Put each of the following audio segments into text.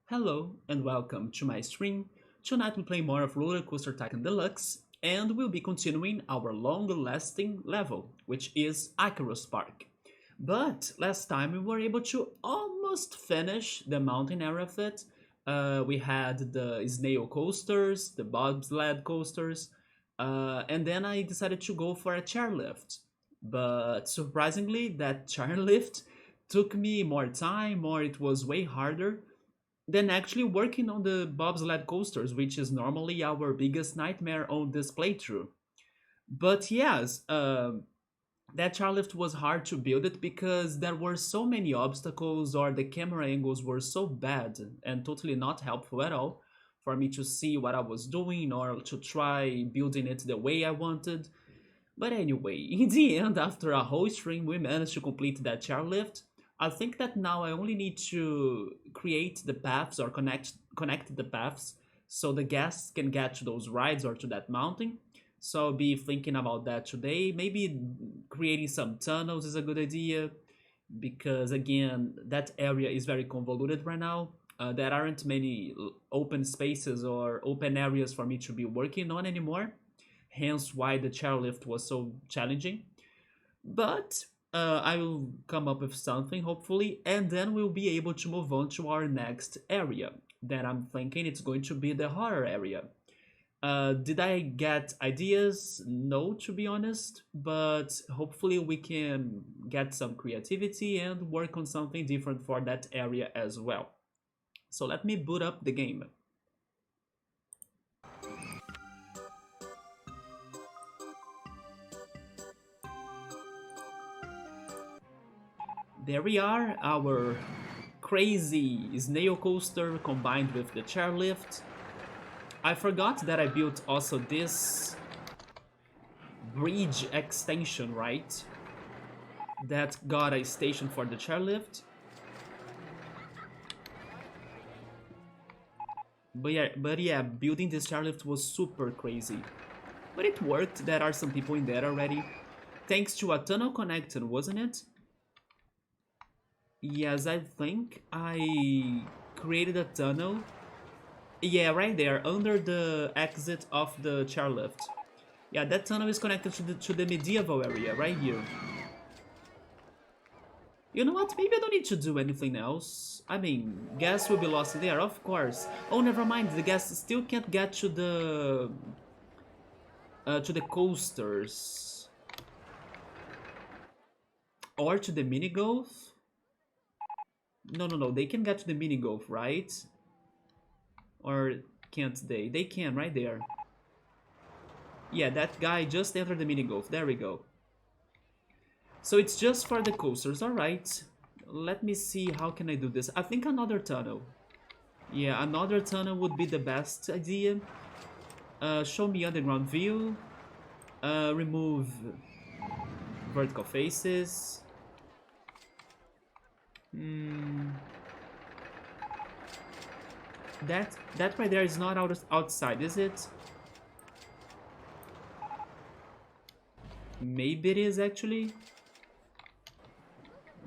Hello and welcome to my stream. Tonight we play more of RollerCoaster Tycoon Deluxe and we'll be continuing our long-lasting level, which is Icarus Park. But last time we were able to almost finish the mountain area of it. We had the snail coasters, the bobsled coasters, and then I decided to go for a chairlift. But surprisingly, that chairlift took me more time, or it was way harder than actually working on the bobsled coasters, which is normally our biggest nightmare on this playthrough. But yes, that chairlift was hard to build it because there were so many obstacles or the camera angles were so bad and totally not helpful at all for me to see what I was doing or to try building it the way I wanted. But anyway, in the end, after a whole stream, we managed to complete that chairlift. I think that now I only need to create the paths or connect the paths so the guests can get to those rides or to that mountain. So I'll be thinking about that today. Maybe creating some tunnels is a good idea because again, that area is very convoluted right now. There aren't many open spaces or open areas for me to be working on anymore, hence why the chairlift was so challenging. But I will come up with something hopefully, and then we'll be able to move on to our next area. That I'm thinking it's going to be the horror area. Did I get ideas? No, to be honest, but hopefully we can get some creativity and work on something different for that area as well. So let me boot up the game. There we are, our crazy snail coaster combined with the chairlift. I forgot that I built also this bridge extension, right? That got a station for the chairlift. But yeah, building this chairlift was super crazy. But it worked, there are some people in there already. Thanks to a tunnel connected, wasn't it? Yes, I think I created a tunnel. Yeah, right there, under the exit of the chairlift. Yeah, that tunnel is connected to the medieval area, right here. You know what? Maybe I don't need to do anything else. I mean, gas will be lost there, of course. Oh, never mind. The gas still can't get to the coasters or to the mini golf. No, no, no. They can get to the mini golf, right? Or can't they? They can, right there. Yeah, that guy just entered the mini golf. There we go. So it's just for the coasters, alright. Let me see how can I do this. I think another tunnel. Yeah, another tunnel would be the best idea. Show me underground view. Remove vertical faces. Hmm. That right there is not outside, is it? Maybe it is actually.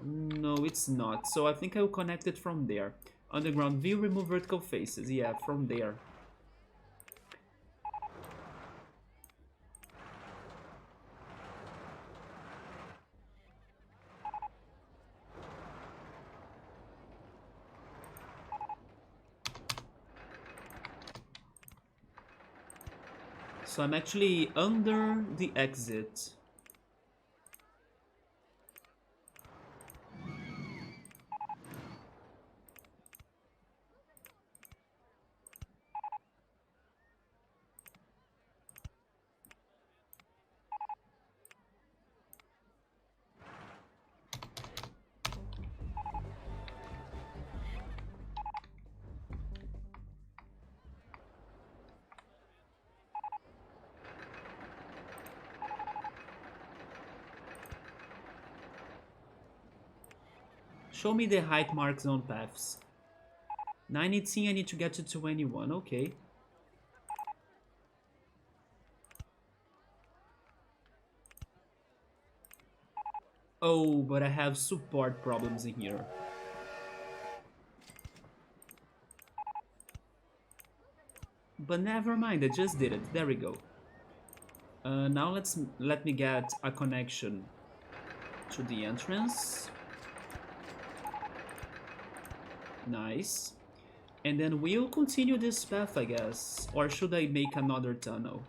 No, it's not. So I think I'll connect it from there. Underground view, remove vertical faces. Yeah, from there. So I'm actually under the exit. Show me the height marks on paths. 19, I need to get to 21, okay. Oh, but I have support problems in here. But never mind, I just did it. There we go. Now let me get a connection to the entrance. Nice. And then we'll continue this path, I guess. Or should I make another tunnel?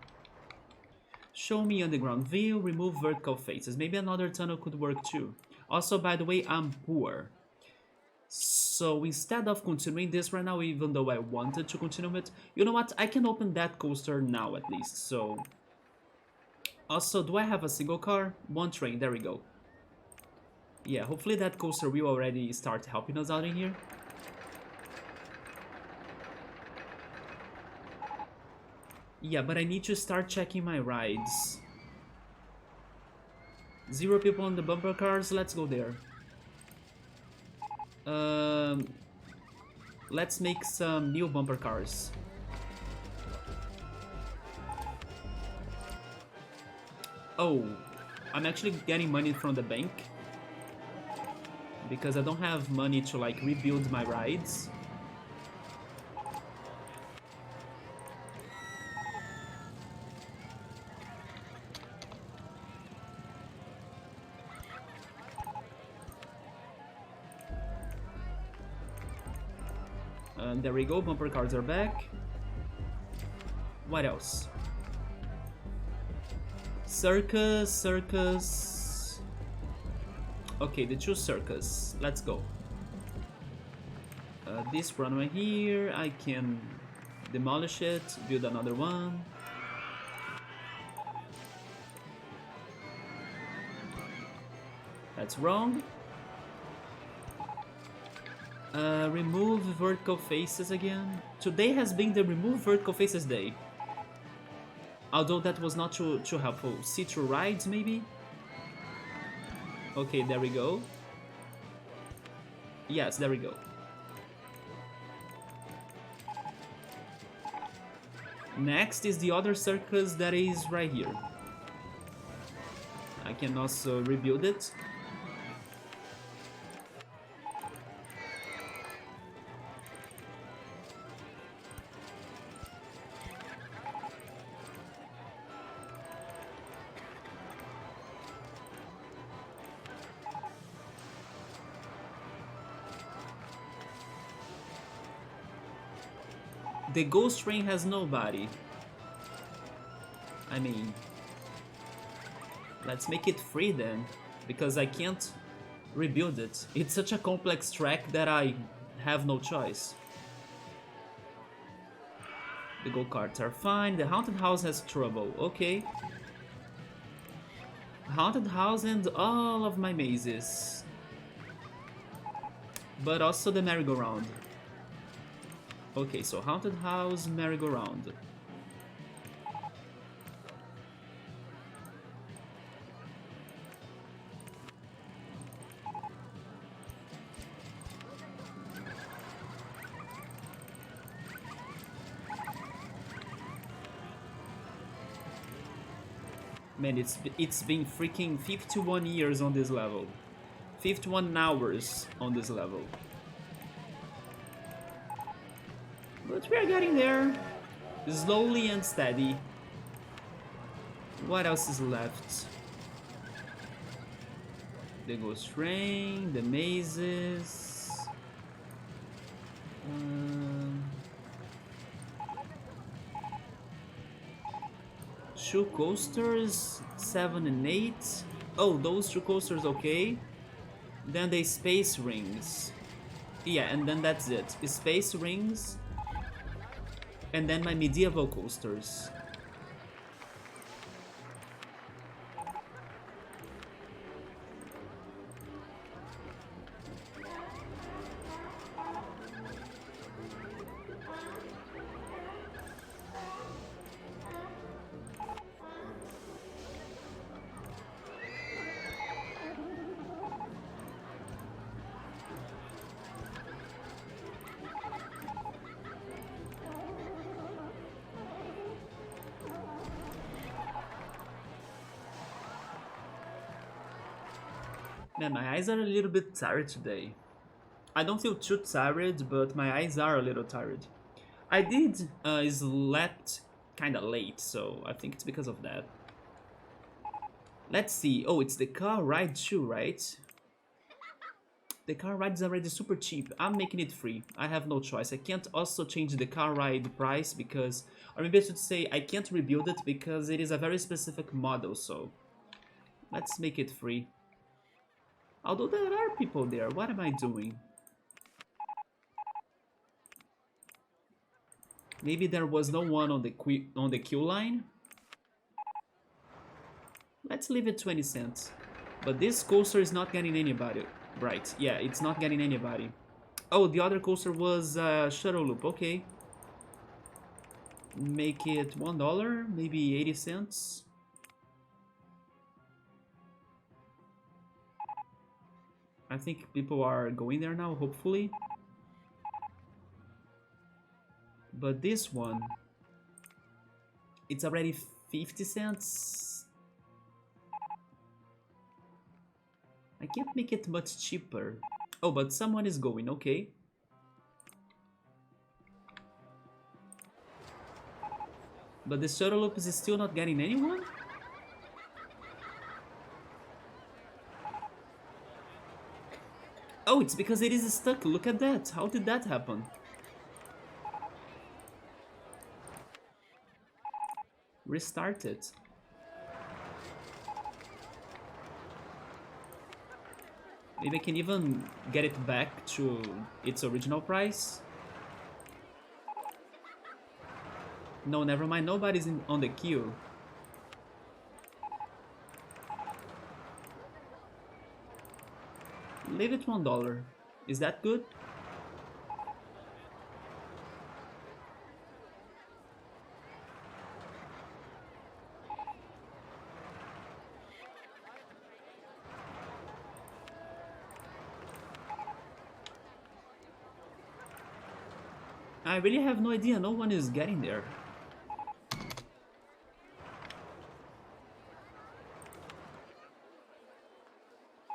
Show me underground view, remove vertical faces. Maybe another tunnel could work too. Also, by the way, I'm poor. So instead of continuing this right now, even though I wanted to continue it, you know what? I can open that coaster now at least, so... Also, do I have a single car? One train, there we go. Yeah, hopefully that coaster will already start helping us out in here. Yeah, but I need to start checking my rides. 0 people on the bumper cars, let's go there. Let's make some new bumper cars. Oh, I'm actually getting money from the bank because I don't have money to like rebuild my rides. And there we go, bumper cars are back. What else? Circus. Okay, the 2 circus. Let's go. This runway here, I can demolish it, build another one. That's wrong. Remove vertical faces again. Today has been the remove vertical faces day. Although that was not too helpful. See-through rides, maybe? Okay, there we go. Yes, there we go. Next is the other circus that is right here. I can also rebuild it. The ghost train has nobody. I mean, let's make it free then, because I can't rebuild it. It's such a complex track that I have no choice. The go-karts are fine. The haunted house has trouble. Okay. Haunted house and all of my mazes. But also the merry-go-round. Okay, so haunted house, merry-go-round. Man, it's been freaking 51 years on this level. 51 hours on this level. But we are getting there, slowly and steady. What else is left? The ghost train, the mazes. 2 coasters, 7 and 8. Oh, those 2 coasters, okay. Then the space rings. Yeah, and then that's it. Space rings. And then my medieval coasters. Man, my eyes are a little bit tired today. I don't feel too tired, but my eyes are a little tired. I did slept kind of late, so I think it's because of that. Let's see. Oh, it's the car ride too, right? The car ride is already super cheap. I'm making it free. I have no choice. I can't also change the car ride price because, or maybe I should say I can't rebuild it because it is a very specific model, so let's make it free. Although there are people there, what am I doing? Maybe there was no one on the queue line? Let's leave it 20 cents. But this coaster is not getting anybody. Right, yeah, it's not getting anybody. Oh, the other coaster was Shuttle Loop, okay. Make it $1, maybe 80 cents. I think people are going there now, hopefully. But this one, it's already 50 cents. I can't make it much cheaper. Oh, but someone is going, okay. But the shuttle loop is still not getting anyone? Oh, it's because it is stuck. Look at that. How did that happen? Restart it. Maybe I can even get it back to its original price. No, never mind. Nobody's on the queue. Leave it $1. Is that good? I really have no idea. No one is getting there.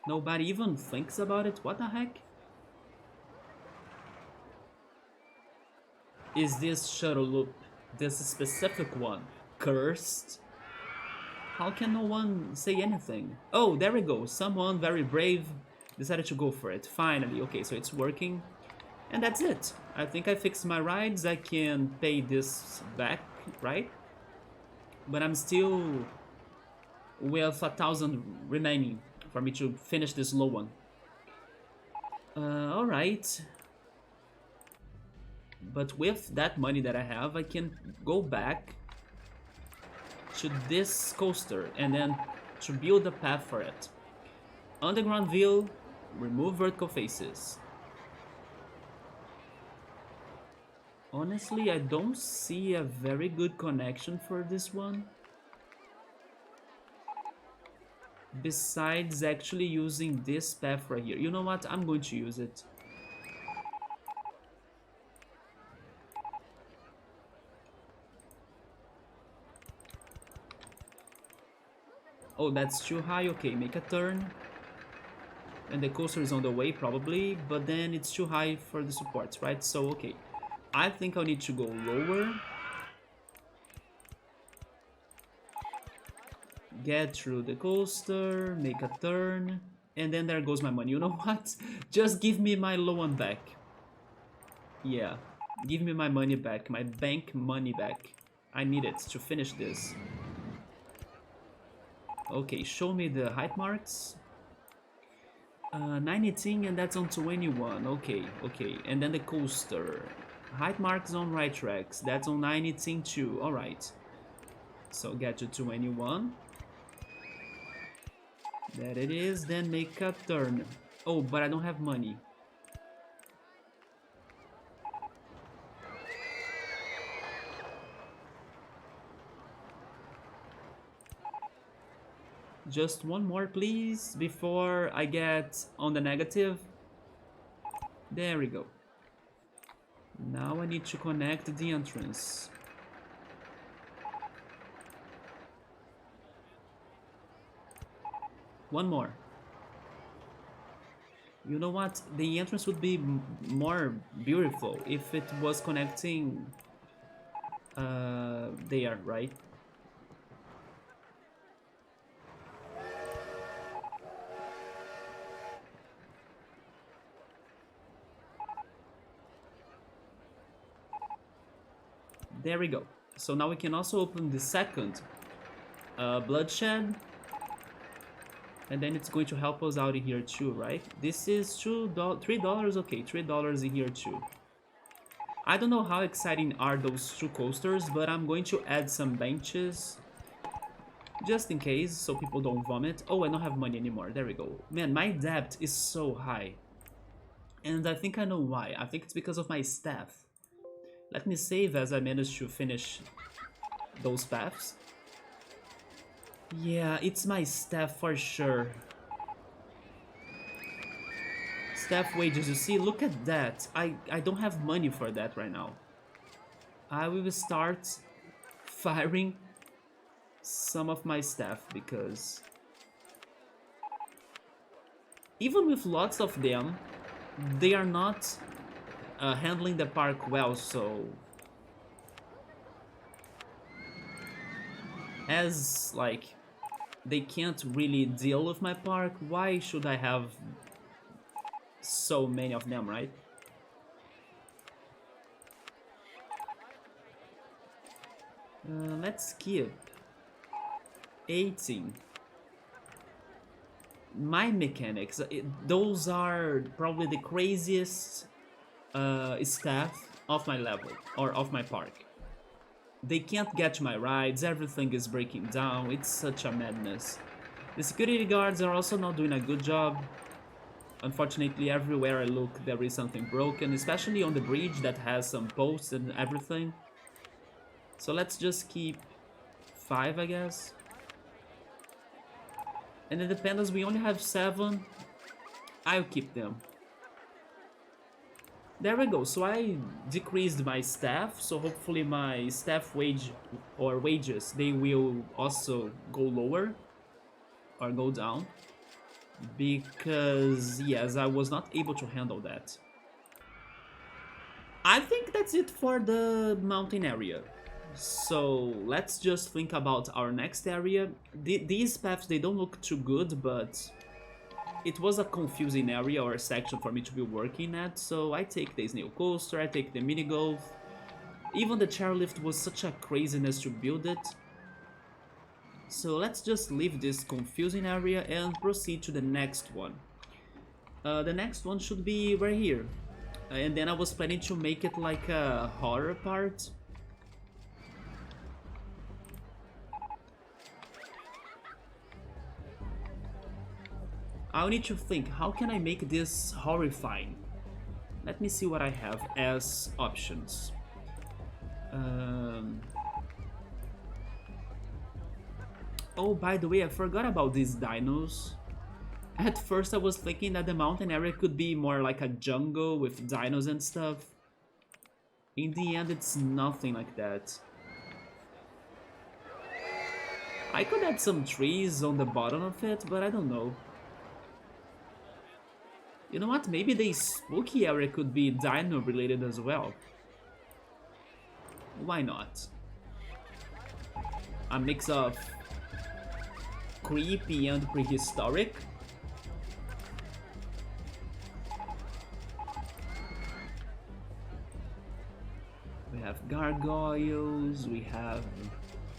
Nobody even thinks about it? What the heck? Is this shuttle loop, this specific one, cursed? How can no one say anything? Oh, there we go. Someone very brave decided to go for it. Finally. Okay, so it's working. And that's it. I think I fixed my rides. I can pay this back, right? But I'm still with 1,000 remaining for me to finish this low one. Alright. But with that money that I have, I can go back to this coaster and then to build a path for it. Underground view, remove vertical faces. Honestly, I don't see a very good connection for this one. Besides actually using this path right here. You know what? I'm going to use it. Oh, that's too high. Okay, make a turn. And the coaster is on the way probably, but then it's too high for the supports, right? So, okay. I think I'll need to go lower. Get through the coaster, make a turn, and then there goes my money. You know what? Just give me my low one back. Yeah, give me my money back, my bank money back. I need it to finish this. Okay, show me the height marks. 19 and that's on 21. Okay, okay. And then the coaster. Height marks on right tracks. That's on 19 too. Alright. So get to 21. There it is. Then make a turn. Oh, but I don't have money. Just one more, please, before I get on the negative. There we go. Now I need to connect the entrance. One more. You know what? The entrance would be more beautiful if it was connecting There, right? There we go. So now we can also open the second bloodshed, and then it's going to help us out in here too, right? This is $3. Okay, $3 in here too. I don't know how exciting are those two coasters, but I'm going to add some benches just in case, so people don't vomit. Oh, I don't have money anymore. There we go. Man, my debt is so high, and I think I know why. I think it's because of my staff. Let me save as I manage to finish those paths. Yeah, it's my staff for sure. Staff wages, you see, look at that. I don't have money for that right now. I will start firing some of my staff because even with lots of them, they are not handling the park well, so as like they can't really deal with my park, why should I have so many of them, right? Let's skip 18. My mechanics, those are probably the craziest staff of my level or of my park. They can't get my rides, everything is breaking down, it's such a madness. The security guards are also not doing a good job. Unfortunately, everywhere I look there is something broken, especially on the bridge that has some posts and everything. So let's just keep 5, I guess. And the dependents, we only have 7. I'll keep them. There we go. So I decreased my staff, so hopefully my staff wages, they will also go lower or go down. Because, yes, I was not able to handle that. I think that's it for the mountain area. So let's just think about our next area. These paths, they don't look too good, but it was a confusing area or section for me to be working at. So I take the snail coaster, I take the mini golf. Even the chairlift was such a craziness to build it. So let's just leave this confusing area and proceed to the next one. The next one should be right here. And then I was planning to make it like a horror part. I'll need to think, how can I make this horrifying? Let me see what I have as options. Oh, by the way, I forgot about these dinos. At first I was thinking that the mountain area could be more like a jungle with dinos and stuff. In the end, it's nothing like that. I could add some trees on the bottom of it, but I don't know. You know what, maybe the spooky area could be dino related as well. Why not? A mix of creepy and prehistoric. We have gargoyles, we have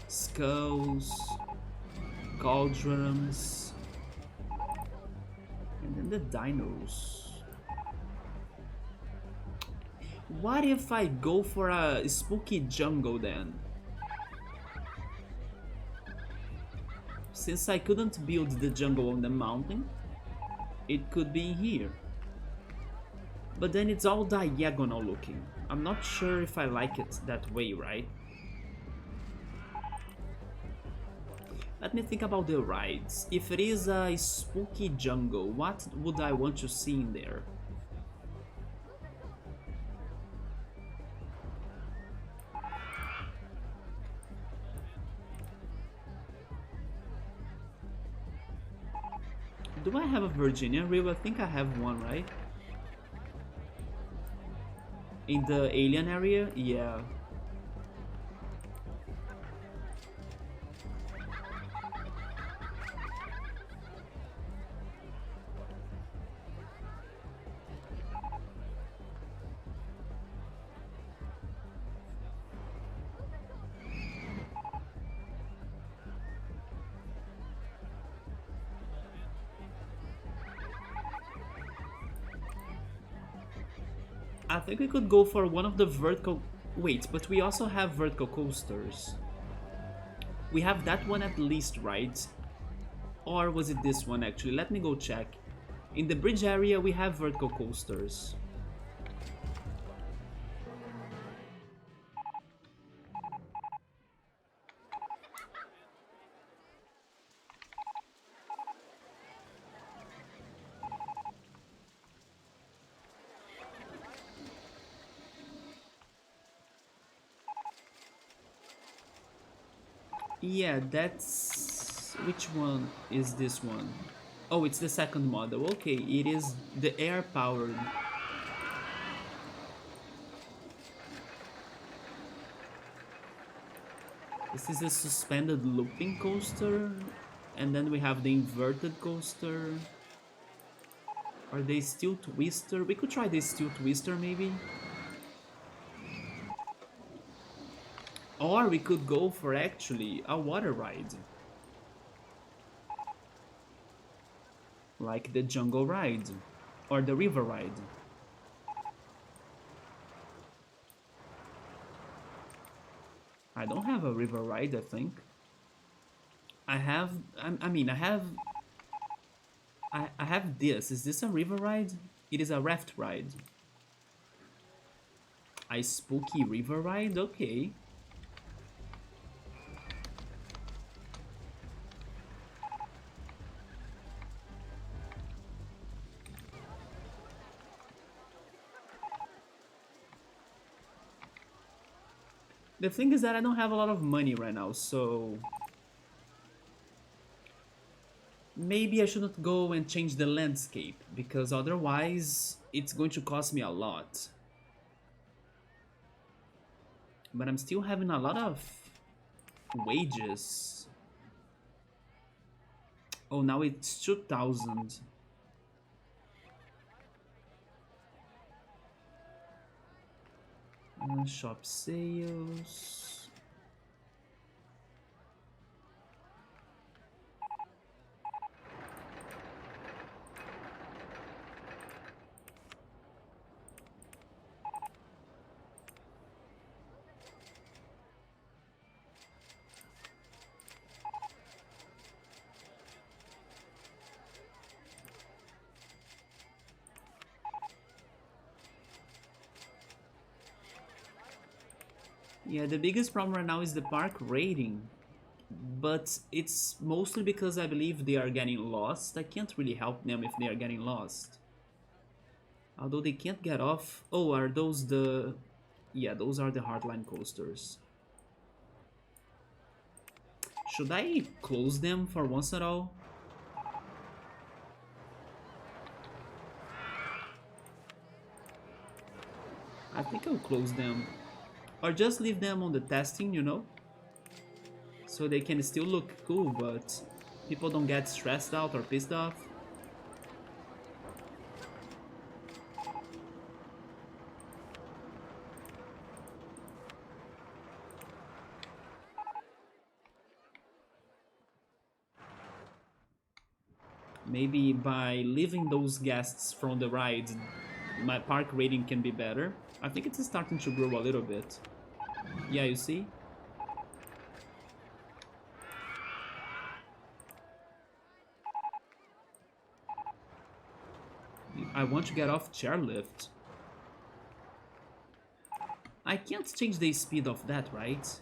skulls, cauldrons, and then the dinos. What if I go for a spooky jungle then? Since I couldn't build the jungle on the mountain, it could be here. But then it's all diagonal looking. I'm not sure if I like it that way, right? Let me think about the rides. If it is a spooky jungle, what would I want to see in there? Do I have a Virginia reel? I think I have one, right? In the alien area? Yeah. I think we could go for one of the vertical... Wait, but we also have vertical coasters. We have that one at least, right? Or was it this one actually? Let me go check. In the bridge area we have vertical coasters. Yeah, that's... Which one is this one? Oh, it's the second model. Okay, it is the air-powered. This is a suspended looping coaster. And then we have the inverted coaster. Are they steel twister? We could try the steel twister maybe. Or we could go for actually a water ride. Like the jungle ride. Or the river ride. I don't have a river ride, I think. I have... I have this. Is this a river ride? It is a raft ride. A spooky river ride? Okay. The thing is that I don't have a lot of money right now, so... Maybe I shouldn't go and change the landscape, because otherwise it's going to cost me a lot. But I'm still having a lot of wages. Oh, now it's 2,000. Shop sales. Yeah, the biggest problem right now is the park rating. But it's mostly because I believe they are getting lost. I can't really help them if they are getting lost. Although they can't get off... Oh, are those the... Yeah, those are the hardline coasters. Should I close them for once at all? I think I'll close them. Or just leave them on the testing, you know? So they can still look cool, but people don't get stressed out or pissed off. Maybe by leaving those guests from the ride, my park rating can be better. I think it's starting to grow a little bit. Yeah, you see? I want to get off chairlift. I can't change the speed of that, right?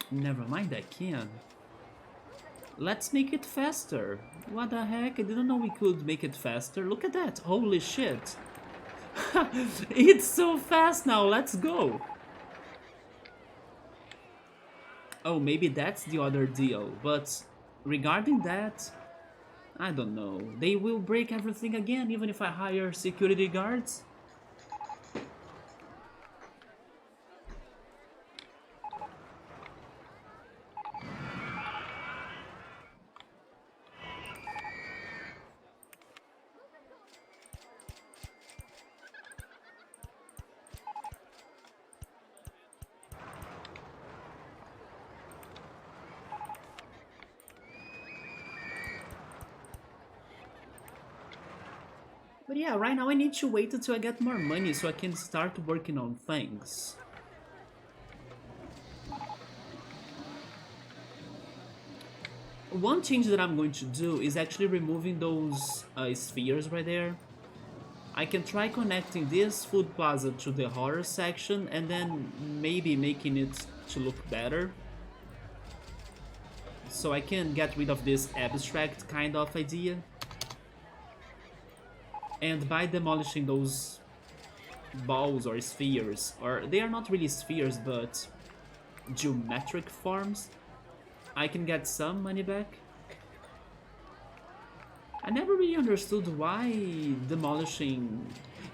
Never mind, I can. Let's make it faster. What the heck? I didn't know we could make it faster. Look at that. Holy shit. It's so fast now. Let's go. Oh, maybe that's the other deal. But regarding that, I don't know. They will break everything again even if I hire security guards. But yeah, right now I need to wait until I get more money so I can start working on things. One change that I'm going to do is actually removing those spheres right there. I can try connecting this food plaza to the horror section and then maybe making it to look better. So I can get rid of this abstract kind of idea. And by demolishing those balls or spheres, or they are not really spheres but geometric forms, I can get some money back. I never really understood why demolishing...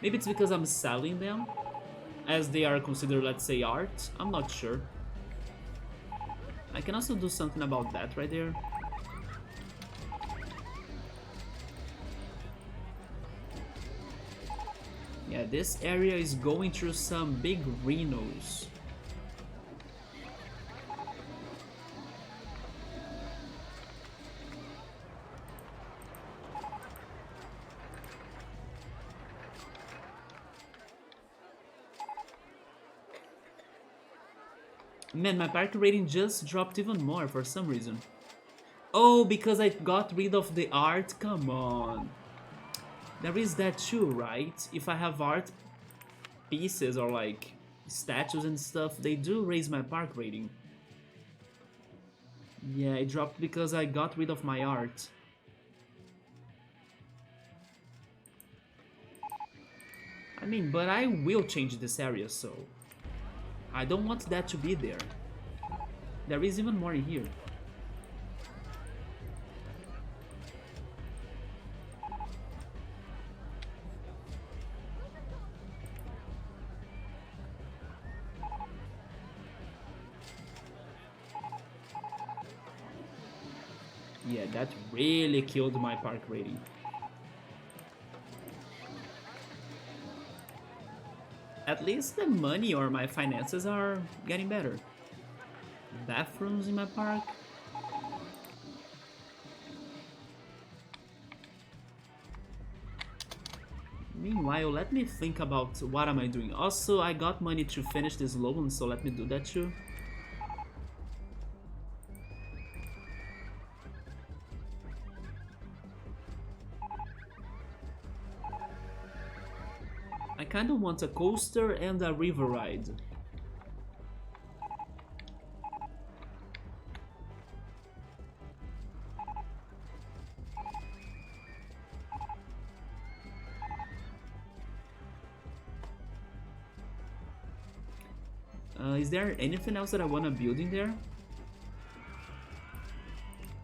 Maybe it's because I'm selling them, as they are considered, let's say, art. I'm not sure. I can also do something about that right there. Yeah, this area is going through some big rhinos. Man, my park rating just dropped even more for some reason. Oh, because I got rid of the art? Come on. There is that too, right? If I have art pieces or like statues and stuff, they do raise my park rating. Yeah, it dropped because I got rid of my art. I mean, but I will change this area, so... I don't want that to be there. There is even more in here. Yeah, that really killed my park rating. At least the money or my finances are getting better. Bathrooms in my park. Meanwhile, let me think about what am I doing. Also, I got money to finish this loan, so let me do that too. I kinda want a coaster and a river ride. Is there anything else that I want to build in there?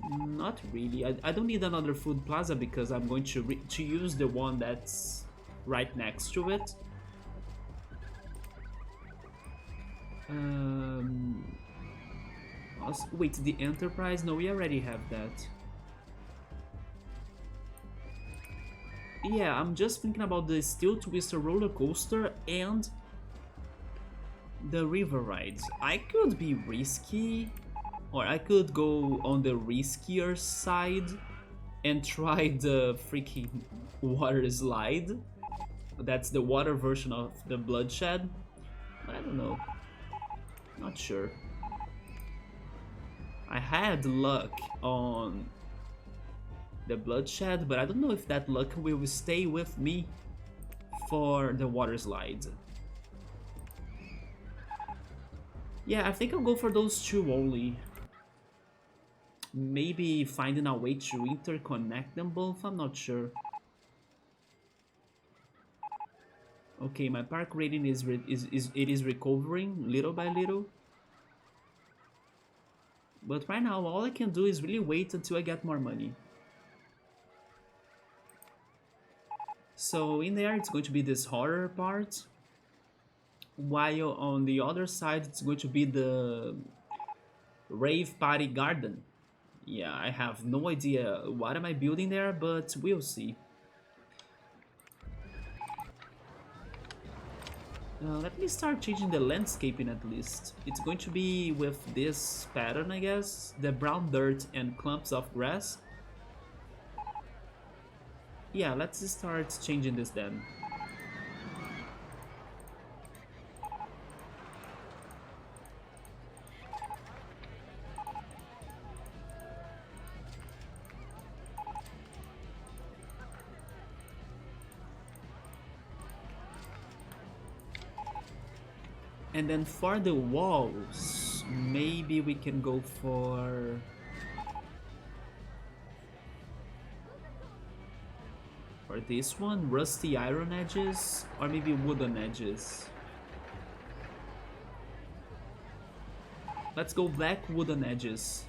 Not really. I don't need another food plaza because I'm going to use the one that's right next to it. Wait, the Enterprise? No, we already have that. Yeah, I'm just thinking about the Steel Twister roller coaster and the river rides. I could be risky, or I could go on the riskier side and try the freaking water slide. That's the water version of the bloodshed. I don't know. Not sure. I had luck on the bloodshed, but I don't know if that luck will stay with me for the water slide. Yeah, I think I'll go for those two only. Maybe finding a way to interconnect them both, I'm not sure. Okay, my park rating is recovering little by little. But right now, all I can do is really wait until I get more money. So in there, it's going to be this horror part. While on the other side, it's going to be the rave party garden. Yeah, I have no idea what am I building there, but we'll see. Let me start changing the landscaping at least. It's going to be with this pattern, I guess. The brown dirt and clumps of grass. Yeah, let's start changing this then. And then for the walls, maybe we can go for this one, rusty iron edges, or maybe wooden edges. Let's go black wooden edges.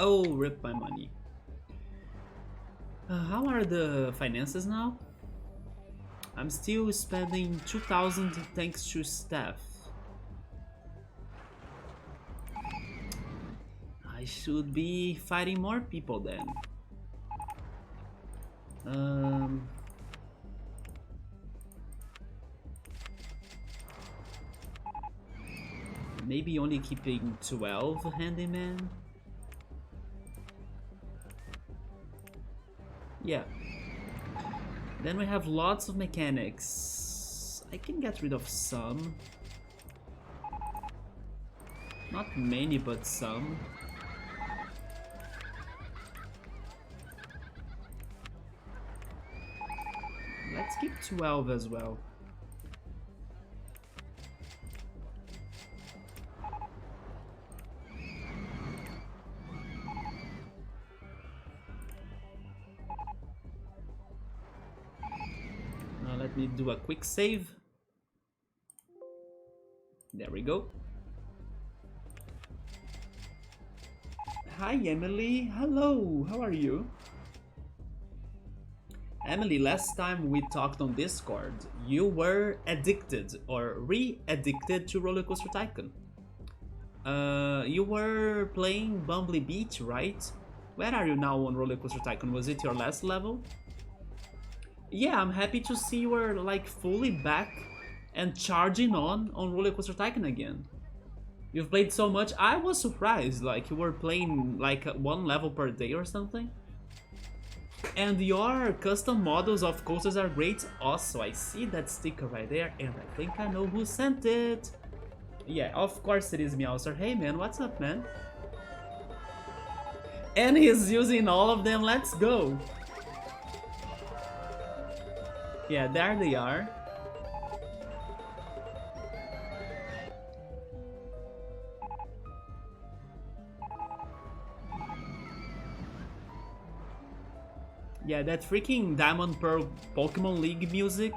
Oh, rip my money. How are the finances now? I'm still spending 2,000 thanks to staff. I should be fighting more people then. Maybe only keeping 12 handyman. Yeah. Then we have lots of mechanics. I can get rid of some. Not many, but some. Let's keep 12 as well. Now let me do a quick save. There we go. Hi Emily, hello, how are you? Emily, last time we talked on Discord, you were addicted or re-addicted to RollerCoaster Tycoon. You were playing Bumbly Beach, right? Where are you now on RollerCoaster Tycoon? Was it your last level? Yeah, I'm happy to see you are like fully back and charging on RollerCoaster Tycoon again. You've played so much, I was surprised, like you were playing like one level per day or something. And your custom models of coasters are great. Also, I see that sticker right there, and I think I know who sent it. Yeah, of course it is Meowser. Hey man, what's up, man? And he's using all of them, let's go. Yeah, there they are. Yeah, that freaking Diamond Pearl Pokemon League music.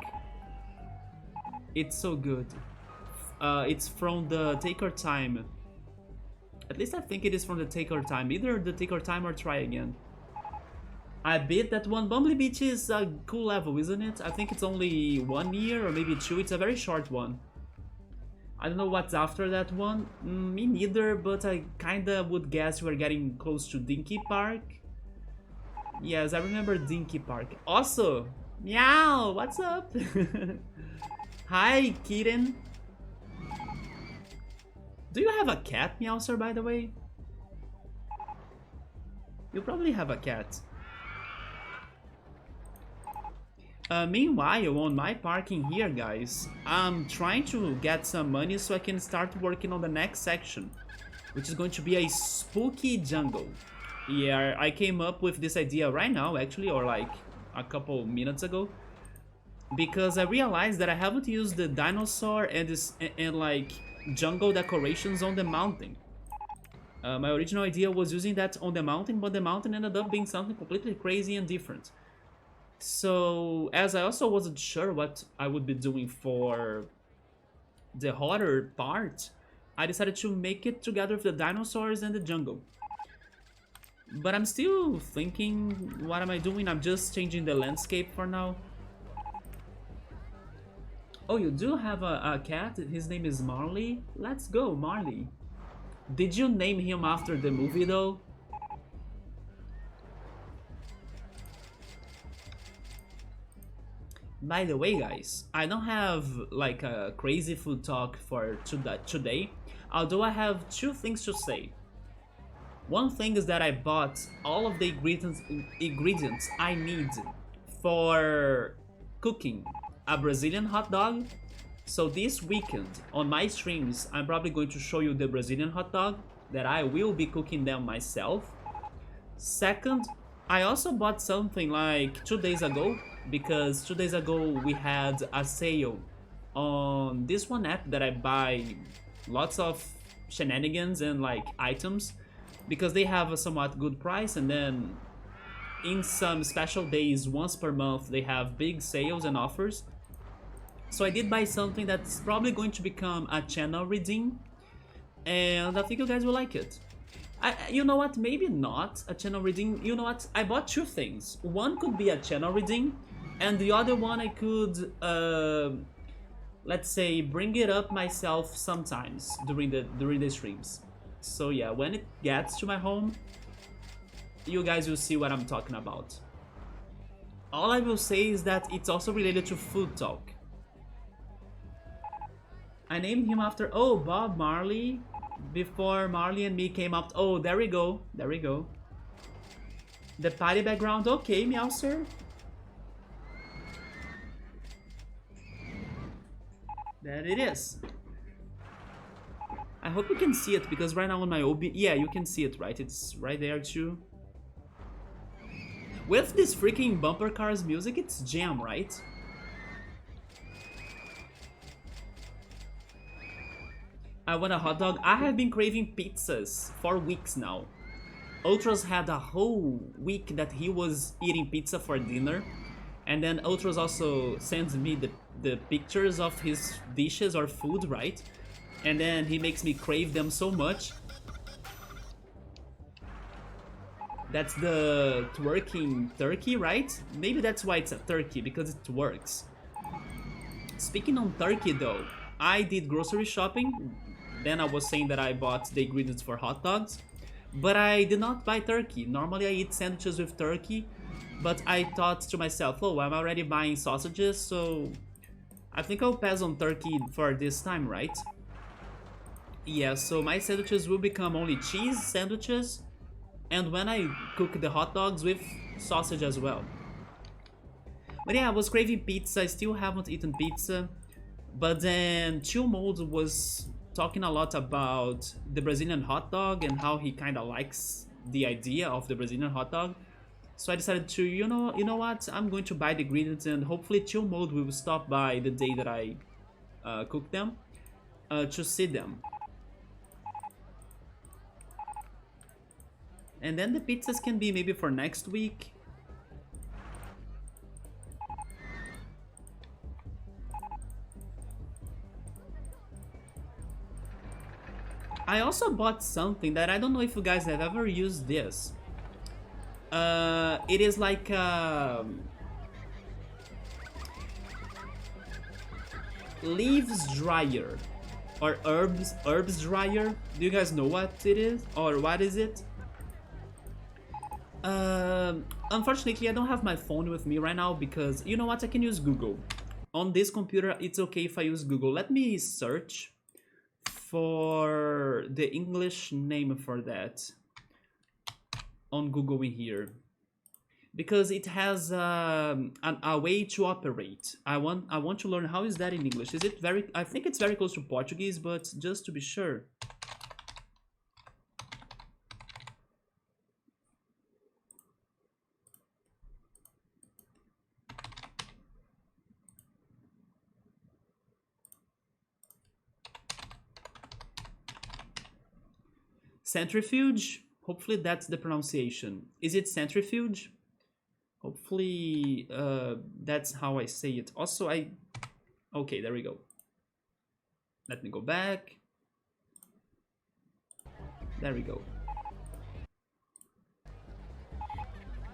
It's so good. It's from the Take Our Time. At least I think it is from the Take Our Time. Either the Take Our Time or Try Again. I bet that one. Bumbly Beach is a cool level, isn't it? I think it's only 1 year or maybe 2. It's a very short one. I don't know what's after that one. Me neither, but I kinda would guess we're getting close to Dinky Park. Yes, I remember Dinky Park. Also, meow, what's up? Hi, kitten. Do you have a cat, Meowser, by the way? You probably have a cat. Meanwhile, on my parking here, guys, I'm trying to get some money so I can start working on the next section, which is going to be a spooky jungle. Yeah, I came up with this idea right now, actually, or like a couple minutes ago, because I realized that I haven't used the dinosaur and like jungle decorations on the mountain. My original idea was using that on the mountain, but the mountain ended up being something completely crazy and different. So, as I also wasn't sure what I would be doing for the horror part, I decided to make it together with the dinosaurs and the jungle. But I'm still thinking, what am I doing? I'm just changing the landscape for now. Oh, you do have a cat? His name is Marley? Let's go, Marley. Did you name him after the movie though? By the way, guys, I don't have like a crazy food talk for today, although I have two things to say. One thing is that I bought all of the ingredients I need for cooking a Brazilian hot dog. So this weekend on my streams, I'm probably going to show you the Brazilian hot dog that I will be cooking them myself. Second, I also bought something like 2 days ago, because 2 days ago we had a sale on this one app that I buy lots of shenanigans and like items, because they have a somewhat good price, and then in some special days once per month they have big sales and offers. So I did buy something that's probably going to become a channel redeem, and I think you guys will like it. You know what, maybe not a channel redeem. You know what, I bought two things. One could be a channel redeem, and the other one I could let's say bring it up myself sometimes during the streams. So yeah, when it gets to my home, you guys will see what I'm talking about. All I will say is that it's also related to food talk. I named him after, oh, Bob Marley, before Marley and me came out. Oh, there we go, there we go. The party background, okay, Meowser. There it is. I hope you can see it, because right now on my OB, yeah, you can see it, right? It's right there too. With this freaking bumper cars music, it's jam, right? I want a hot dog. I have been craving pizzas for weeks now. Ultros had a whole week that he was eating pizza for dinner. And then Ultros also sends me the pictures of his dishes or food, right? And then he makes me crave them so much. That's the twerking turkey, right? Maybe that's why it's a turkey, because it works. Speaking on turkey though, I did grocery shopping. Then I was saying that I bought the ingredients for hot dogs, but I did not buy turkey. Normally I eat sandwiches with turkey, but I thought to myself, oh, I'm already buying sausages, so I think I'll pass on turkey for this time, right? Yeah, so my sandwiches will become only cheese sandwiches, and when I cook the hot dogs with sausage as well. But yeah, I was craving pizza. I still haven't eaten pizza, but then Chill Mold was talking a lot about the Brazilian hot dog and how he kind of likes the idea of the Brazilian hot dog. So I decided to, you know what, I'm going to buy the ingredients, and hopefully Chill Mode will stop by the day that I cook them to see them. And then the pizzas can be maybe for next week. I also bought something that I don't know if you guys have ever used this. It is like leaves dryer. or herbs dryer. Do you guys know what it is or what is it? Unfortunately, I don't have my phone with me right now because you know what? I can use Google. On this computer, it's okay if I use Google. Let me search for the English name for that on Google in here because it has a way to operate. I want to learn how is that in English. Is it very? I think it's very close to Portuguese, but just to be sure. Centrifuge? Hopefully that's the pronunciation. Is it centrifuge? Hopefully that's how I say it. Also, okay, there we go. Let me go back. There we go.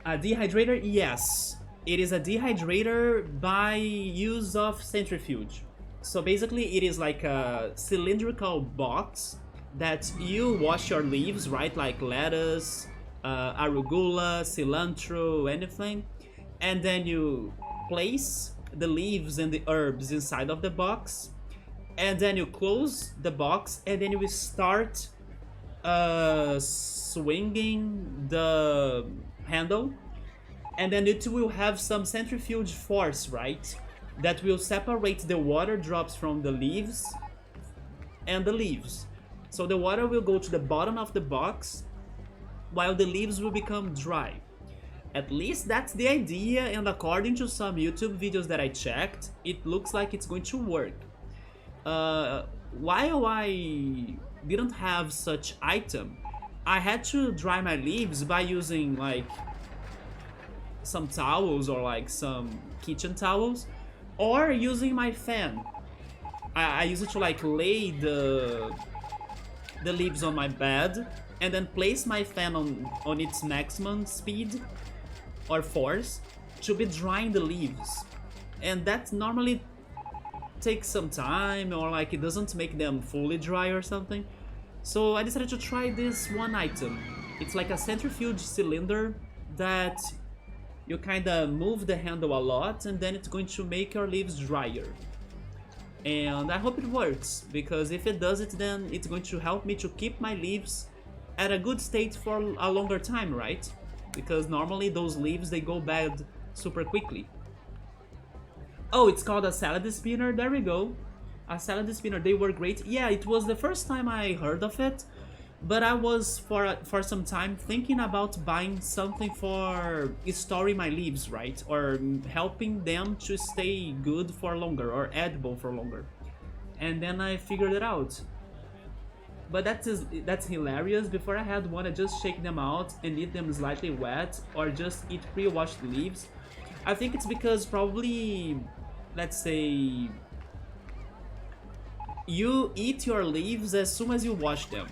A dehydrator? Yes. It is a dehydrator by use of centrifuge. So basically it is like a cylindrical box that you wash your leaves, right? Like lettuce, arugula, cilantro, anything. And then you place the leaves and the herbs inside of the box. And then you close the box and then you start swinging the handle. And then it will have some centrifuge force, right? That will separate the water drops from the leaves and the leaves. So the water will go to the bottom of the box while the leaves will become dry. At least that's the idea, and according to some YouTube videos that I checked, it looks like it's going to work. While I didn't have such item, I had to dry my leaves by using like some towels or like some kitchen towels, or using my fan. I use it to like lay the leaves on my bed and then place my fan on its maximum speed or force to be drying the leaves. And that normally takes some time, or like it doesn't make them fully dry or something. So I decided to try this one item. It's like a centrifuge cylinder that you kinda move the handle a lot and then it's going to make your leaves drier. And I hope it works, because if it does it, then it's going to help me to keep my leaves at a good state for a longer time, right? Because normally those leaves, they go bad super quickly. Oh, it's called a salad spinner, there we go. A salad spinner, they were great. Yeah, it was the first time I heard of it, but I was for some time thinking about buying something for storing my leaves, right? Or helping them to stay good for longer or edible for longer. And then I figured it out. But that's hilarious. Before I had one, I just shake them out and eat them slightly wet, or just eat pre-washed leaves. I think it's because probably, let's say, you eat your leaves as soon as you wash them.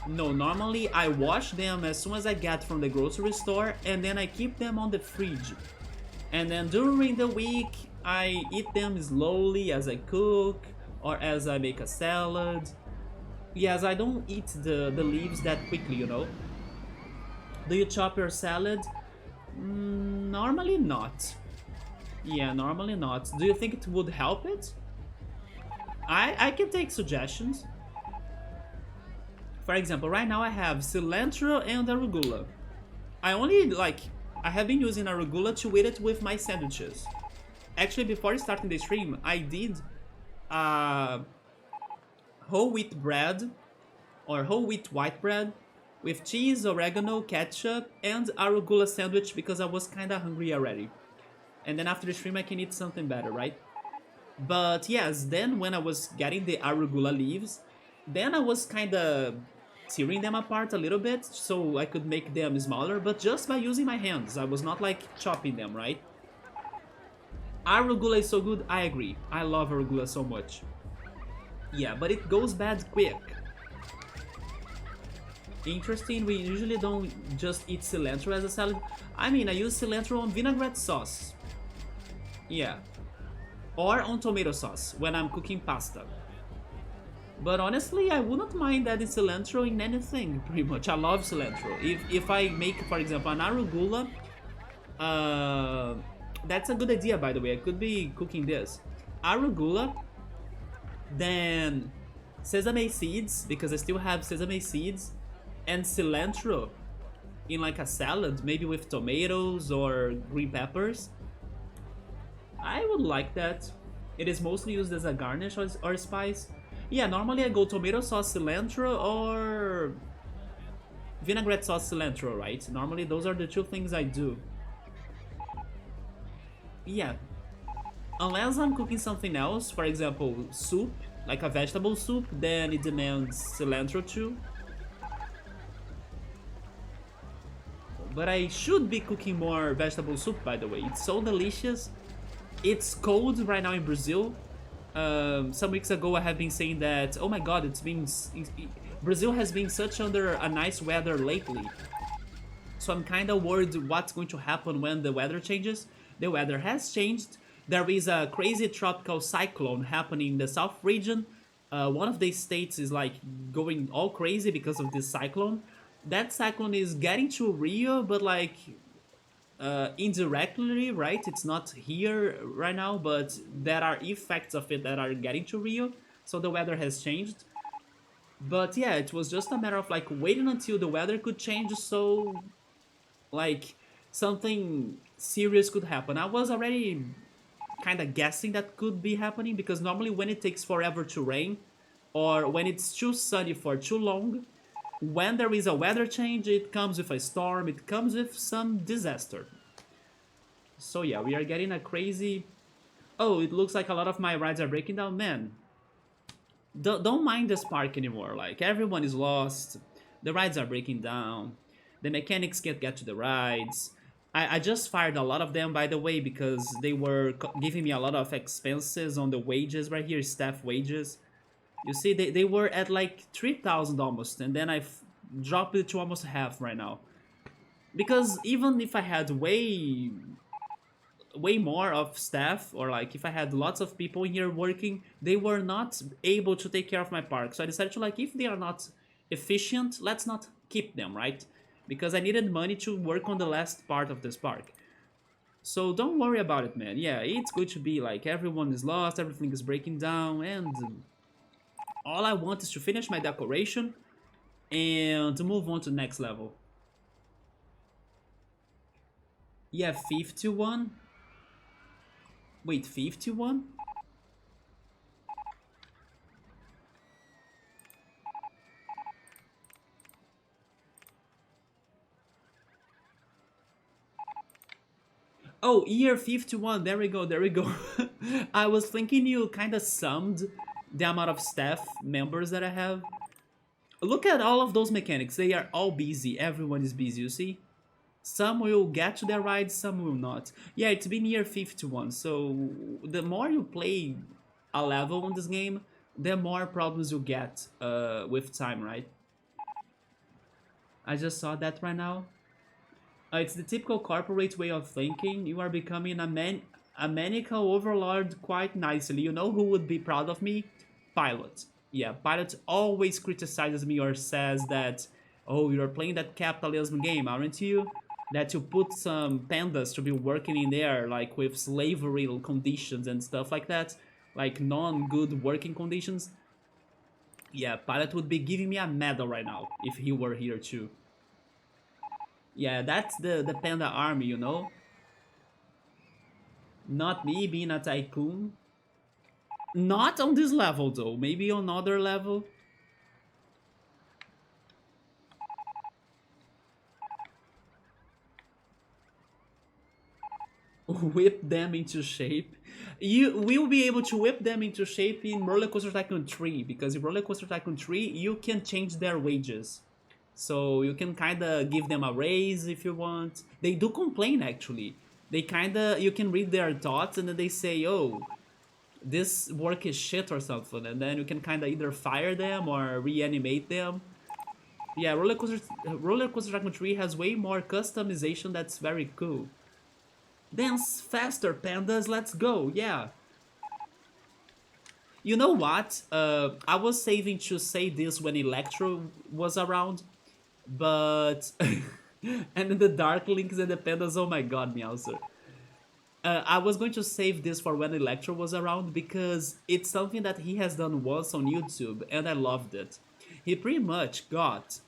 No, normally I wash them as soon as I get from the grocery store, and then I keep them on the fridge. And then during the week, I eat them slowly as I cook, or as I make a salad. Yes, I don't eat the leaves that quickly, you know. Do you chop your salad? Normally not. Yeah, normally not. Do you think it would help it? I can take suggestions. For example, right now I have cilantro and arugula. I have been using arugula to eat it with my sandwiches. Actually, before starting the stream, I did whole wheat bread, or whole wheat white bread, with cheese, oregano, ketchup, and arugula sandwich because I was kinda hungry already. And then after the stream I can eat something better, right? But yes, then when I was getting the arugula leaves, then I was kinda tearing them apart a little bit so I could make them smaller, but just by using my hands. I was not like chopping them, right? Arugula is so good, I agree. I love arugula so much. Yeah, but it goes bad quick. Interesting, we usually don't just eat cilantro as a salad. I mean, I use cilantro on vinaigrette sauce. Yeah. Or on tomato sauce when I'm cooking pasta. But honestly, I wouldn't mind adding cilantro in anything, pretty much. I love cilantro. If I make, for example, an arugula, uh, that's a good idea, by the way. I could be cooking this. Arugula, then sesame seeds, because I still have sesame seeds, and cilantro in like a salad, maybe with tomatoes or green peppers. I would like that. It is mostly used as a garnish or spice. Yeah, normally I go tomato sauce, cilantro, or vinaigrette sauce, cilantro, right? Normally those are the two things I do. Yeah, unless I'm cooking something else, for example, soup, like a vegetable soup, then it demands cilantro too. But I should be cooking more vegetable soup, by the way. It's so delicious. It's cold right now in Brazil. Some weeks ago, I have been saying that, oh my god, Brazil has been such under a nice weather lately. So I'm kind of worried what's going to happen when the weather changes. The weather has changed. There is a crazy tropical cyclone happening in the south region. One of the states is like going all crazy because of this cyclone. That cyclone is getting to Rio, but like indirectly, right? It's not here right now, but there are effects of it that are getting to Rio. So the weather has changed. But yeah, it was just a matter of like waiting until the weather could change so like something serious could happen. I was already kind of guessing that could be happening because normally when it takes forever to rain or when it's too sunny for too long, when there is a weather change, it comes with a storm, it comes with some disaster. So yeah, we are getting a crazy... Oh, it looks like a lot of my rides are breaking down. Man, don't mind this park anymore. Like, everyone is lost, the rides are breaking down, the mechanics can't get to the rides. I just fired a lot of them, by the way, because they were giving me a lot of expenses on the wages right here, staff wages. You see, they were at like 3,000 almost, and then I've dropped it to almost half right now. Because even if I had way more of staff, or like if I had lots of people in here working, they were not able to take care of my park. So I decided to like, if they are not efficient, let's not keep them, right? Because I needed money to work on the last part of this park. So don't worry about it, man. Yeah, it's going to be like everyone is lost, everything is breaking down, and all I want is to finish my decoration and to move on to the next level. Yeah, 51. Wait, 51? Oh, year 51. There we go, there we go. I was thinking you kind of summed the amount of staff members that I have. Look at all of those mechanics. They are all busy. Everyone is busy, you see? Some will get to their rides, some will not. Yeah, it's been year 51, so the more you play a level in this game, the more problems you get with time, right? I just saw that right now. It's the typical corporate way of thinking. You are becoming a maniacal overlord quite nicely. You know who would be proud of me? Pilot. Yeah, Pilot always criticizes me or says that, oh, you're playing that capitalism game, aren't you? That you put some pandas to be working in there, like with slavery conditions and stuff like that, like non-good working conditions. Yeah, Pilot would be giving me a medal right now if he were here too. Yeah, that's the panda army, you know? Not me being a tycoon. Not on this level though, maybe on other level. Whip them into shape. You will be able to whip them into shape in RollerCoaster Tycoon 3, because in RollerCoaster Tycoon 3 you can change their wages. So you can kinda give them a raise if you want. They do complain actually. They kinda, you can read their thoughts and then they say, oh, this work is shit or something, and then you can kinda either fire them or reanimate them. Yeah, RollerCoaster Tycoon 3 has way more customization that's very cool. Dance faster, pandas, let's go, yeah. You know what? I was saving to say this when Electro was around, but and the Dark Links and the Pandas. Oh my God, Meowser. I was going to save this for when Electro was around because it's something that he has done once on YouTube and I loved it. He pretty much got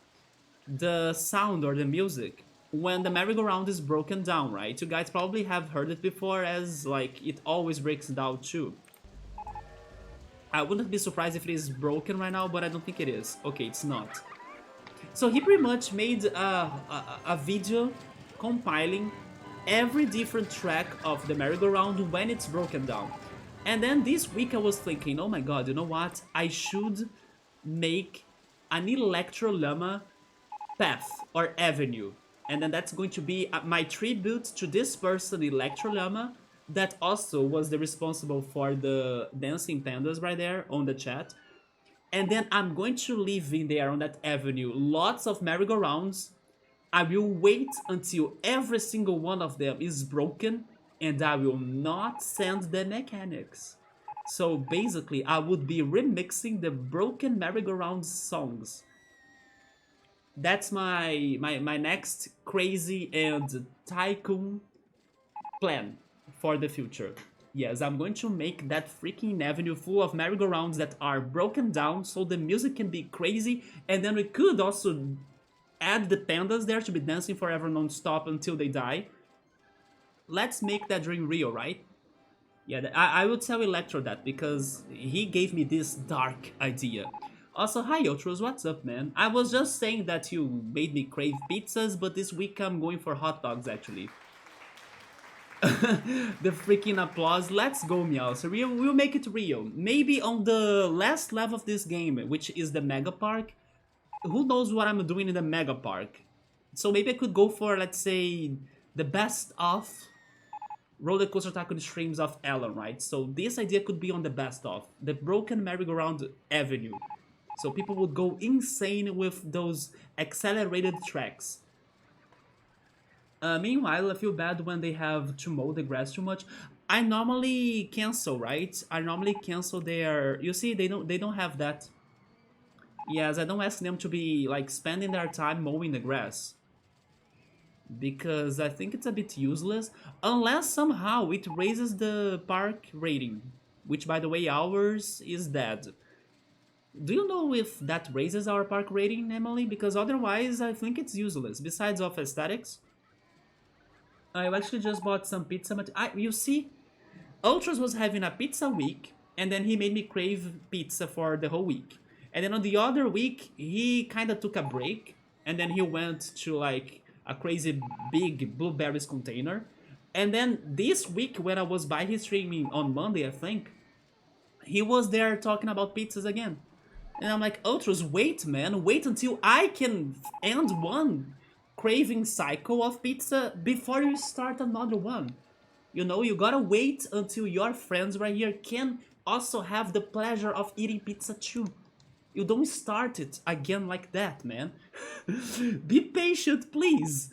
the sound or the music when the merry-go-round is broken down, right? You guys probably have heard it before as like it always breaks down too. I wouldn't be surprised if it is broken right now, but I don't think it is. Okay, it's not. So he pretty much made a video compiling every different track of the merry-go-round when it's broken down. And then this week I was thinking, oh my god, you know what? I should make an Electro Llama path or avenue. And then that's going to be my tribute to this person, Electro Llama, that also was the responsible for the dancing pandas right there on the chat. And then I'm going to leave in there on that avenue lots of merry-go-rounds. I will wait until every single one of them is broken and I will not send the mechanics. So basically I would be remixing the broken merry-go-round songs. That's my next crazy and tycoon plan for the future. Yes, I'm going to make that freaking avenue full of merry-go-rounds that are broken down so the music can be crazy, and then we could also add the pandas there to be dancing forever non-stop until they die. Let's make that dream real, right? Yeah, I would tell Electro that because he gave me this dark idea. Also, hi Ultros, what's up, man? I was just saying that you made me crave pizzas, but this week I'm going for hot dogs, actually. The freaking applause. Let's go, Meowser. We'll make it real. Maybe on the last level of this game, which is the Mega Park. Who knows what I'm doing in the Mega Park? So maybe I could go for, let's say, the best of RollerCoaster Tycoon streams of Alan, right? So this idea could be on the best of. The broken merry-go-round avenue. So people would go insane with those accelerated tracks. Meanwhile, I feel bad when they have to mow the grass too much. I normally cancel, right? I normally cancel their. You see, they don't have that. Yes, I don't ask them to be like spending their time mowing the grass because I think it's a bit useless unless somehow it raises the park rating, which by the way ours is dead. Do you know if that raises our park rating, Emily? Because otherwise I think it's useless. Besides of aesthetics. I actually just bought some pizza. You see, Ultras was having a pizza week, and then he made me crave pizza for the whole week. And then on the other week, he kind of took a break, and then he went to like a crazy big blueberries container. And then this week, when I was by his streaming on Monday, I think, he was there talking about pizzas again. And I'm like, Ultras, wait, man, wait until I can end one craving cycle of pizza before you start another one. You know, you gotta wait until your friends right here can also have the pleasure of eating pizza too. You don't start it again like that, man. Be patient, please.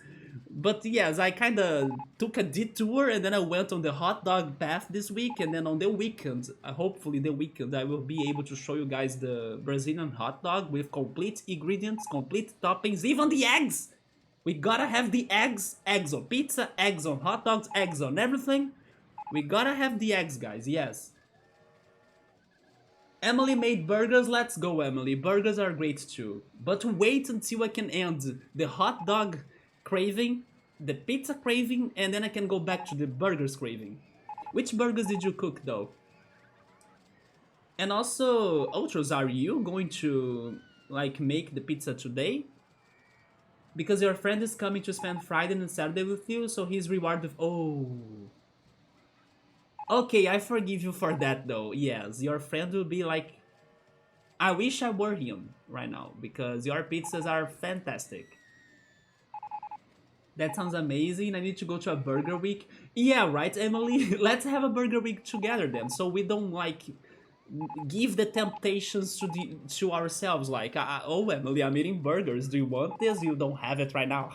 But yes, I kinda took a detour and then I went on the hot dog path this week, and then on the weekend, hopefully the weekend, I will be able to show you guys the Brazilian hot dog with complete ingredients, complete toppings, even the eggs! We gotta have the eggs. Eggs on pizza, eggs on hot dogs, eggs on everything. We gotta have the eggs, guys, yes. Emily made burgers, let's go, Emily. Burgers are great too. But wait until I can end the hot dog craving, the pizza craving, and then I can go back to the burgers craving. Which burgers did you cook though? And also, Ultros, are you going to like make the pizza today? Because your friend is coming to spend Friday and Saturday with you, so he's rewarded with... Oh. Okay, I forgive you for that though. Yes, your friend will be like... I wish I were him right now, because your pizzas are fantastic. That sounds amazing. I need to go to a burger week. Yeah, right, Emily? Let's have a burger week together then, so we don't like... give the temptations to ourselves, like, oh Emily, I'm eating burgers, do you want this? You don't have it right now.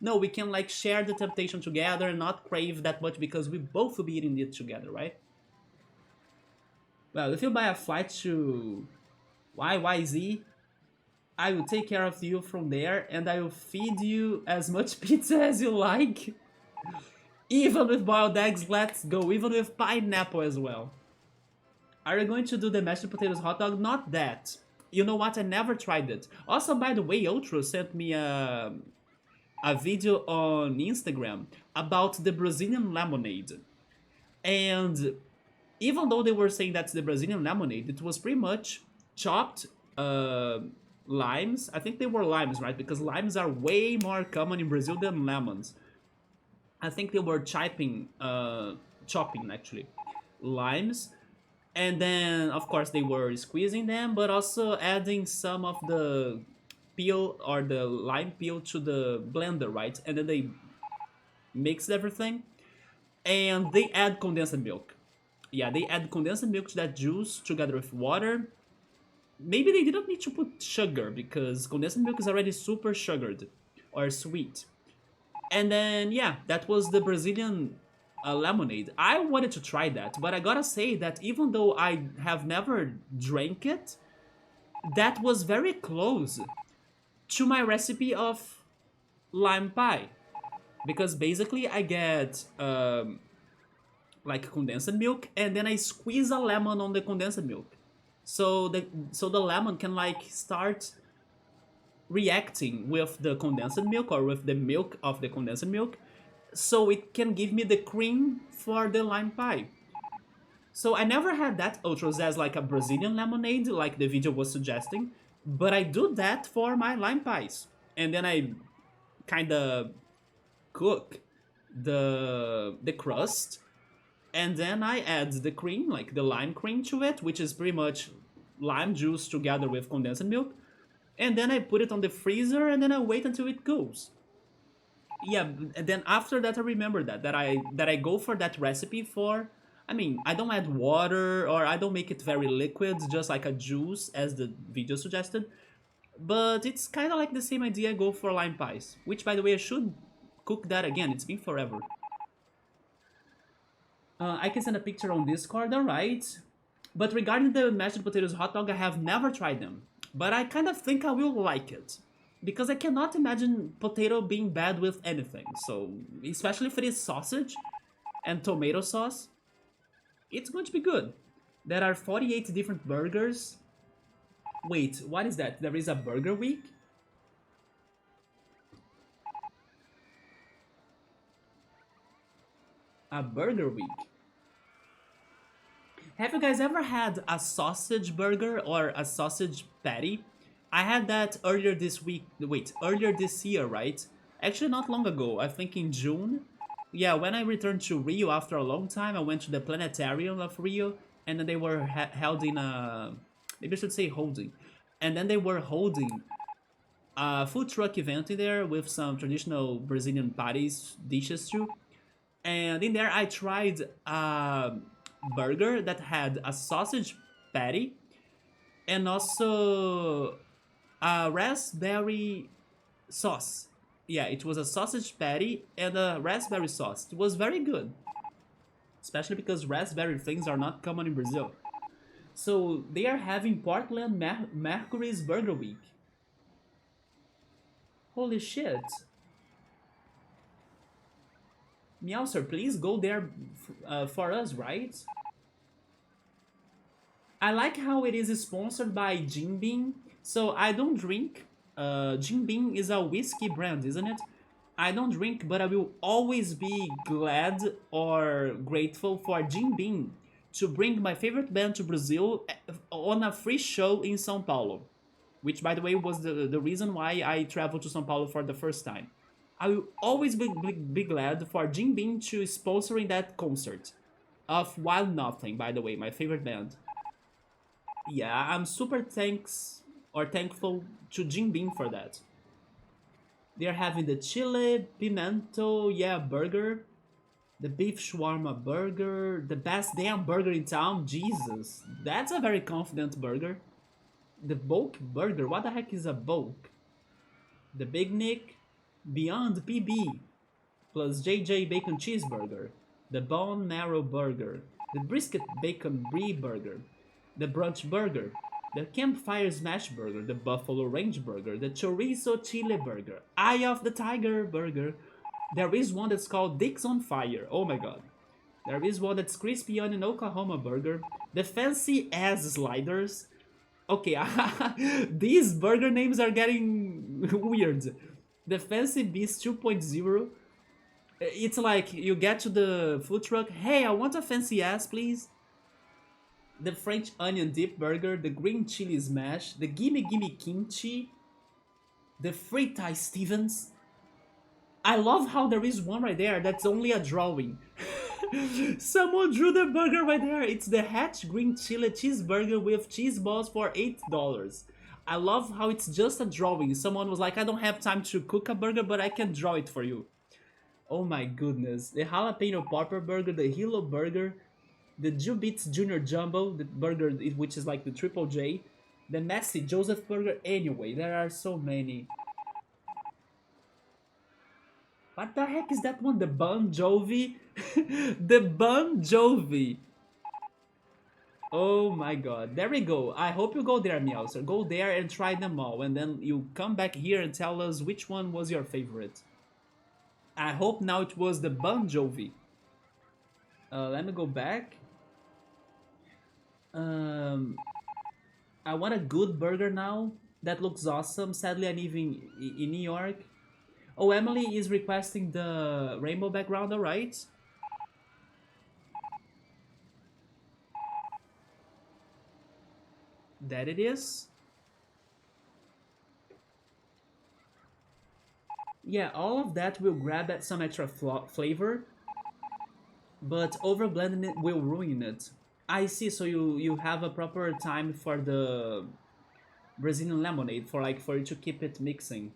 No, we can like share the temptation together and not crave that much because we both will be eating it together, right? Well, if you buy a flight to YYZ, I will take care of you from there and I will feed you as much pizza as you like. Even with boiled eggs, let's go. Even with pineapple as well. Are you going to do the mashed potatoes hot dog? Not that. You know what? I never tried it. Also, by the way, Outro sent me a video on Instagram about the Brazilian lemonade. And even though they were saying that's the Brazilian lemonade, it was pretty much chopped limes. I think they were limes, right? Because limes are way more common in Brazil than lemons. I think they were chopping actually, limes, and then of course they were squeezing them, but also adding some of the peel or the lime peel to the blender, right? And then they mixed everything, and they add condensed milk. Yeah, they add condensed milk to that juice together with water. Maybe they didn't need to put sugar because condensed milk is already super sugared or sweet. And then, yeah, that was the Brazilian lemonade. I wanted to try that, but I gotta say that even though I have never drank it, that was very close to my recipe of lime pie. Because basically I get like condensed milk and then I squeeze a lemon on the condensed milk. So the lemon can like start reacting with the condensed milk or with the milk of the condensed milk, so it can give me the cream for the lime pie. So I never had that outros as like a Brazilian lemonade like the video was suggesting, but I do that for my lime pies. And then I kind of cook the crust, and then I add the cream, like the lime cream to it, which is pretty much lime juice together with condensed milk, and then I put it on the freezer and then I wait until it cools. Yeah, and then after that I remember that I go for that recipe for. I mean, I don't add water or I don't make it very liquid, just like a juice as the video suggested. But it's kind of like the same idea. I go for lime pies, which by the way I should cook that again. It's been forever. I can send a picture on Discord, alright. But regarding the mashed potatoes hot dog, I have never tried them. But I kind of think I will like it. Because I cannot imagine potato being bad with anything. So, especially if it is sausage and tomato sauce, it's going to be good. There are 48 different burgers. Wait, what is that? There is a burger week? A burger week. Have you guys ever had a sausage burger or a sausage patty? I had that earlier this week. Wait, earlier this year, right? Actually, not long ago. I think in June. Yeah, when I returned to Rio after a long time, I went to the planetarium of Rio, and then they were held in a. Maybe I should say holding. And then they were holding a food truck event in there with some traditional Brazilian patties dishes too. And in there, I tried a burger that had a sausage patty and also a raspberry sauce. Yeah, it was a sausage patty and a raspberry sauce. It was very good, especially because raspberry things are not common in Brazil. So they are having Portland Mercury's Burger Week. Holy shit. Meowser, please go there for us, right? I like how it is sponsored by Jim Beam. So I don't drink. Jim Beam is a whiskey brand, isn't it? I don't drink, but I will always be glad or grateful for Jim Beam to bring my favorite band to Brazil on a free show in São Paulo. Which, by the way, was the reason why I traveled to São Paulo for the first time. I will always be glad for Jim Beam to sponsoring that concert of Wild Nothing, by the way, my favorite band. Yeah, I'm super thankful to Jim Beam for that. They're having the chile, pimento, yeah, burger, the beef shawarma burger, the best damn burger in town, Jesus. That's a very confident burger. The bulk burger, what the heck is a bulk? The Big Nick, Beyond PB, plus JJ Bacon Cheeseburger, the Bone Marrow Burger, the Brisket Bacon Brie Burger, the brunch burger, the campfire smash burger, the buffalo range burger, the chorizo chile burger, eye of the tiger burger. There is one that's called Dick's on Fire. Oh my god. There is one that's crispy onion Oklahoma burger, the fancy ass sliders. Okay, these burger names are getting weird. The Fancy Beast 2.0. It's like you get to the food truck, hey, I want a fancy ass, please. The French onion dip burger, the green chili smash, the gimme gimme kimchi, the free Thai Stevens. I love how there is one right there that's only a drawing. Someone drew the burger right there. It's the Hatch green chili cheeseburger with cheese balls for $8. I love how it's just a drawing. Someone was like, I don't have time to cook a burger, but I can draw it for you. Oh my goodness. The jalapeno popper burger, the Hilo burger, the Jubits Junior Jumbo, the burger which is like the Triple J, the Messy Joseph burger. Anyway, there are so many. What the heck is that one? The Bon Jovi? The Bon Jovi. Oh my god. There we go. I hope you go there, Meowser. Go there and try them all. And then you come back here and tell us which one was your favorite. I hope now it was the Bon Jovi. Let me go back. I want a good burger now. That looks awesome. Sadly, I live in New York. Oh, Emily is requesting the rainbow background, alright. That it is. Yeah, all of that will grab at some extra flavor, but over blending it will ruin it. I see, so you have a proper time for the Brazilian lemonade for you to keep it mixing.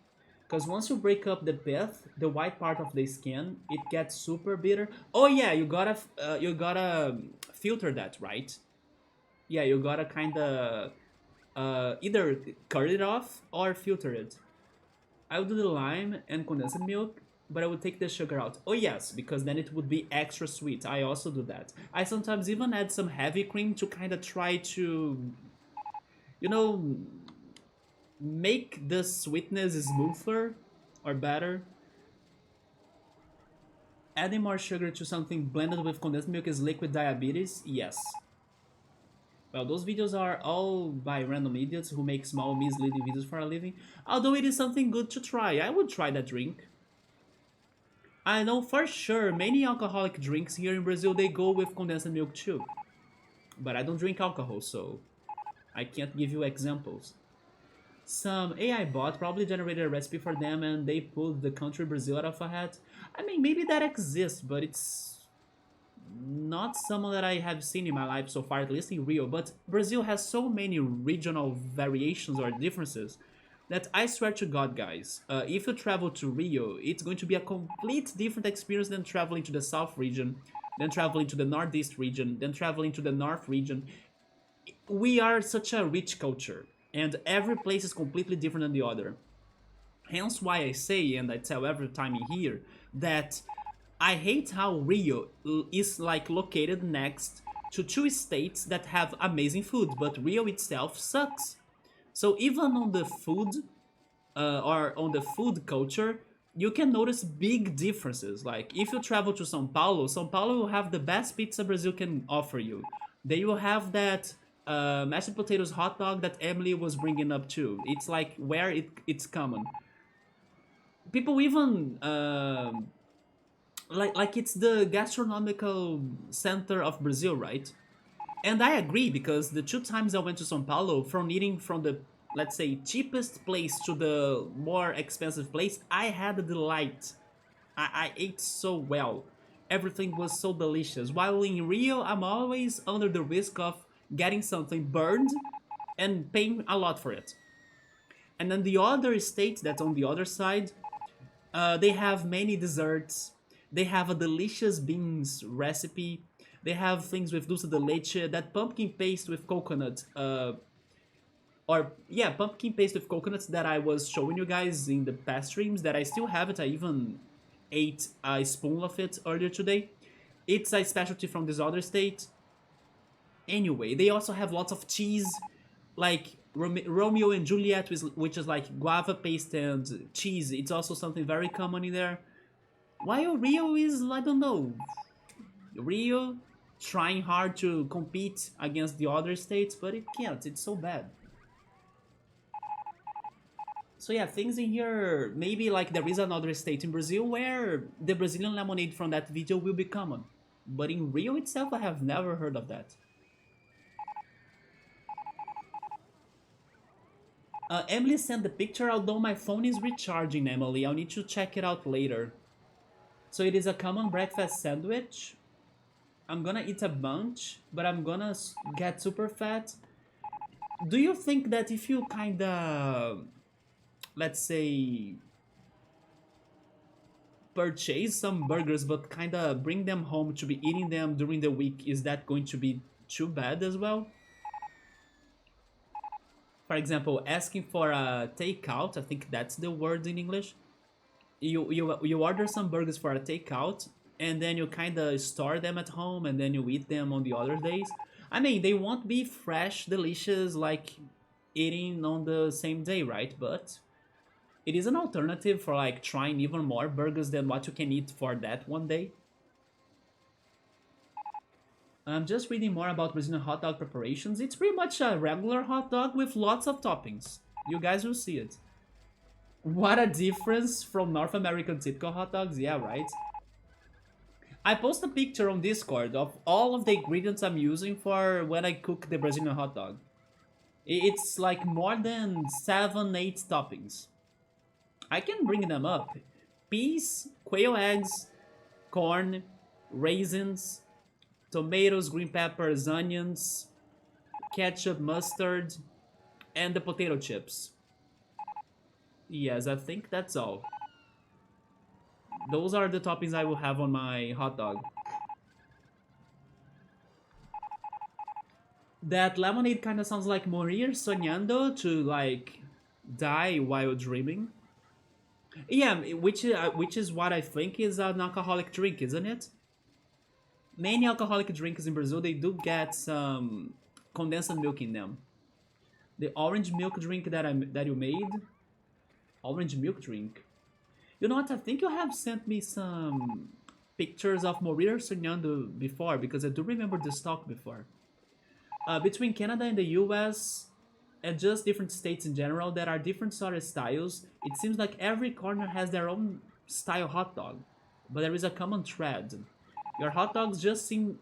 Because once you break up the pith, the white part of the skin, it gets super bitter. Oh yeah, you gotta filter that, right? Yeah, you gotta kinda either cut it off or filter it. I would do the lime and condensed milk, but I would take the sugar out. Oh yes, because then it would be extra sweet. I also do that. I sometimes even add some heavy cream to kinda try to, you know, make the sweetness smoother or better. Adding more sugar to something blended with condensed milk is liquid diabetes? Yes. Well, those videos are all by random idiots who make small misleading videos for a living. Although it is something good to try. I would try that drink. I know for sure many alcoholic drinks here in Brazil, they go with condensed milk too. But I don't drink alcohol, so I can't give you examples. Some AI bot probably generated a recipe for them and they pulled the country Brazil out of a hat. I mean, maybe that exists, but it's not someone that I have seen in my life so far, at least in Rio. But Brazil has so many regional variations or differences that I swear to God, guys, if you travel to Rio, it's going to be a complete different experience than traveling to the South region, then traveling to the Northeast region, then traveling to the North region. We are such a rich culture, and every place is completely different than the other. Hence why I say, and I tell every time in here, that I hate how Rio is like located next to two states that have amazing food, but Rio itself sucks. So even on the food, or on the food culture, you can notice big differences. Like if you travel to São Paulo will have the best pizza Brazil can offer you. They will have that mashed potatoes hot dog that Emily was bringing up too. It's like where it's common. People even like it's the gastronomical center of Brazil, right? And I agree because the two times I went to São Paulo, from eating from the, let's say, cheapest place to the more expensive place, I had a delight. I ate so well. Everything was so delicious. While in Rio, I'm always under the risk of getting something burned and paying a lot for it. And then the other states that's on the other side, they have many desserts. They have a delicious beans recipe. They have things with dulce de leche, that pumpkin paste with coconut, or yeah, pumpkin paste with coconuts that I was showing you guys in the past streams, that I still have it. I even ate a spoon of it earlier today. It's a specialty from this other state. Anyway, they also have lots of cheese, like Romeo and Juliet, which is like guava paste and cheese. It's also something very common in there. While Rio is, I don't know, Rio trying hard to compete against the other states, but it can't. It's so bad. So yeah, things in here, maybe like there is another state in Brazil where the Brazilian lemonade from that video will be common. But in Rio itself, I have never heard of that. Emily sent the picture, although my phone is recharging, Emily. I'll need to check it out later. So it is a common breakfast sandwich. I'm gonna eat a bunch, but I'm gonna get super fat. Do you think that if you kinda, let's say, purchase some burgers but kinda bring them home to be eating them during the week, is that going to be too bad as well? For example, asking for a takeout, I think that's the word in English. You order some burgers for a takeout, and then you kind of store them at home, and then you eat them on the other days. I mean, they won't be fresh, delicious, like eating on the same day, right? But it is an alternative for like trying even more burgers than what you can eat for that one day. I'm just reading more about Brazilian hot dog preparations. It's pretty much a regular hot dog with lots of toppings. You guys will see it. What a difference from North American typical hot dogs, yeah, right? I post a picture on Discord of all of the ingredients I'm using for when I cook the Brazilian hot dog. It's like more than 7, 8 toppings. I can bring them up. Peas, quail eggs, corn, raisins, tomatoes, green peppers, onions, ketchup, mustard, and the potato chips. Yes, I think that's all. Those are the toppings I will have on my hot dog. That lemonade kind of sounds like morir soñando, to like die while dreaming. Yeah, which is what I think is an alcoholic drink, isn't it? Many alcoholic drinks in Brazil, they do get some condensed milk in them. The orange milk drink that you made, orange milk drink. You know what? I think you have sent me some pictures of Morir Sonhando before, because I do remember this talk before. Between Canada and the US, and just different states in general, there are different sort of styles. It seems like every corner has their own style hot dog, but there is a common thread. Your hot dogs just seem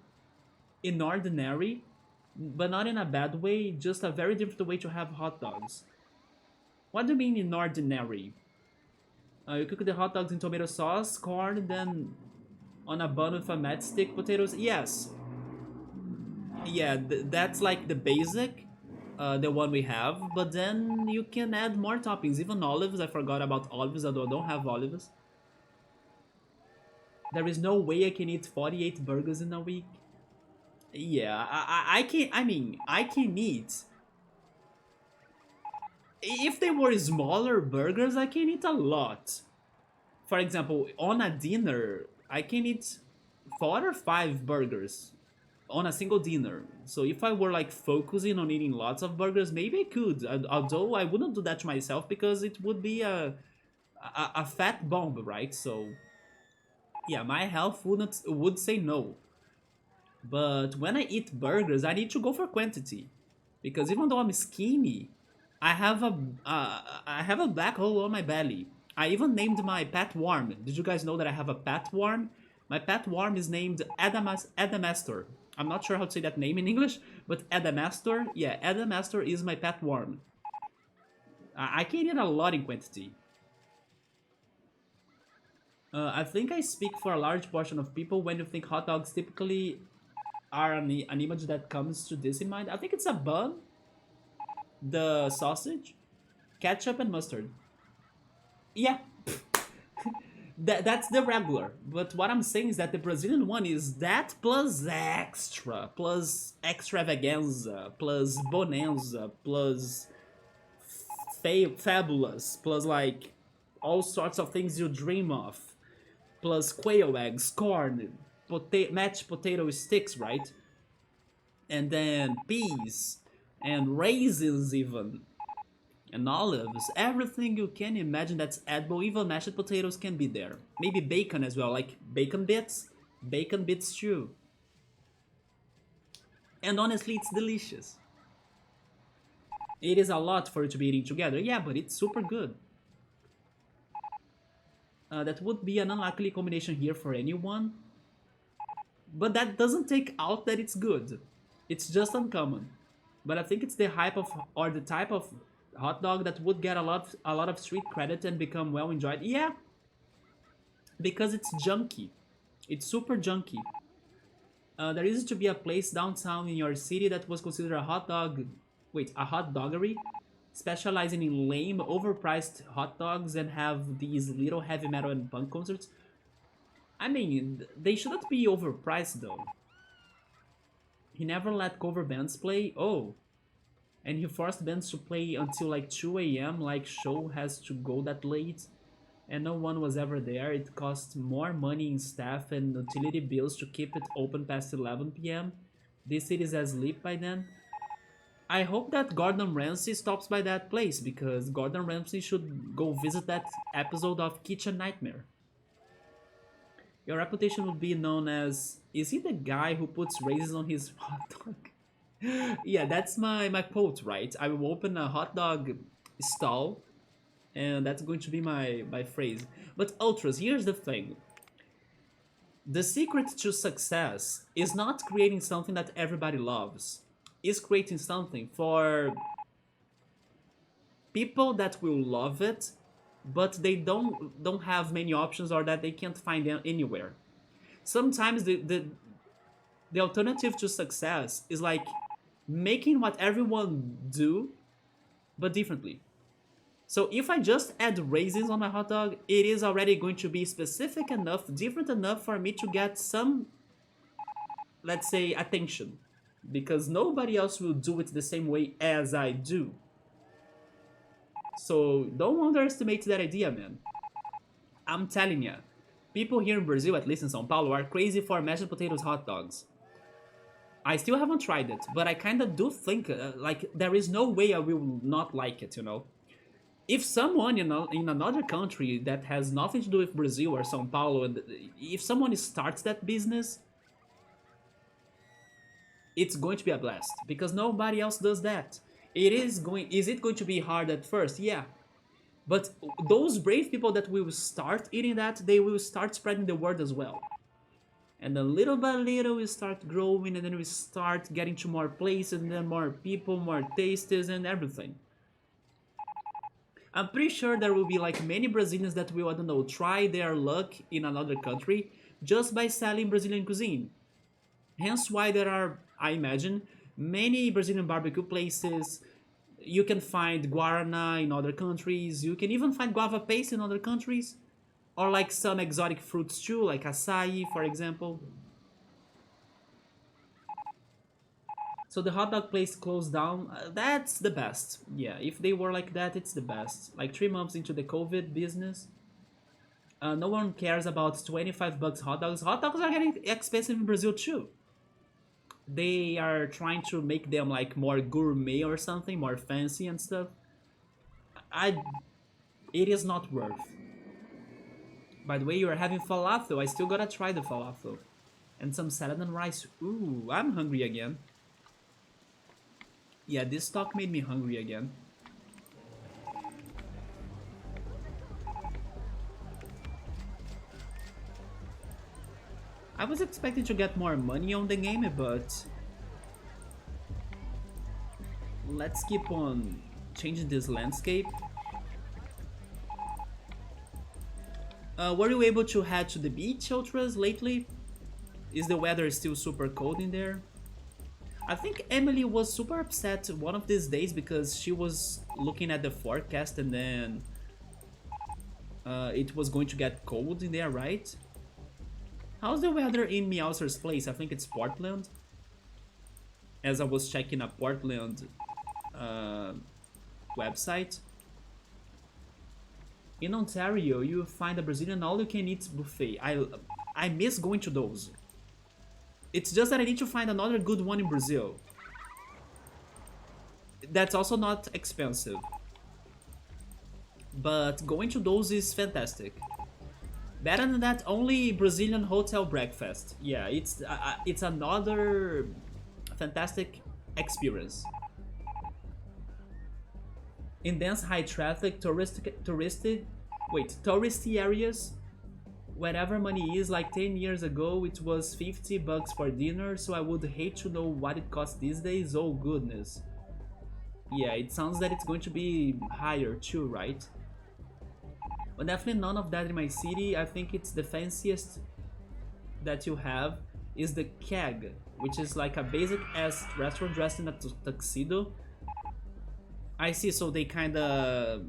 inordinary, but not in a bad way, just a very different way to have hot dogs. What do you mean inordinary? You cook the hot dogs in tomato sauce, corn, then on a bun with a matchstick potatoes. Yes. Yeah, that's like the basic, the one we have. But then you can add more toppings, even olives. I forgot about olives, although I don't have olives. There is no way I can eat 48 burgers in a week. Yeah, I can. I mean, I can eat. If they were smaller burgers, I can eat a lot. For example, on a dinner, I can eat 4 or 5 burgers on a single dinner. So if I were like focusing on eating lots of burgers, maybe I could. Although I wouldn't do that to myself because it would be a fat bomb, right? So yeah, my health would say no. But when I eat burgers, I need to go for quantity, because even though I'm skinny, I have a black hole on my belly. I even named my pet worm. Did you guys know that I have a pet worm? My pet worm is named Adamastor. I'm not sure how to say that name in English, but Adamastor, yeah, Adamastor is my pet worm. I can eat a lot in quantity. I think I speak for a large portion of people when you think hot dogs typically are an image that comes to this in mind. I think it's a bun, the sausage, ketchup, and mustard. Yeah, that's the regular. But what I'm saying is that the Brazilian one is that plus extra, plus extravaganza, plus bonanza, plus fabulous, plus like all sorts of things you dream of, plus quail eggs, corn, mashed potato sticks, right? and then peas, and raisins even, and olives. Everything you can imagine that's edible, even mashed potatoes can be there. Maybe bacon as well, like bacon bits too. And honestly, it's delicious. It is a lot for you to be eating together, yeah, but it's super good. That would be an unlikely combination here for anyone, but that doesn't take out that it's good. It's just uncommon. But I think it's the hype of or the type of hot dog that would get a lot of street credit and become well enjoyed. Yeah, because it's junky. It's super junky. There used to be a place downtown in your city that was considered a hot doggery, specializing in lame, overpriced hot dogs and have these little heavy metal and punk concerts. I mean, they shouldn't be overpriced though. He never let cover bands play. Oh, and he forced bands to play until like 2 a.m. Like show has to go that late, and no one was ever there. It cost more money in staff and utility bills to keep it open past 11 p.m. This city is asleep by then. I hope that Gordon Ramsay stops by that place because Gordon Ramsay should go visit that episode of Kitchen Nightmare. Your reputation would be known as, is he the guy who puts raisins on his hot dog? Yeah, that's my quote, right? I will open a hot dog stall, and that's going to be my phrase. But ultras, here's the thing. The secret to success is not creating something that everybody loves. It's creating something for people that will love it, but they don't have many options or that they can't find them anywhere. Sometimes the alternative to success is like making what everyone do but differently. So if I just add raisins on my hot dog, it is already going to be specific enough, different enough for me to get some, let's say, attention. Because nobody else will do it the same way as I do. So don't underestimate that idea, man. I'm telling ya, people here in Brazil, at least in São Paulo, are crazy for mashed potatoes hot dogs. I still haven't tried it, but I kinda do think, like, there is no way I will not like it, you know? If someone in another country that has nothing to do with Brazil or São Paulo, and if someone starts that business, it's going to be a blast because nobody else does that. Is it going to be hard at first? Yeah. But those brave people that will start eating that, they will start spreading the word as well. And then little by little we start growing, and then we start getting to more places, and then more people, more tastes, and everything. I'm pretty sure there will be like many Brazilians that will, I don't know, try their luck in another country just by selling Brazilian cuisine. Hence why there are, I imagine, many Brazilian barbecue places. You can find guarana in other countries. You can even find guava paste in other countries. Or like some exotic fruits too, like acai, for example. So the hot dog place closed down. That's the best. Yeah, if they were like that, it's the best. Like 3 months into the COVID business, no one cares about 25 bucks hot dogs. Hot dogs are getting expensive in Brazil too. They are trying to make them like more gourmet or something, more fancy and stuff. I, it is not worth. By the way, you are having falafel. I still gotta try the falafel. And some salad and rice. Ooh, I'm hungry again. Yeah, this talk made me hungry again. I was expecting to get more money on the game, but let's keep on changing this landscape. Were you able to head to the beach, Ultras, lately? Is the weather still super cold in there? I think Emily was super upset one of these days because she was looking at the forecast and then it was going to get cold in there, right? How's the weather in Meowser's place? I think it's Portland. As I was checking a Portland website. In Ontario, you find a Brazilian all-you-can-eat buffet. I miss going to those. It's just that I need to find another good one in Brazil. That's also not expensive. But going to those is fantastic. Better than that, only Brazilian hotel breakfast. Yeah, it's another fantastic experience. In dense high traffic touristy areas, wherever money is, like 10 years ago it was 50 bucks for dinner, so I would hate to know what it costs these days. Oh goodness. Yeah, it sounds that it's going to be higher too, right? But definitely none of that in my city. I think it's the fanciest that you have is the keg, which is like a basic ass restaurant dressed in a tuxedo. I see, so they kinda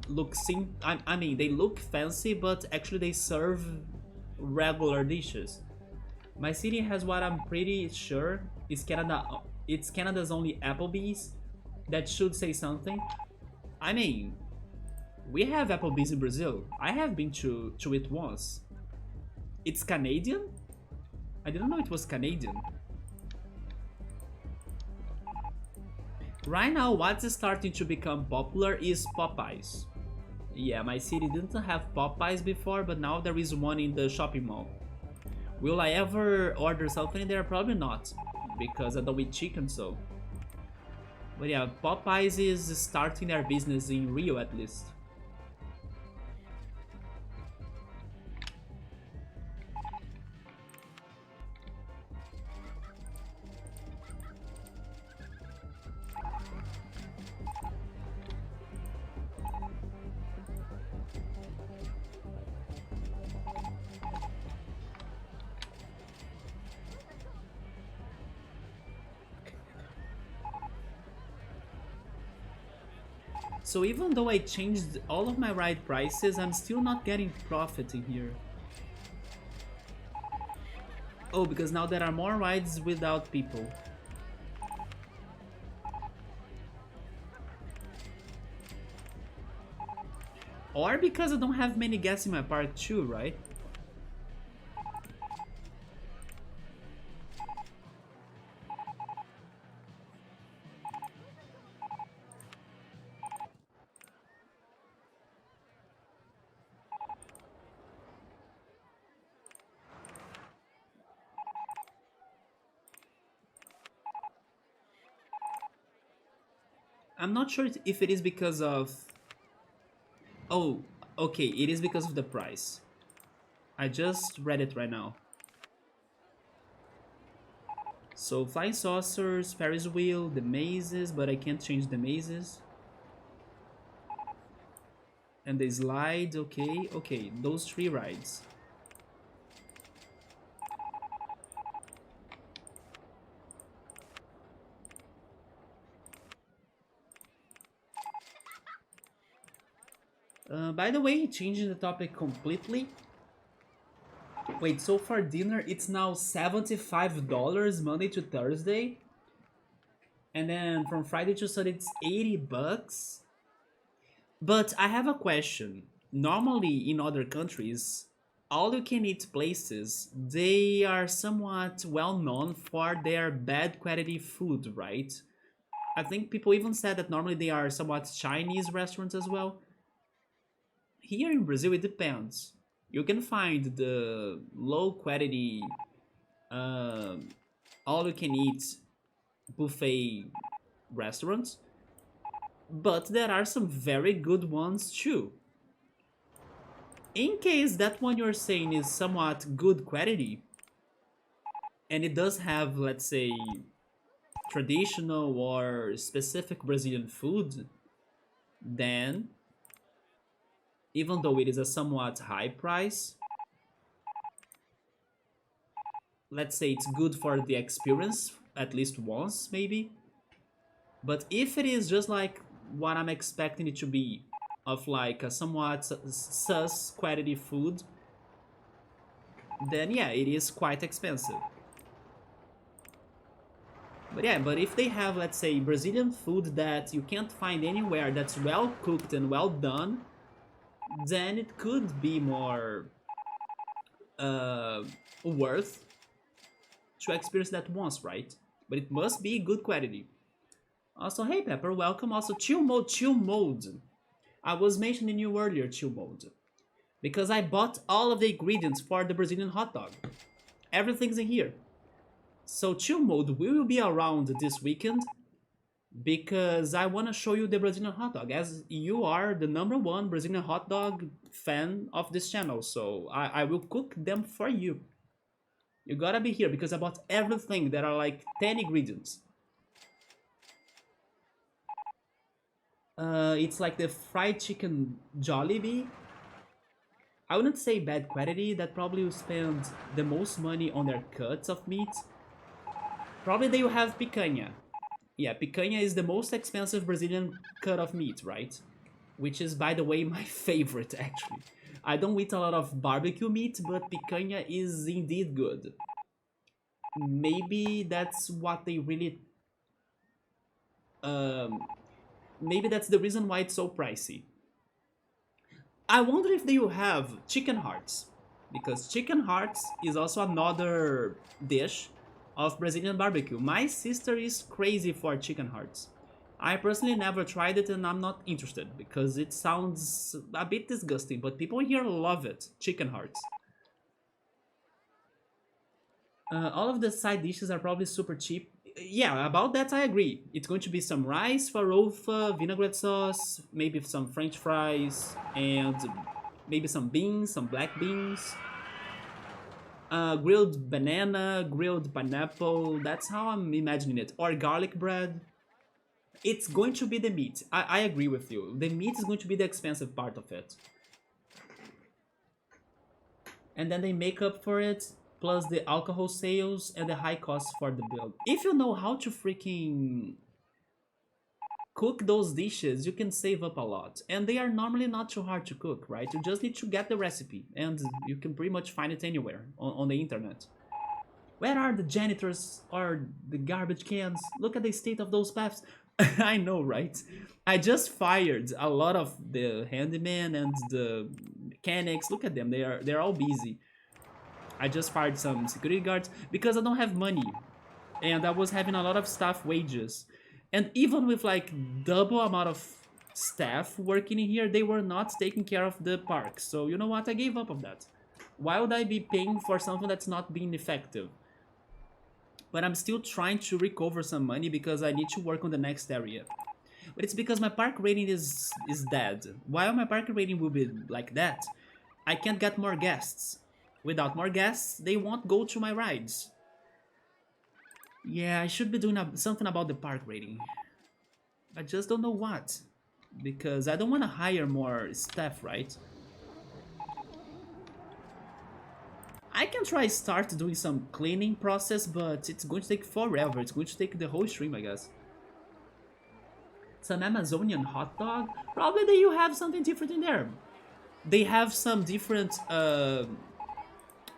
look I mean, they look fancy, but actually they serve regular dishes. My city has what I'm pretty sure is it's Canada's only Applebee's. That should say something. I mean, we have Applebee's in Brazil. I have been to it once. It's Canadian? I didn't know it was Canadian. Right now, what's starting to become popular is Popeyes. Yeah, my city didn't have Popeyes before, but now there is one in the shopping mall. Will I ever order something there? Probably not, because I don't eat chicken, so. But yeah, Popeyes is starting their business in Rio at least. So even though I changed all of my ride prices, I'm still not getting profit in here. Oh, because now there are more rides without people. Or because I don't have many guests in my park too, right? I'm not sure if it is because of... Oh, okay, it is because of the price. I just read it right now. So, flying saucers, Ferris wheel, the mazes, but I can't change the mazes. And the slide, okay, okay, those 3 rides. By the way, changing the topic completely. Wait, so for dinner, it's now $75 Monday to Thursday. And then from Friday to Sunday, it's 80 bucks. But I have a question. Normally, in other countries, all you can eat places, they are somewhat well known for their bad quality food, right? I think people even said that normally they are somewhat Chinese restaurants as well. Here in Brazil, it depends. You can find the low quality, um, all you can eat buffet restaurants, but there are some very good ones too. In case that one you're saying is somewhat good quality, and it does have, let's say, traditional or specific Brazilian food, then even though it is a somewhat high price, let's say it's good for the experience at least once maybe. But if it is just like what I'm expecting it to be, of like a somewhat sus quality food, then yeah, it is quite expensive. But yeah, but if they have, let's say, Brazilian food that you can't find anywhere that's well cooked and well done, then it could be more worth to experience that once, right? But it must be good quality. Also, hey Pepper, welcome. Also, chill mode, chill mode. I was mentioning you earlier, chill mode. Because I bought all of the ingredients for the Brazilian hot dog. Everything's in here. So chill mode will be around this weekend because I want to show you the Brazilian hot dog, as you are the #1 Brazilian hot dog fan of this channel. So I will cook them for you. You gotta be here because I bought everything. There are like 10 ingredients. It's like the fried chicken Jollibee. I wouldn't say bad quality. That probably will spend the most money on their cuts of meat. Probably they will have picanha. Yeah, picanha is the most expensive Brazilian cut of meat, right? Which is, by the way, my favorite, actually. I don't eat a lot of barbecue meat, but picanha is indeed good. Maybe that's what they really... maybe that's the reason why it's so pricey. I wonder if they will have chicken hearts. Because chicken hearts is also another dish of Brazilian barbecue. My sister is crazy for chicken hearts. I personally never tried it and I'm not interested because it sounds a bit disgusting, but people here love it. Chicken hearts. All of the side dishes are probably super cheap. Yeah, about that I agree. It's going to be some rice, farofa, vinaigrette sauce, maybe some french fries, and maybe some beans, some black beans. Grilled banana, grilled pineapple, that's how I'm imagining it. Or garlic bread. It's going to be the meat. I agree with you. The meat is going to be the expensive part of it. And then they make up for it, plus the alcohol sales and the high cost for the build. If you know how to freaking cook those dishes, you can save up a lot. And they are normally not too hard to cook, right? You just need to get the recipe, and you can pretty much find it anywhere on the internet. Where are the janitors or the garbage cans? Look at the state of those paths. I know, right? I just fired a lot of the handyman and the mechanics. Look at them, they're all busy. I just fired some security guards because I don't have money. And I was having a lot of staff wages. And even with like double amount of staff working in here, they were not taking care of the park. So you know what? I gave up on that. Why would I be paying for something that's not being effective? But I'm still trying to recover some money because I need to work on the next area. But it's because my park rating is dead. While my park rating will be like that, I can't get more guests. Without more guests, they won't go to my rides. Yeah, I should be doing something about the park rating. I just don't know what. Because I don't want to hire more staff, right? I can try start doing some cleaning process, but it's going to take forever. It's going to take the whole stream, I guess. Some Amazonian hot dog? Probably that you have something different in there. They have some different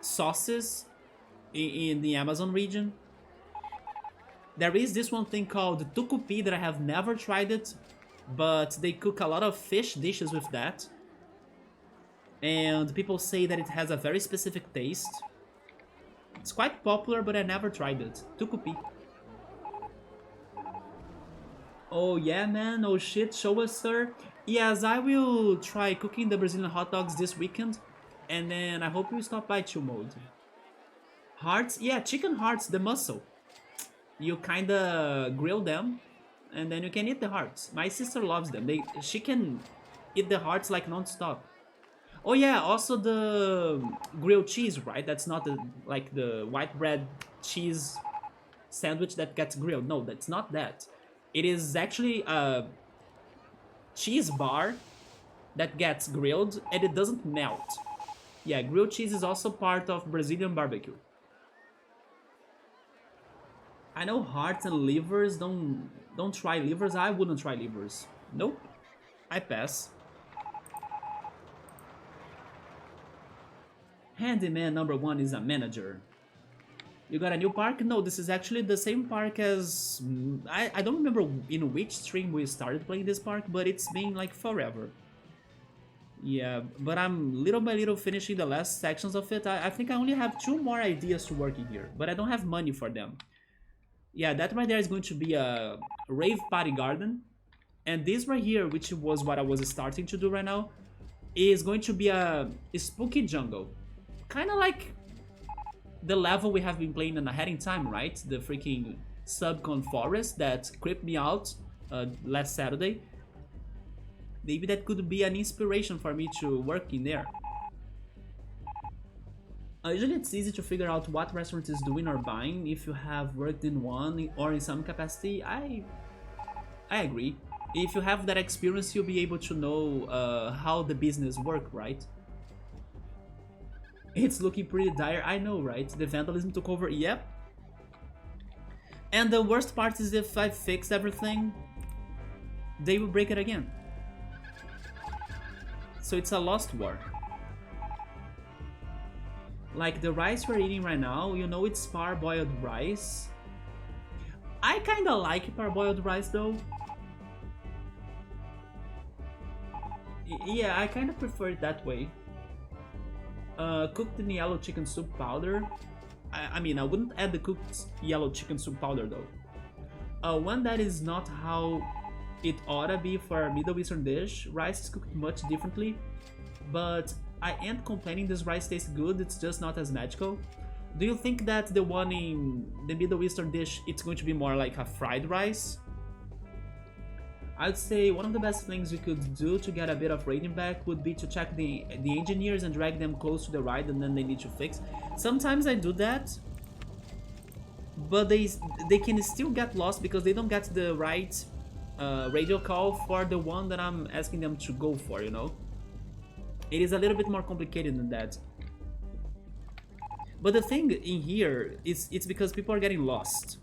sauces in the Amazon region. There is this one thing called tucupi that I have never tried it, but they cook a lot of fish dishes with that. And people say that it has a very specific taste. It's quite popular, but I never tried it. Tucupi. Oh yeah, man. Oh shit. Show us, sir. Yes, I will try cooking the Brazilian hot dogs this weekend. And then I hope you stop by chill mode. Hearts? Yeah, chicken hearts, the muscle. You kinda grill them, and then you can eat the hearts. My sister loves them. She can eat the hearts like non-stop. Oh yeah, also the grilled cheese, right? That's not like the white bread cheese sandwich that gets grilled. No, that's not that. It is actually a cheese bar that gets grilled and it doesn't melt. Yeah, grilled cheese is also part of Brazilian barbecue. I know hearts and livers, don't try livers. I wouldn't try livers. Nope, I pass. Handyman #1 is a manager. You got a new park? No, this is actually the same park as... I don't remember in which stream we started playing this park, but it's been like forever. Yeah, but I'm little by little finishing the last sections of it. I think I only have two more ideas to work in here, but I don't have money for them. Yeah, that right there is going to be a rave party garden. And this right here, which was what I was starting to do right now, is going to be a spooky jungle. Kind of like the level we have been playing in Ahead in Time, right? The freaking subcon forest that creeped me out last Saturday. Maybe that could be an inspiration for me to work in there. Usually it's easy to figure out what restaurant is doing or buying if you have worked in one or in some capacity. I agree. If you have that experience, you'll be able to know how the business work, right? It's looking pretty dire, I know, right? The vandalism took over, yep. And the worst part is if I fix everything, they will break it again. So it's a lost war. Like the rice we're eating right now, you know it's parboiled rice. I kinda like parboiled rice though. Yeah, I kinda prefer it that way. Cooked in yellow chicken soup powder. I mean, I wouldn't add the cooked yellow chicken soup powder though. One that is not how it oughta be for a Middle Eastern dish. Rice is cooked much differently, but I ain't complaining this rice tastes good, it's just not as magical. Do you think that the one in the Middle Eastern dish, it's going to be more like a fried rice? I'd say one of the best things we could do to get a bit of rating back would be to check the engineers and drag them close to the ride and then they need to fix. Sometimes I do that, but they can still get lost because they don't get the right radio call for the one that I'm asking them to go for, you know? It is a little bit more complicated than that. But the thing in here is it's because people are getting lost.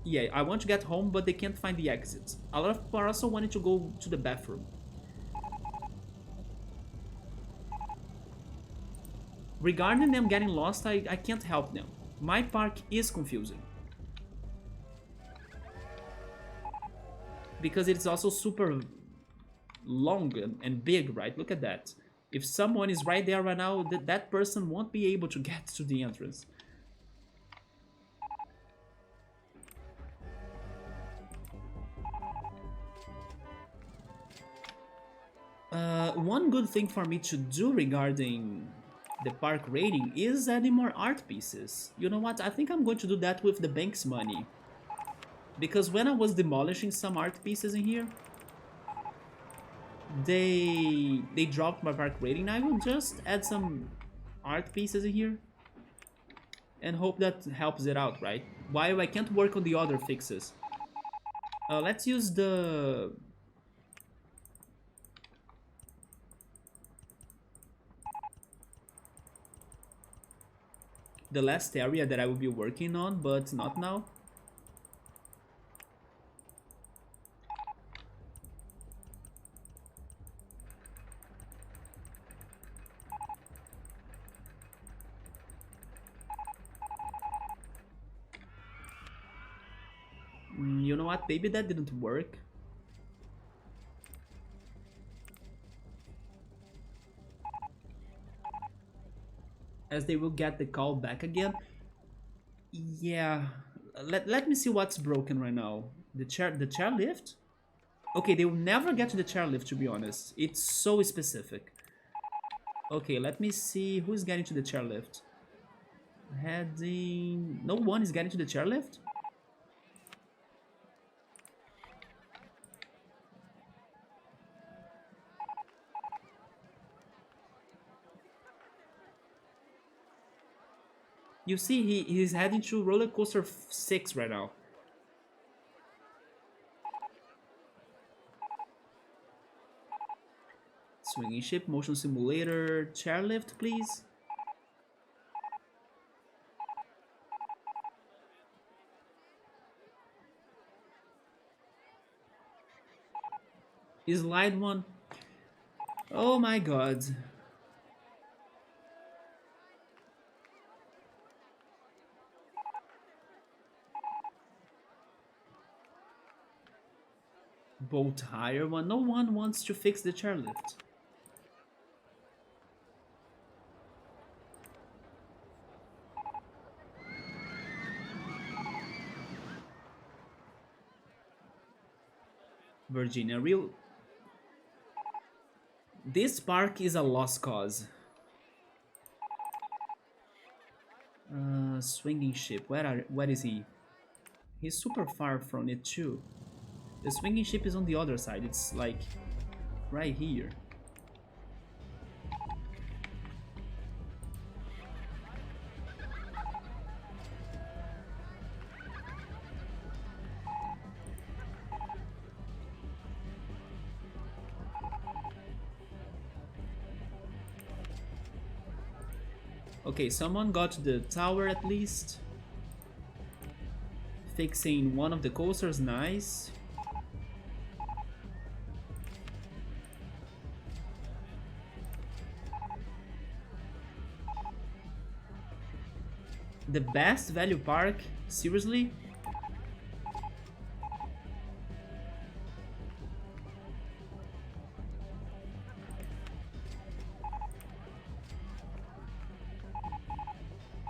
Yeah, I want to get home, but they can't find the exit. A lot of people are also wanting to go to the bathroom. Regarding them getting lost, I can't help them. My park is confusing. Because it's also super long and big, right? Look at that. If someone is right there right now, that person won't be able to get to the entrance. One good thing for me to do regarding the park rating is adding more art pieces. You know what? I think I'm going to do that with the bank's money. Because when I was demolishing some art pieces in here, they dropped my park rating. I will just add some art pieces in here and hope that helps it out, right? While I can't work on the other fixes. Let's use the last area that I will be working on, but not now. You know what? Maybe that didn't work. As they will get the call back again. Yeah, let me see what's broken right now. The chairlift? Okay, they will never get to the chairlift, to be honest. It's so specific. Okay, let me see who's getting to the chairlift. Heading... No one is getting to the chairlift? You see, he's heading to RollerCoaster 6 right now. Swinging ship, motion simulator, chairlift, please. Slide one. Oh my god. Bolt higher one. No one wants to fix the chairlift. Virginia. Real. This park is a lost cause. Swinging ship. Where is he? He's super far from it too. The swinging ship is on the other side. It's like right here. Okay, someone got to the tower at least. Fixing one of the coasters, nice. The best value park? Seriously?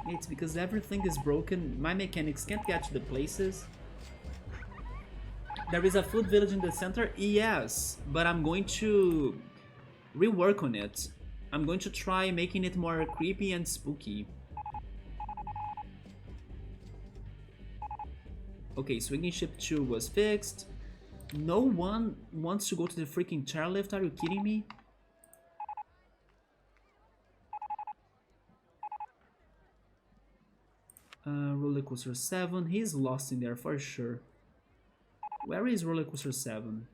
It's because everything is broken. My mechanics can't get to the places. There is a food village in the center? Yes, but I'm going to rework on it. I'm going to try making it more creepy and spooky. Okay, swinging ship 2 was fixed. No one wants to go to the freaking chairlift, are you kidding me? RollerCoaster 7, he's lost in there for sure. Where is RollerCoaster 7?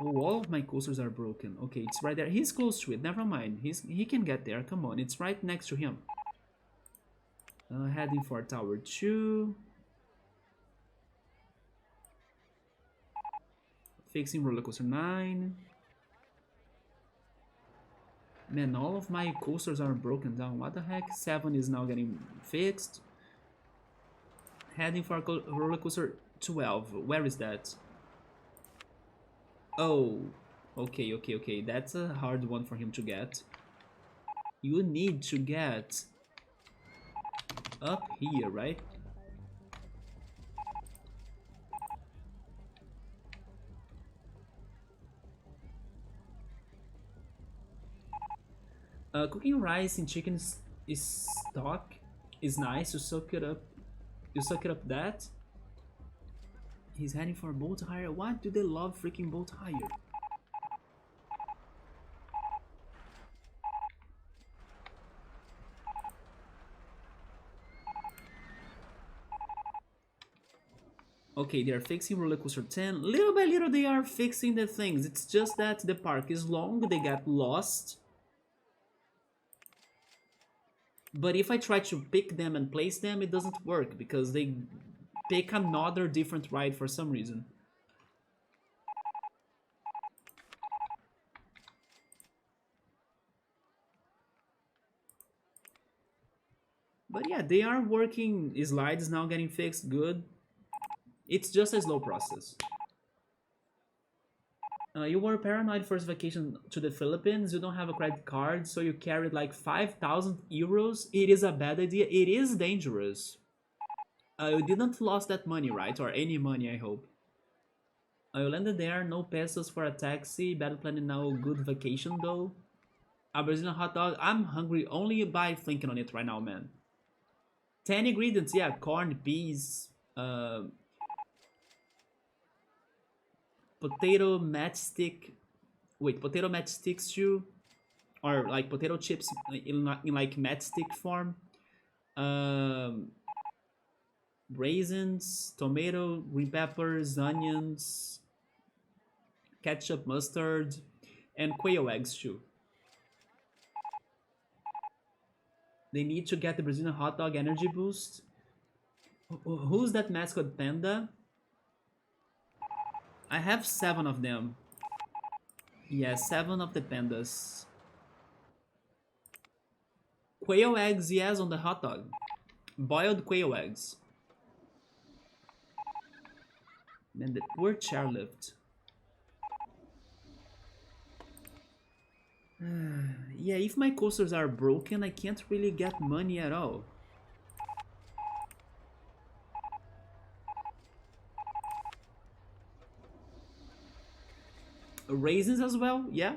Oh, all of my coasters are broken. Okay, it's right there. He's close to it, never mind. He can get there, come on, it's right next to him. Heading for Tower 2. Fixing RollerCoaster 9. Man, all of my coasters are broken down. What the heck? 7 is now getting fixed. Heading for RollerCoaster 12. Where is that? Oh, okay. That's a hard one for him to get. You need to get up here, right? Cooking rice and chicken stock is nice. You soak it up. You suck it up that. He's heading for boat hire. What do they love freaking boat hire? Okay, they are fixing RollerCoaster 10. Little by little they are fixing the things. It's just that the park is long, they get lost. But if I try to pick them and place them, it doesn't work because they pick another different ride for some reason. But yeah, they are working. Slide is now getting fixed, good. It's just a slow process. You were paranoid first vacation to the Philippines, you don't have a credit card, so you carried like 5,000 euros. It is a bad idea, it is dangerous. You didn't lost that money, right? Or any money, I hope. You landed there, no pesos for a taxi, bad planning now, good vacation though. A Brazilian hot dog, I'm hungry only by thinking on it right now, man. 10 ingredients, yeah, corn, peas, potato matchstick. Wait, potato matchsticks too, or like potato chips in like matchstick form. Raisins, tomato, green peppers, onions, ketchup, mustard, and quail eggs too. They need to get the Brazilian hot dog energy boost. Who's that mascot panda? I have 7 of them. Yeah, 7 of the pandas. Quail eggs, yes, on the hot dog. Boiled quail eggs. Man, the poor chairlift. Yeah, if my coasters are broken, I can't really get money at all. raisins as well, yeah.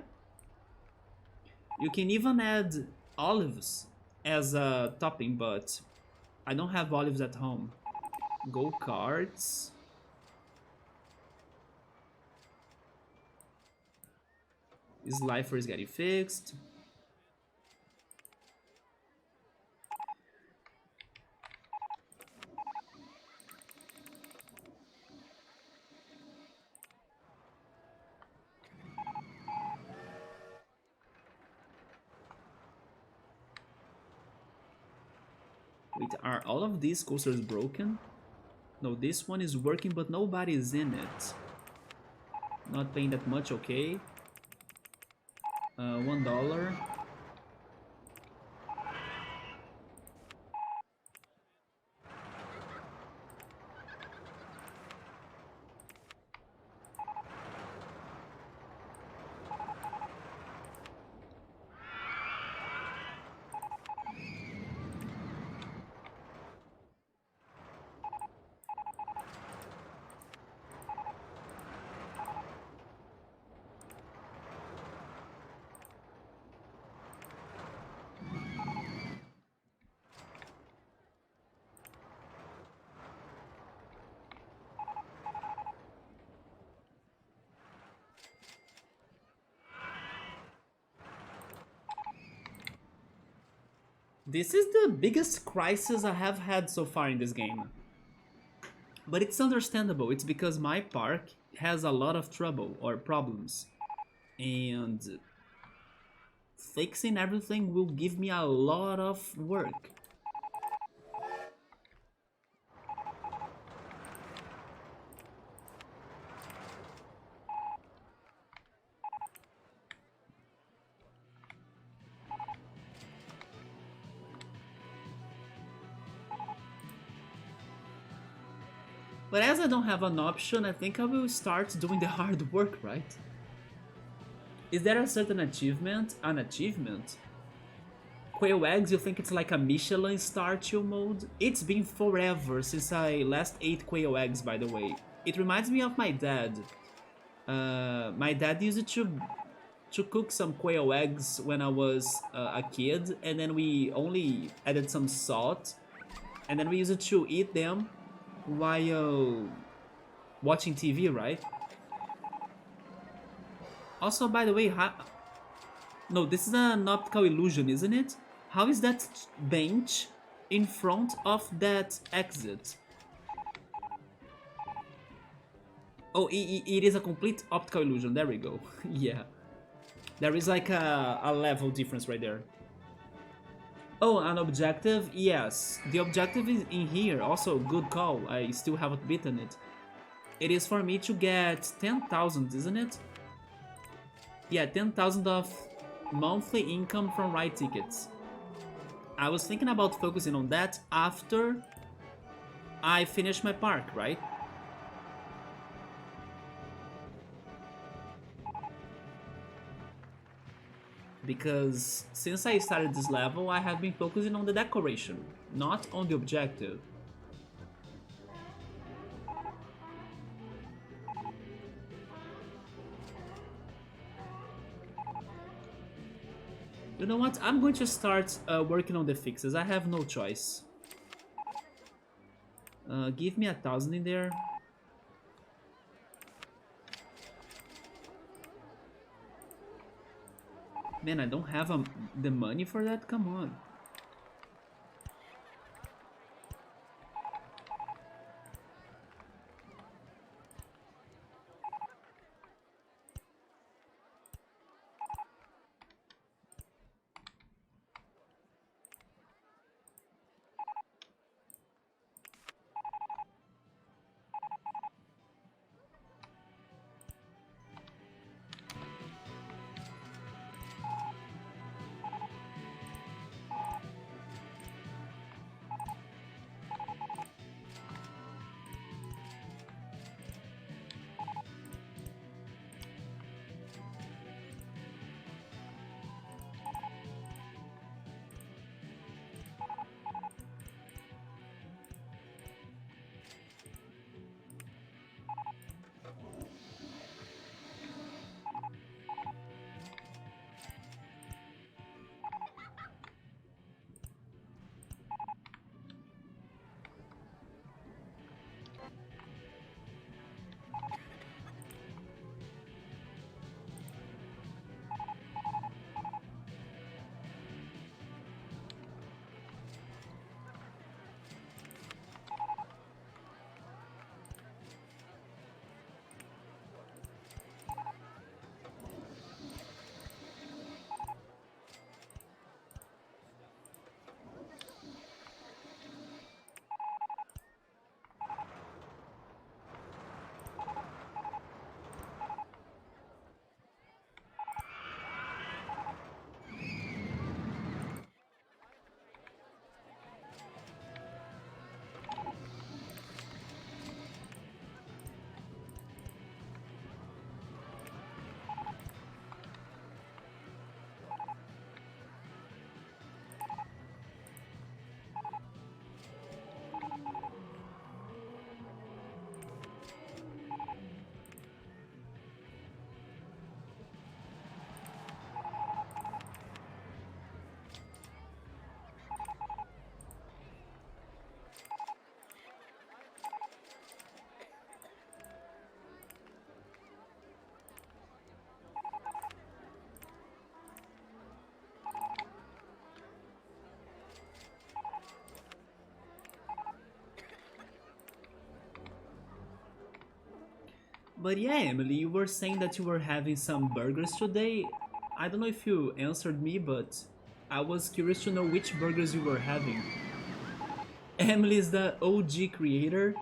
You can even add olives as a topping, but I don't have olives at home. Go-karts. This lifer is getting fixed. Wait, are all of these coasters broken? No, this one is working, but nobody is in it. Not paying that much, okay. $1. This is the biggest crisis I have had so far in this game. But it's understandable, it's because my park has a lot of trouble or problems. And fixing everything will give me a lot of work. But as I don't have an option, I think I will start doing the hard work, right? Is there a certain achievement? An achievement? Quail eggs, you think it's like a Michelin star chill mode? It's been forever since I last ate quail eggs, by the way. It reminds me of my dad. My dad used to cook some quail eggs when I was a kid, and then we only added some salt, and then we used to eat them while watching TV, right? Also, by the way, no, this is an optical illusion, isn't it? How is that bench in front of that exit? Oh, it is a complete optical illusion. There we go. Yeah. There is like a level difference right there. Oh, an objective? Yes. The objective is in here. Also, good call. I still haven't beaten it. It is for me to get 10,000, isn't it? Yeah, 10,000 of monthly income from ride tickets. I was thinking about focusing on that after I finish my park, right? Because since I started this level, I have been focusing on the decoration, not on the objective. You know what? I'm going to start working on the fixes. I have no choice. Give me 1,000 in there. Man, I don't have the money for that? Come on. But yeah, Emily, you were saying that you were having some burgers today. I don't know if you answered me, but I was curious to know which burgers you were having. Emily is the OG creator.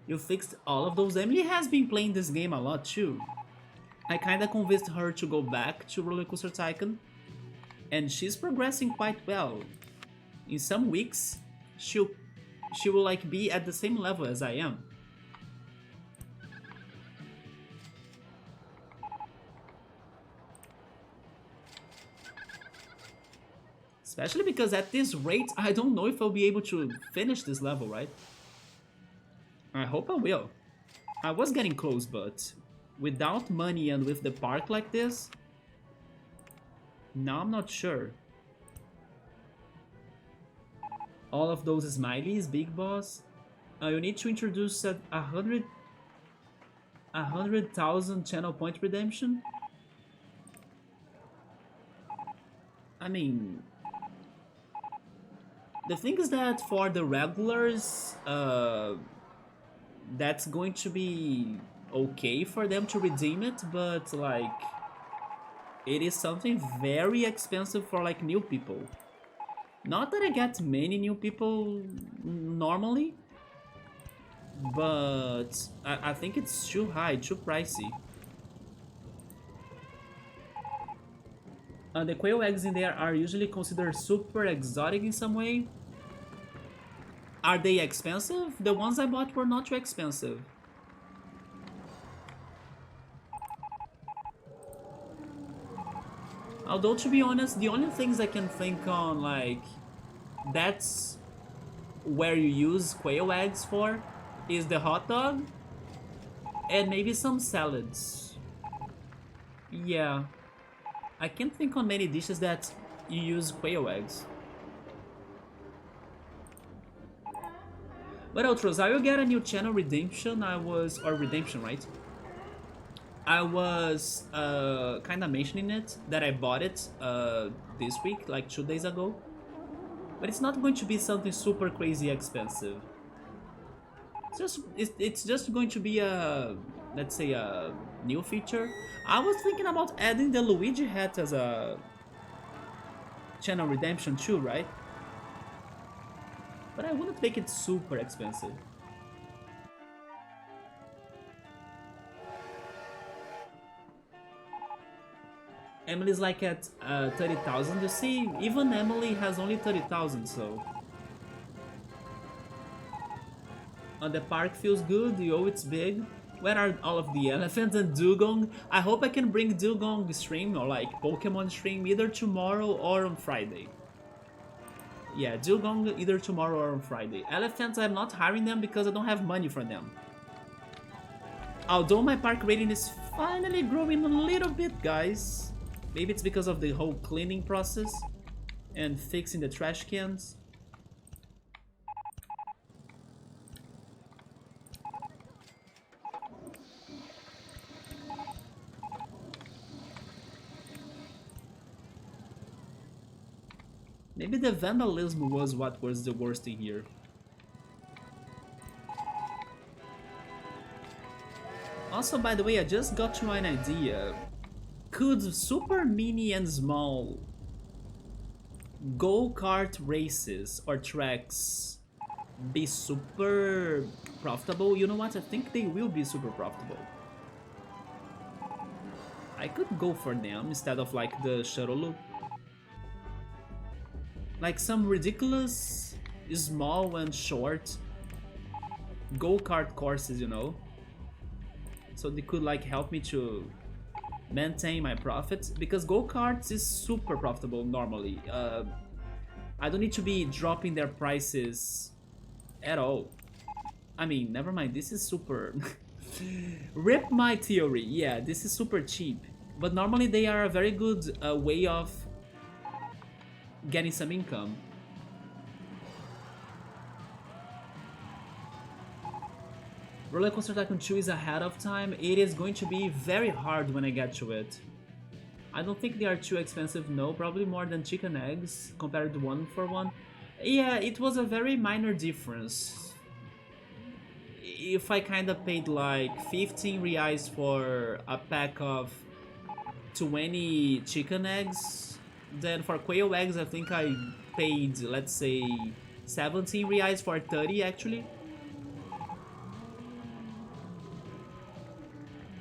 You fixed all of those. Emily has been playing this game a lot too. I kinda convinced her to go back to RollerCoaster Tycoon, and she's progressing quite well. In some weeks, she will like be at the same level as I am. Especially because at this rate, I don't know if I'll be able to finish this level, right? I hope I will. I was getting close, but without money and with the park like this, now I'm not sure. All of those smileys, big boss. You need to introduce a 100,000 channel point redemption. I mean, the thing is that for the regulars, that's going to be okay for them to redeem it, but like, it is something very expensive for like new people. Not that I get many new people normally, but I think it's too high, too pricey. The quail eggs in there are usually considered super exotic in some way. Are they expensive? The ones I bought were not too expensive. Although, to be honest, the only things I can think on, like, that's where you use quail eggs for is the hot dog and maybe some salads. Yeah, I can't think on many dishes that you use quail eggs. But Outros, I will get a new channel redemption. Redemption, right? I was kind of mentioning it, that I bought it this week, like 2 days ago. But it's not going to be something super crazy expensive. It's just going to be a, let's say, a new feature. I was thinking about adding the Luigi hat as a channel redemption too, right? But I wouldn't make it super expensive. Emily's like at 30,000, you see? Even Emily has only 30,000, so... the park feels good, yo, it's big. Where are all of the elephants and Dugong? I hope I can bring Dugong stream, or like Pokemon stream, either tomorrow or on Friday. Yeah, Dugong either tomorrow or on Friday. Elephants, I'm not hiring them because I don't have money for them. Although my park rating is finally growing a little bit, guys. Maybe it's because of the whole cleaning process and fixing the trash cans. Maybe the vandalism was what was the worst thing here. Also, by the way, I just got to an idea. Could super mini and small go-kart races or tracks be super profitable? You know what? I think they will be super profitable. I could go for them instead of like the shuttle loop. Like some ridiculous, small and short go-kart courses, you know? So they could like help me to maintain my profits, because go-karts is super profitable normally. I don't need to be dropping their prices at all. I mean, never mind, this is super... Rip my theory, yeah, this is super cheap. But normally they are a very good way of getting some income. RollerCoaster Tycoon 2 is ahead of time. It is going to be very hard when I get to it. I don't think they are too expensive, no, probably more than chicken eggs compared to 1 for 1. Yeah, it was a very minor difference. if I kind of paid like 15 reais for a pack of 20 chicken eggs, then for quail eggs I think I paid, let's say, 17 reais for 30 actually.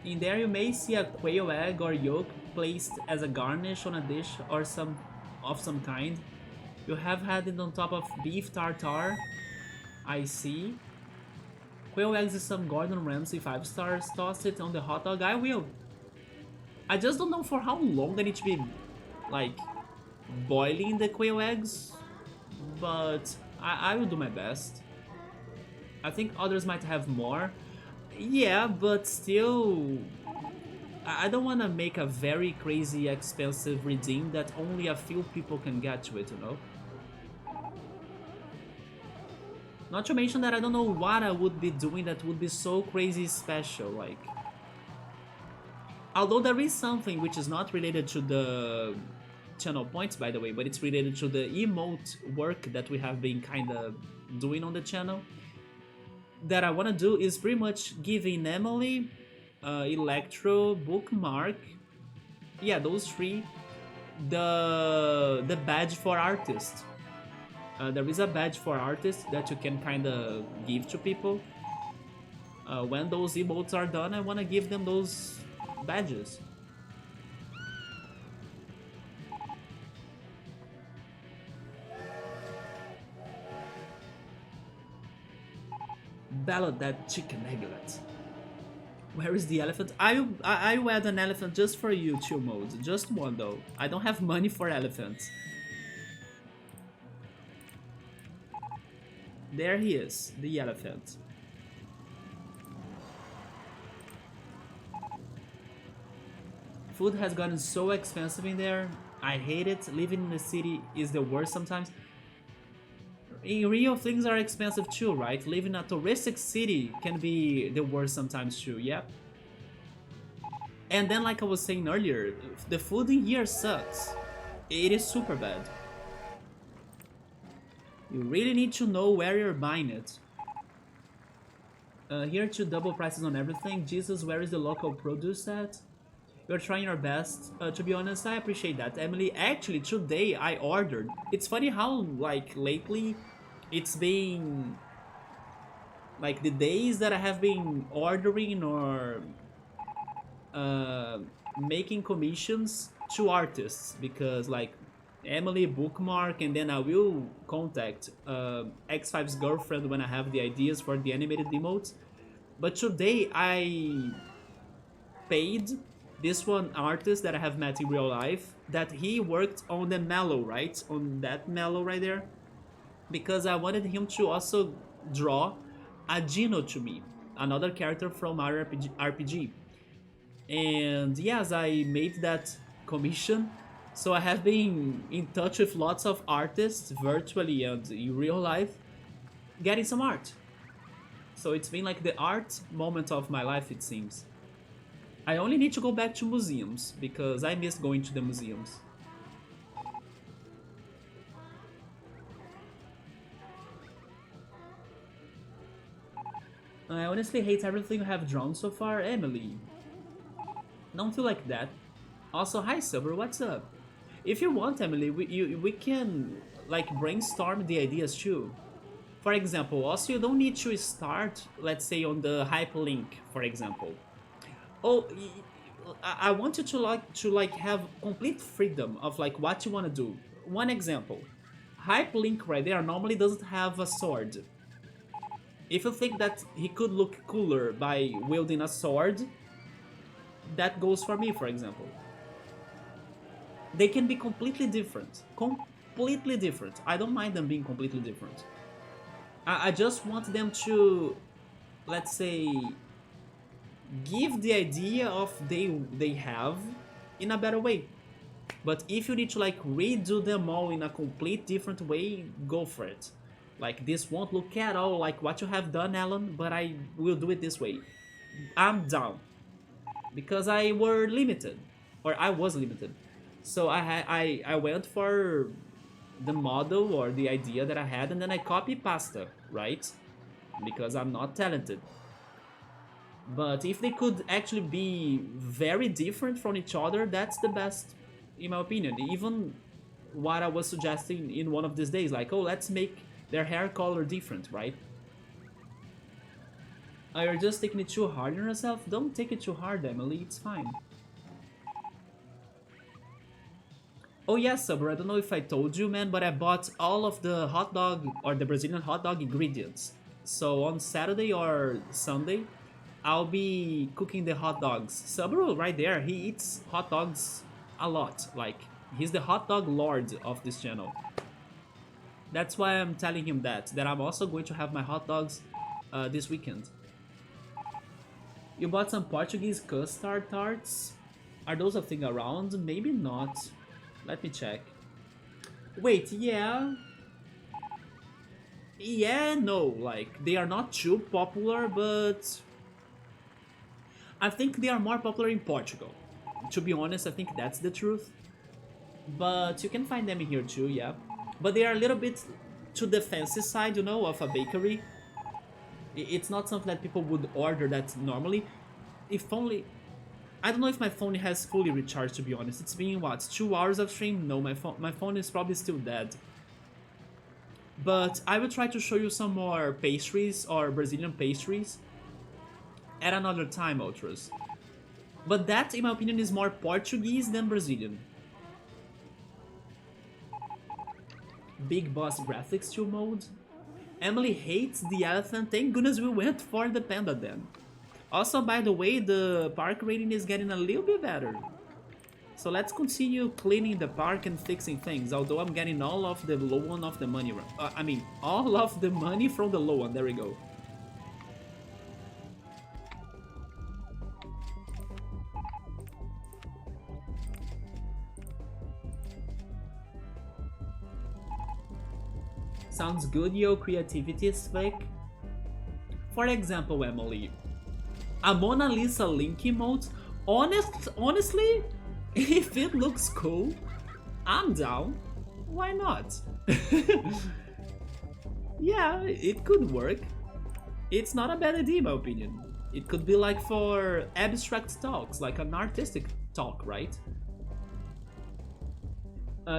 In there you may see a quail egg or yolk placed as a garnish on a dish or some kind. You have had it on top of beef tartare. I see. Quail eggs is some Gordon Ramsay 5 stars. Toss it on the hot dog. I will. I just don't know for how long I need to be, like, boiling the quail eggs, but I will do my best. I think others might have more. Yeah, but still, I don't want to make a very crazy expensive redeem that only a few people can get to it, you know? Not to mention that I don't know what I would be doing that would be so crazy special, like... Although there is something which is not related to the channel points, by the way, but it's related to the emote work that we have been kind of doing on the channel, that I want to do is pretty much giving Emily, Electro, Bookmark, yeah, those three, the badge for artist. There is a badge for artists that you can kind of give to people. When those emotes are done, I want to give them those badges. Ballot that chicken eglet. Where is the elephant? I will add an elephant just for you, chill mode. Just one though. I don't have money for elephants. There he is, the elephant. Food has gotten so expensive in there. I hate it. Living in the city is the worst sometimes. In Rio, things are expensive too, right? Living in a touristic city can be the worst sometimes too, yeah? And then, like I was saying earlier, the food in here sucks. It is super bad. You really need to know where you're buying it. Here to double prices on everything. Jesus, where is the local produce at? You're trying your best. To be honest, I appreciate that. Emily, actually, today I ordered. It's funny how, like, lately, it's been... Like, the days that I have been ordering or... making commissions to artists. Because, like, Emily, Bookmark, and then I will contact X5's girlfriend when I have the ideas for the animated emotes. But today I paid this one artist that I have met in real life that he worked on the mellow, right? On that mellow right there. Because I wanted him to also draw a Gino to me, another character from our RPG. And yes, I made that commission. So I have been in touch with lots of artists, virtually and in real life, getting some art. So it's been like the art moment of my life, it seems. I only need to go back to museums, because I miss going to the museums. I honestly hate everything I have drawn so far, Emily. Don't feel like that. Also, hi Silver, what's up? If you want, Emily, we can like brainstorm the ideas too. For example, also you don't need to start, let's say, on the hyperlink, for example. Oh, I want you to have complete freedom of like what you want to do. One example, hyperlink right there normally doesn't have a sword. If you think that he could look cooler by wielding a sword, that goes for me, for example. They can be completely different. Completely different. I don't mind them being completely different. I just want them to, let's say, give the idea of they have in a better way. But if you need to like redo them all in a complete different way, go for it. Like, this won't look at all like what you have done, Alan, but I will do it this way. I'm down. Because I were limited. Or I was limited. So I went for the model or the idea that I had, and then I copy pasta, right? because I'm not talented. But if they could actually be very different from each other, that's the best, in my opinion. Even what I was suggesting in one of these days, like, oh, let's make their hair color different, right? You're just taking it too hard on yourself? Don't take it too hard, Emily, it's fine. Oh yes, Subber, I don't know if I told you, man, but I bought all of the hot dog, or the Brazilian hot dog ingredients. So on Saturday or Sunday, I'll be cooking the hot dogs. Subaru, right there, he eats hot dogs a lot. Like, he's the hot dog lord of this channel. That's why I'm telling him that I'm also going to have my hot dogs this weekend. You bought some Portuguese custard tarts? Are those a thing around? Maybe not. Let me check. Wait, yeah. Yeah, no, like, they are not too popular, but I think they are more popular in Portugal. To be honest, I think that's the truth. But you can find them here too, yeah. But they are a little bit to the fancy side, you know, of a bakery. It's not something that people would order that normally. If only... I don't know if my phone has fully recharged, to be honest. It's been, what, 2 hours of stream? No, my phone is probably still dead. But I will try to show you some more pastries or Brazilian pastries at another time, Ultras. But that, in my opinion, is more Portuguese than Brazilian. Big Boss Graphics 2 mode. Emily hates the elephant. Thank goodness we went for the panda then. Also, by the way, the park rating is getting a little bit better. So let's continue cleaning the park and fixing things, although I'm getting all of the low one of the money. All of the money from the low one. There we go. Sounds good, yo. Creativity is fake. For example, Emily, a Mona Lisa Link emote. Honestly, if it looks cool, I'm down. Why not? Yeah, it could work. It's not a bad idea, in my opinion. It could be like for abstract talks, like an artistic talk, right?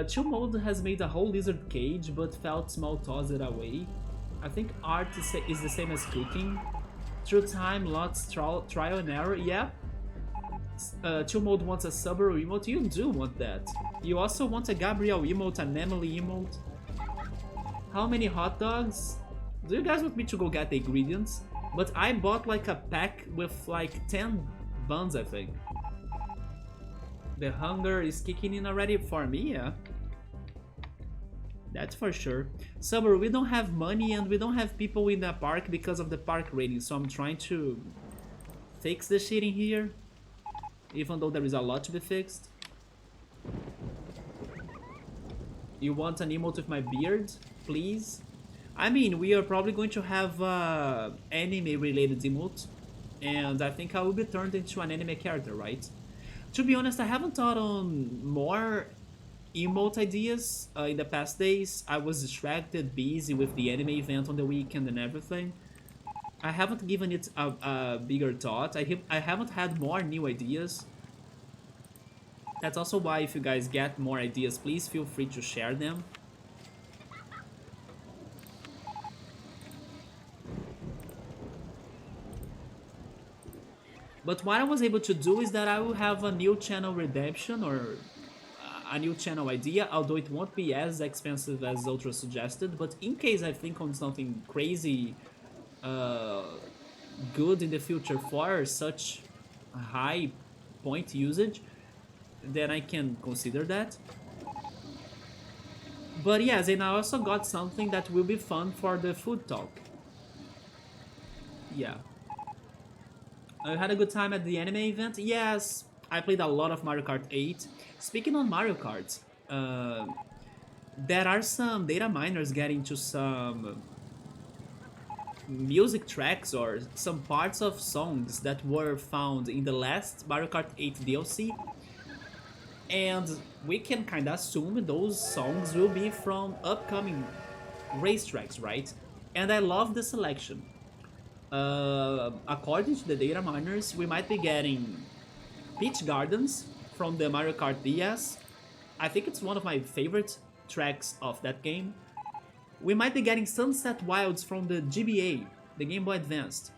Chill Mode has made a whole lizard cage, but felt small tossed it away. I think art is the same as cooking. Through time, lots trial and error. Yeah. Chill Mode wants a Subaru emote. You do want that. You also want a Gabriel emote, an Emily emote. How many hot dogs? Do you guys want me to go get the ingredients? But I bought like a pack with like 10 buns, I think. The hunger is kicking in already for me, yeah. That's for sure. Subaru, we don't have money and we don't have people in the park because of the park rating, so I'm trying to fix the shit in here, even though there is a lot to be fixed. You want an emote with my beard? Please? I mean, we are probably going to have anime-related emote, and I think I will be turned into an anime character, right? To be honest, I haven't thought on more emote ideas in the past days. I was distracted, busy with the anime event on the weekend and everything. I haven't given it a bigger thought. I haven't had more new ideas. That's also why if you guys get more ideas, please feel free to share them. But what I was able to do is that I will have a new channel redemption or a new channel idea, although it won't be as expensive as Ultra suggested. But in case I think on something crazy good in the future for such high point usage, then I can consider that. But yes, and I also got something that will be fun for the food talk. Yeah. I had a good time at the anime event. Yes, I played a lot of Mario Kart 8. Speaking on Mario Kart, there are some data miners getting to some music tracks or some parts of songs that were found in the last Mario Kart 8 DLC. And we can kinda assume those songs will be from upcoming racetracks, right? And I love the selection. According to the data miners, we might be getting Peach Gardens from the Mario Kart DS. I think it's one of my favorite tracks of that game. We might be getting Sunset Wilds from the GBA, the Game Boy Advanced.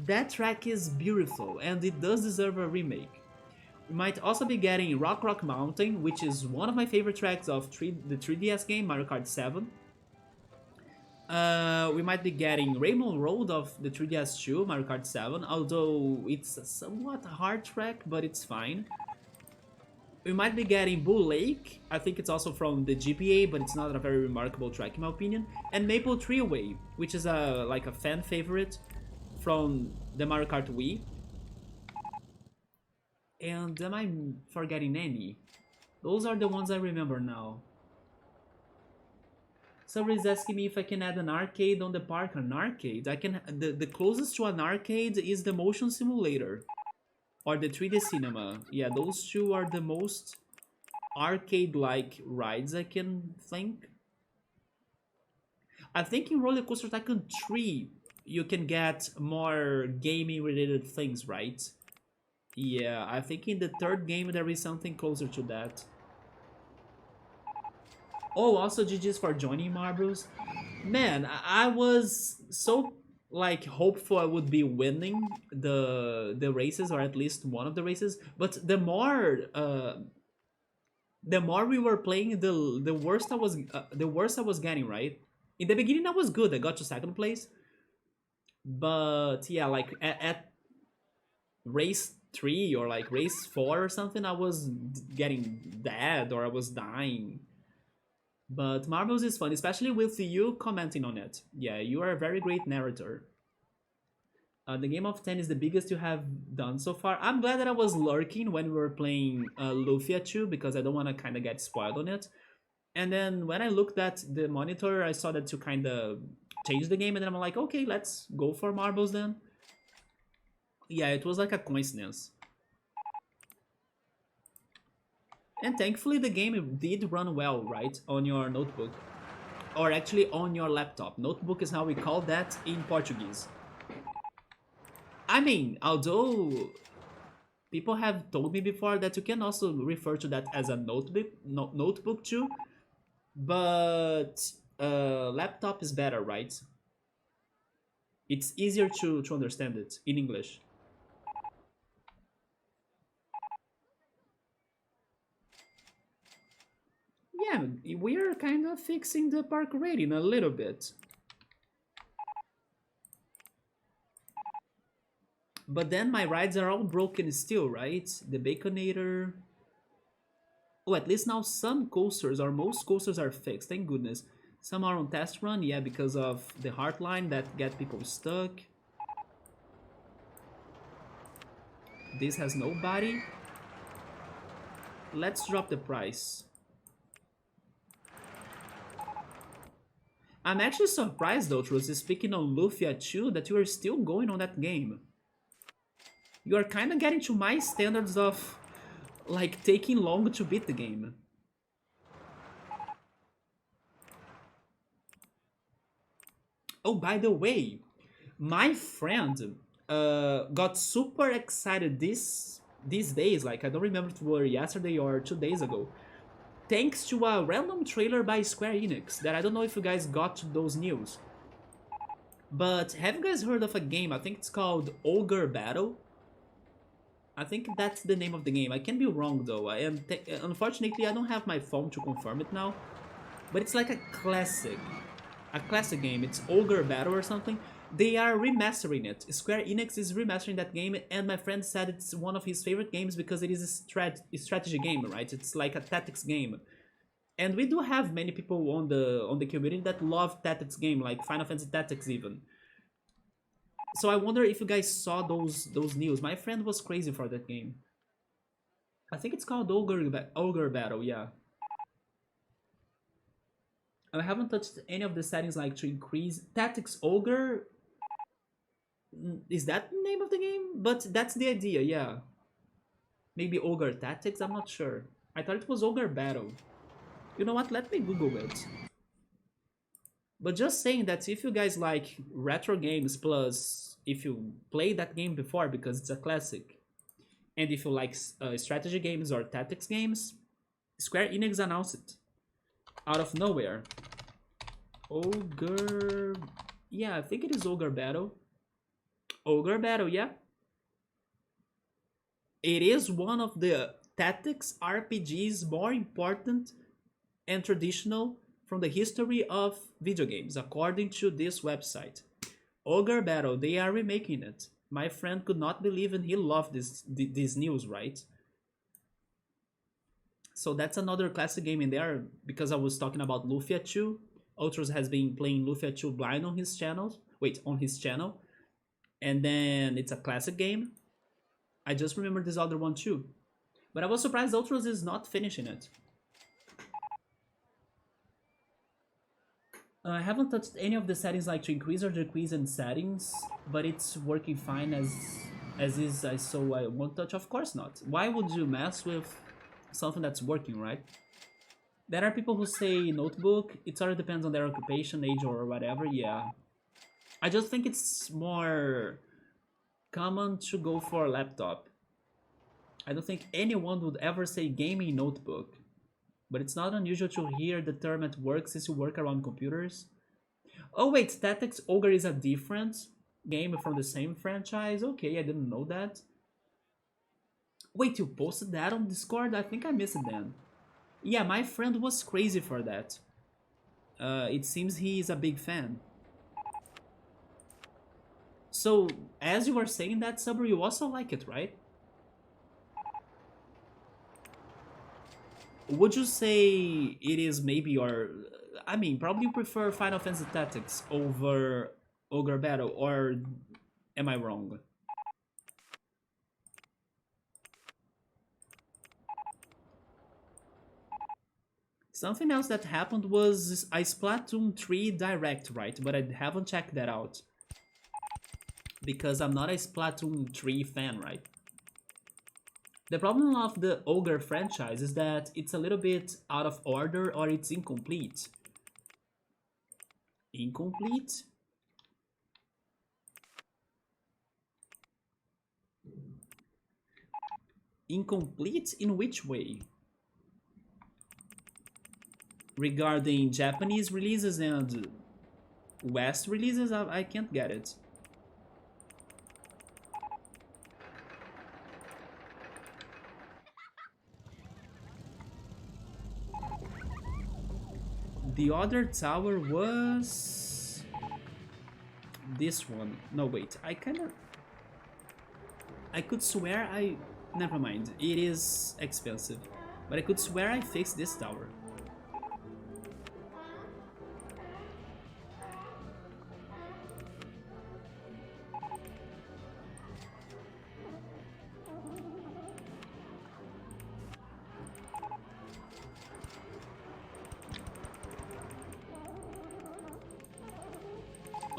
That track is beautiful and it does deserve a remake. We might also be getting Rock Rock Mountain, which is one of my favorite tracks of the 3DS game Mario Kart 7. We might be getting Rainbow Road of the 3DS2 Mario Kart 7, although it's a somewhat hard track, but it's fine. We might be getting Bull Lake, I think it's also from the GPA, but it's not a very remarkable track in my opinion. And Maple Tree Away, which is like a fan favorite from the Mario Kart Wii. And am I forgetting any? Those are the ones I remember now. Somebody's asking me if I can add an arcade on the park. An arcade? I can. The closest to an arcade is the motion simulator. Or the 3D cinema. Yeah, those two are the most arcade-like rides I can think. I think in RollerCoaster Tycoon 3, you can get more gaming-related things, right? Yeah, I think in the third game there is something closer to that. Oh, also GG's for joining Marbles. Man, I was so like hopeful I would be winning the races or at least one of the races, but the more we were playing, the worse I was getting. Right in the beginning, I was good. I got to second place, but yeah, like at race 3 or like race 4 or something, I was getting dead or I was dying. But Marbles is fun, especially with you commenting on it. Yeah, you are a very great narrator. The game of 10 is the biggest you have done so far. I'm glad that I was lurking when we were playing Lufia 2 because I don't want to kind of get spoiled on it. And then when I looked at the monitor, I saw that to kind of change the game, and then I'm like, okay, let's go for Marbles then. Yeah, it was like a coincidence. And thankfully the game did run well, right, on your notebook. Or actually on your laptop. Notebook is how we call that in Portuguese. I mean, although people have told me before that you can also refer to that as a notebook too, but laptop is better, right? It's easier to understand it in English. Yeah, we are kind of fixing the park rating a little bit. But then my rides are all broken still, right? The Baconator. Oh, at least now some coasters or most coasters are fixed, thank goodness. Some are on test run, yeah, because of the hardline that get people stuck. This has nobody. Let's drop the price. I'm actually surprised though, Truce, speaking on Lufia 2, that you are still going on that game. You are kind of getting to my standards of like taking long to beat the game. Oh, by the way, my friend got super excited these days. Like I don't remember if it were yesterday or 2 days ago. Thanks to a random trailer by Square Enix that I don't know if you guys got those news. But have you guys heard of a game? I think it's called Ogre Battle. I think that's the name of the game. I can be wrong though. And unfortunately, I don't have my phone to confirm it now. But it's like a classic game. It's Ogre Battle or something. They are remastering it. Square Enix is remastering that game, and my friend said it's one of his favorite games because it is a strategy game, right? It's like a tactics game. And we do have many people on the community that love tactics game, like Final Fantasy Tactics even. So I wonder if you guys saw those news. My friend was crazy for that game. I think it's called Ogre Battle, yeah. I haven't touched any of the settings like to increase Tactics Ogre. Is that the name of the game? But that's the idea, yeah. Maybe Ogre Tactics, I'm not sure. I thought it was Ogre Battle. You know what, let me Google it. But just saying that if you guys like retro games plus if you played that game before because it's a classic, and if you like strategy games or tactics games, Square Enix announced it out of nowhere. Ogre, yeah, I think it is Ogre Battle. Ogre Battle, yeah. It is one of the tactics RPGs more important and traditional from the history of video games, according to this website. Ogre Battle, they are remaking it. My friend could not believe and he loved this news, right? So that's another classic game in there because I was talking about Lufia 2. Ultros has been playing Lufia 2 blind on his channel. Wait, on his channel. And then it's a classic game. I just remember this other one too. But I was surprised Ultros is not finishing it. I haven't touched any of the settings like to increase or decrease in settings, but it's working fine as is, so I won't touch. Of course not. Why would you mess with something that's working, right? There are people who say notebook, it sort of depends on their occupation, age or whatever, yeah. I just think it's more common to go for a laptop. I don't think anyone would ever say gaming notebook. But it's not unusual to hear the term at work since you work around computers. Oh wait, Tactics Ogre is a different game from the same franchise? Okay, I didn't know that. Wait, you posted that on Discord? I think I missed it then. Yeah, my friend was crazy for that. It seems he is a big fan. So, as you were saying that, Sabri, you also like it, right? Would you say it is maybe your... I mean, probably you prefer Final Fantasy Tactics over Ogre Battle, or am I wrong? Something else that happened was a Splatoon 3 Direct, right? But I haven't checked that out. Because I'm not a Splatoon 3 fan, right? The problem of the Ogre franchise is that it's a little bit out of order or it's incomplete. Incomplete? Incomplete in which way? Regarding Japanese releases and West releases, I can't get it. The other tower was... this one. No, wait. I could swear I... Never mind. It is expensive. But I could swear I fixed this tower.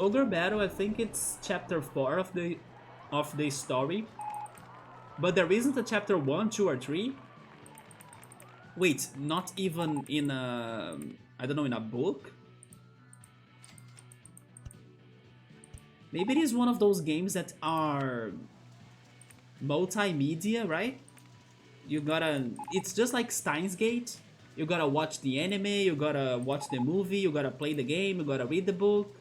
Ogre Battle, I think it's chapter 4 of the story. But there isn't a chapter 1, 2, or 3. Wait, not even in a... I don't know, in a book? Maybe it is one of those games that are multimedia, right? You gotta... It's just like Steins Gate. You gotta watch the anime, you gotta watch the movie, you gotta play the game, you gotta read the book.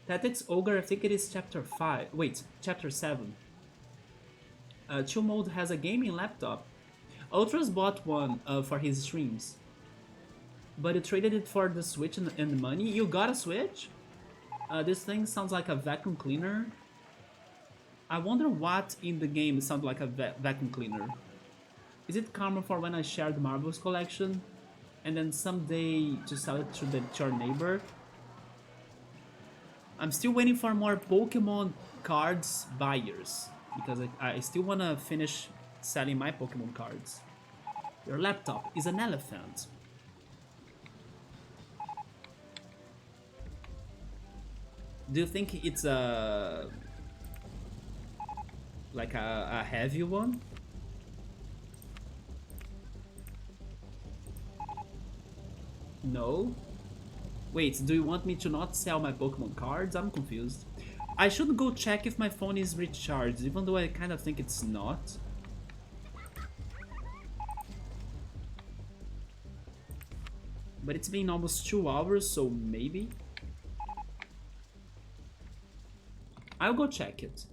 Tactics Ogre, I think it is chapter 5. Wait, chapter 7. Chill Mode has a gaming laptop. Ultras bought one for his streams. But he traded it for the Switch and the money. You got a Switch? This thing sounds like a vacuum cleaner. I wonder what in the game sounds like a vacuum cleaner. Is it common for when I share the Marbles collection? And then someday to sell it to your neighbor? I'm still waiting for more Pokemon cards buyers because I still want to finish selling my Pokemon cards. Your laptop is an elephant. Do you think it's a... like a heavy one? No? Wait, do you want me to not sell my Pokemon cards? I'm confused. I should go check if my phone is recharged, even though I kind of think it's not. But it's been almost 2 hours, so maybe. I'll go check it.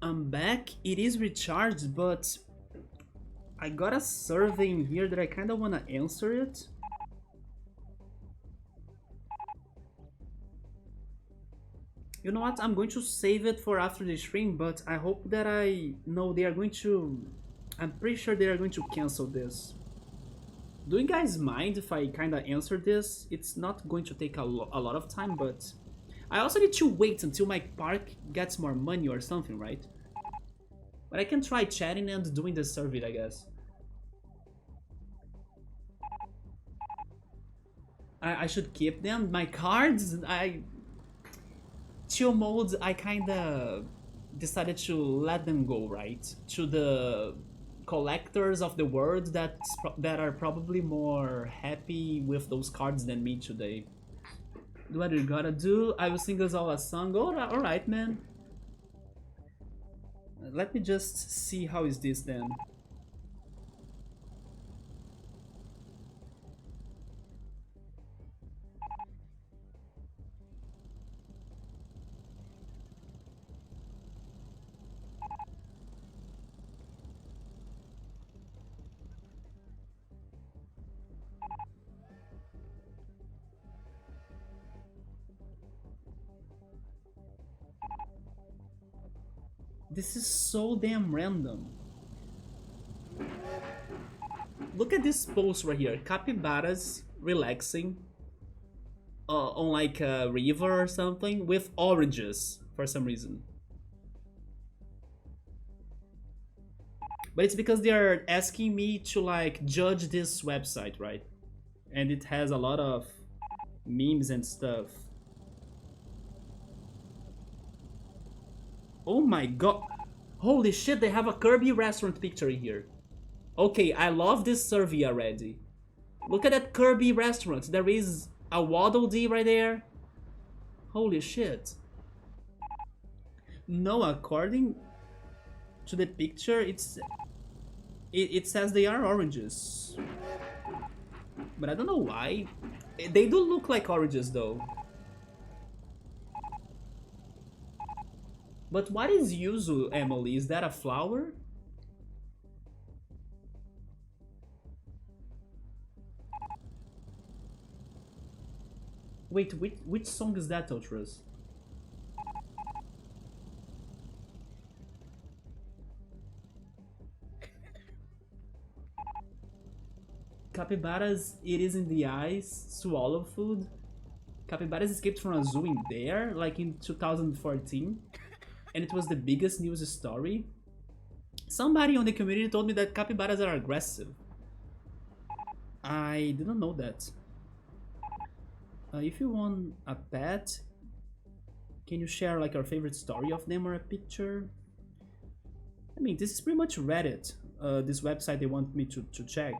I'm back. It is recharged, but I got a survey in here that I kind of want to answer it. You know what? I'm going to save it for after the stream, but I hope that I know they are going to... I'm pretty sure they are going to cancel this. Do you guys mind if I kind of answer this? It's not going to take a lot of time, but... I also need to wait until my park gets more money or something, right? But I can try chatting and doing the survey, I guess. I should keep them. My cards, chill mode, I kinda decided to let them go, right? To the collectors of the world that are probably more happy with those cards than me today. Do what you gotta do. I will sing us all a song. Alright, man. Let me just see how is this then. This is so damn random. Look at this post right here. Capybaras relaxing on like a river or something with oranges for some reason. But it's because they are asking me to like judge this website, right? And it has a lot of memes and stuff. Oh my god. Holy shit, they have a Kirby restaurant picture here. Okay, I love this survey already. Look at that Kirby restaurant. There is a Waddle Dee right there. Holy shit. No, according to the picture, it says they are oranges. But I don't know why. They do look like oranges though. But what is yuzu, Emily? Is that a flower? Wait, which song is that, Ultras? Capybaras, it is in the eyes, swallow food. Capybaras escaped from a zoo in there, like in 2014, and it was the biggest news story. Somebody on the community told me that capybaras are aggressive. I didn't know that. If you want a pet, can you share like your favorite story of them or a picture? I mean, this is pretty much Reddit. This website they want me to check.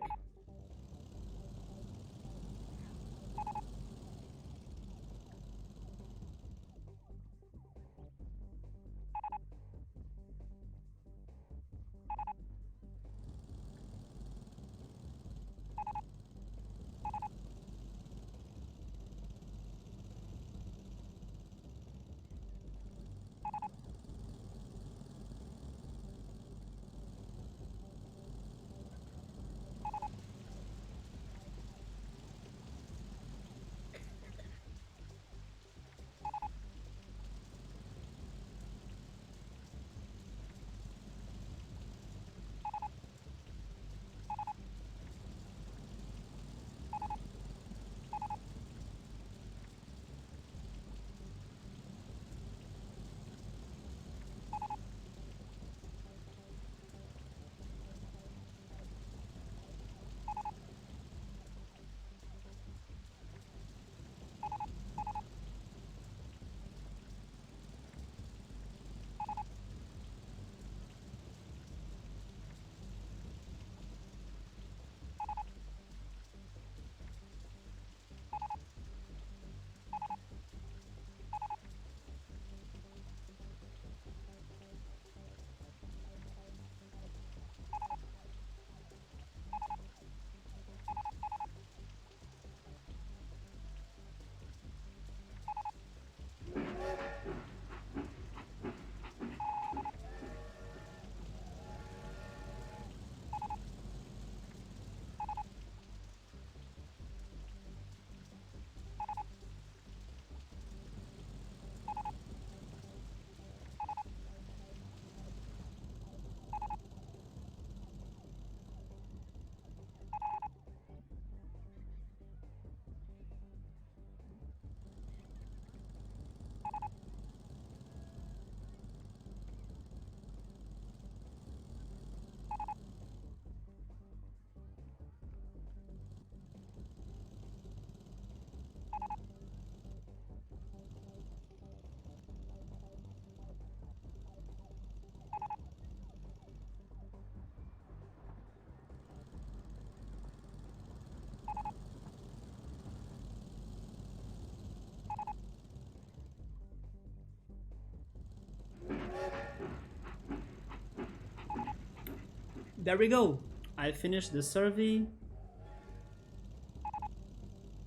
There we go. I finished the survey.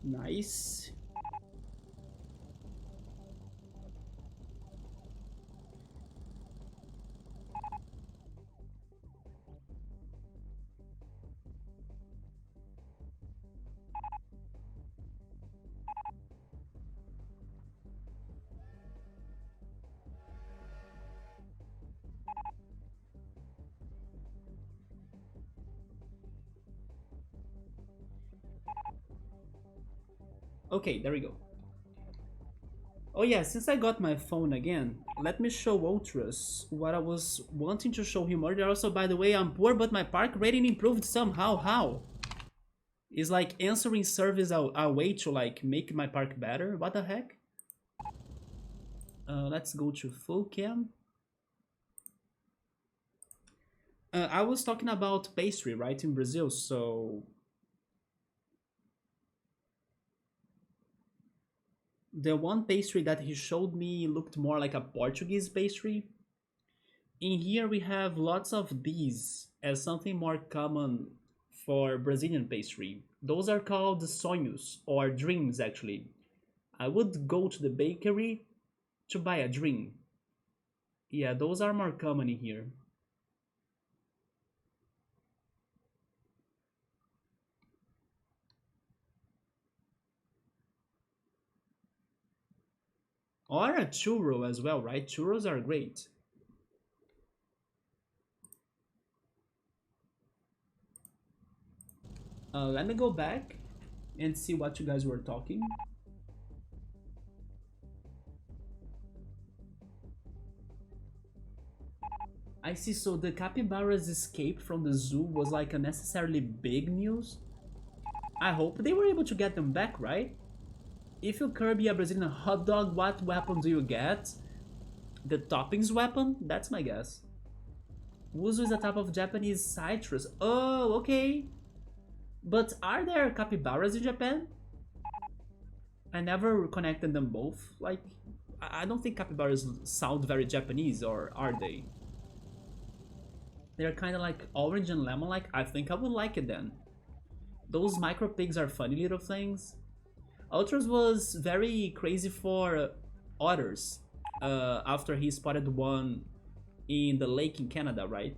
Nice. Okay, there we go. Oh yeah, since I got my phone again, let me show Ultras what I was wanting to show him earlier. Also, by the way, I'm poor, but my park rating improved somehow. How? Is like answering service a way to like make my park better? What the heck? Let's go to full cam. I was talking about pastry, right, in Brazil, so the one pastry that he showed me looked more like a Portuguese pastry. In here we have lots of these as something more common for Brazilian pastry. Those are called sonhos, or dreams actually. I would go to the bakery to buy a dream. Yeah, those are more common in here. Or a churro as well, right? Churros are great. Let me go back and see what you guys were talking. I see, so the capybara's escape from the zoo was like unnecessarily big news. I hope they were able to get them back, right? If you Kirby a Brazilian hot dog, what weapon do you get? The toppings weapon? That's my guess. Wuzu is a type of Japanese citrus. Oh, okay. But are there capybaras in Japan? I never connected them both. Like, I don't think capybaras sound very Japanese, or are they? They're kind of like orange and lemon like. I think I would like it then. Those micro pigs are funny little things. Ultras was very crazy for otters after he spotted one in the lake in Canada, right?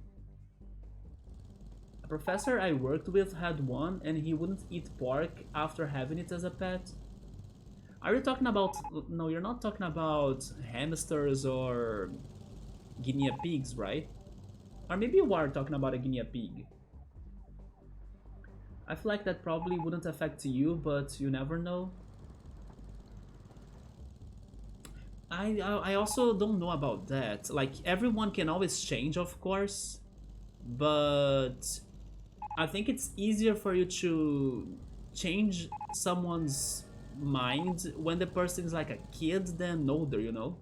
A professor I worked with had one and he wouldn't eat pork after having it as a pet. Are you talking about... No, you're not talking about hamsters or guinea pigs, right? Or maybe you are talking about a guinea pig. I feel like that probably wouldn't affect you, but you never know. I also don't know about that. Like, everyone can always change, of course, but I think it's easier for you to change someone's mind when the person is like a kid than older, you know?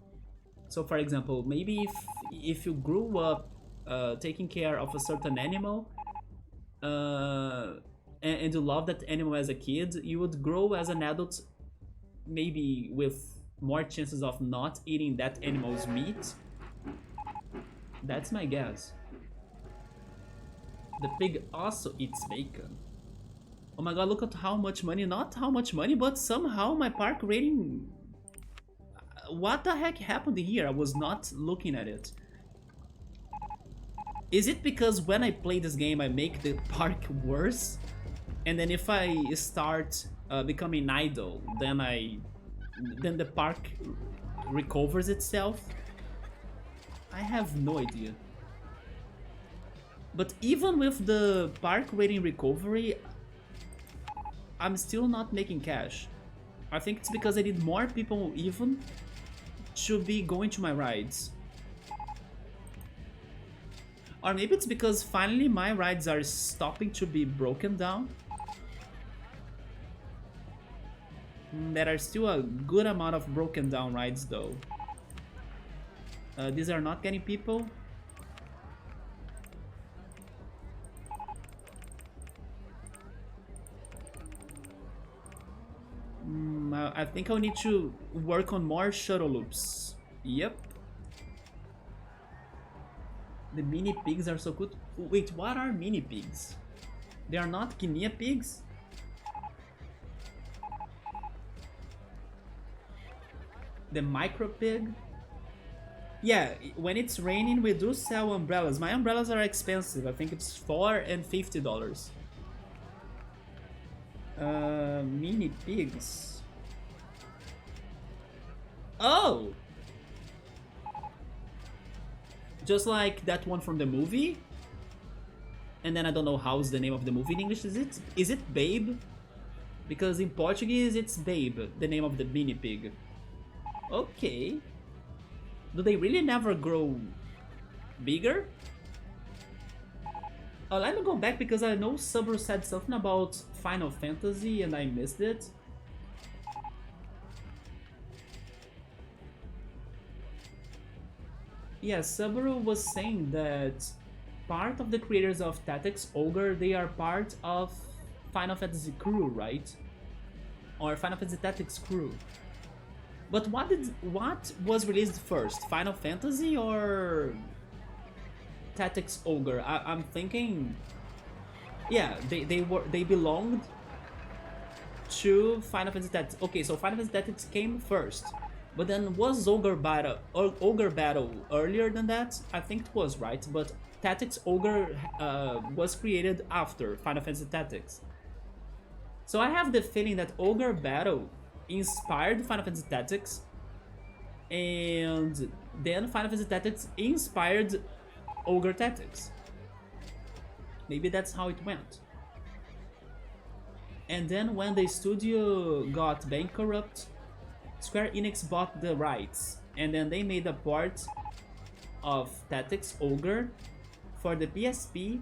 So for example, maybe if you grew up taking care of a certain animal and you love that animal as a kid, you would grow as an adult maybe with more chances of not eating that animal's meat. That's my guess. The pig also eats bacon. Oh my god, look at how much money, not how much money, but somehow my park rating... What the heck happened here? I was not looking at it. Is it because when I play this game I make the park worse? And then if I start becoming idle, then the park recovers itself? I have no idea. But even with the park rating recovery, I'm still not making cash. I think it's because I need more people even to be going to my rides. Or maybe it's because finally my rides are stopping to be broken down. There are still a good amount of broken down rides though. These are not getting people. I think I'll need to work on more shuttle loops. Yep. The mini pigs are so good. Wait, what are mini pigs? They are not guinea pigs? The micro pig? Yeah, when it's raining we do sell umbrellas. My umbrellas are expensive. I think it's $4 and $50. Mini pigs. Oh! Just like that one from the movie? And then I don't know how's the name of the movie in English. Is it Babe? Because in Portuguese it's Babe, the name of the mini pig. Okay. Do they really never grow bigger? Let me go back because I know Subaru said something about Final Fantasy and I missed it. Yeah, Subaru was saying that part of the creators of Tactics Ogre, they are part of Final Fantasy crew, right? Or Final Fantasy Tactics crew. But what was released first? Final Fantasy or Tactics Ogre? I'm thinking, yeah, they belonged to Final Fantasy Tactics. Okay, so Final Fantasy Tactics came first. But then was Ogre Battle earlier than that? I think it was, right? But Tactics Ogre was created after Final Fantasy Tactics. So I have the feeling that Ogre Battle inspired Final Fantasy Tactics, and then Final Fantasy Tactics inspired Ogre Tactics. Maybe that's how it went. And then when the studio got bankrupt, Square Enix bought the rights, and then they made a port of Tactics Ogre for the PSP,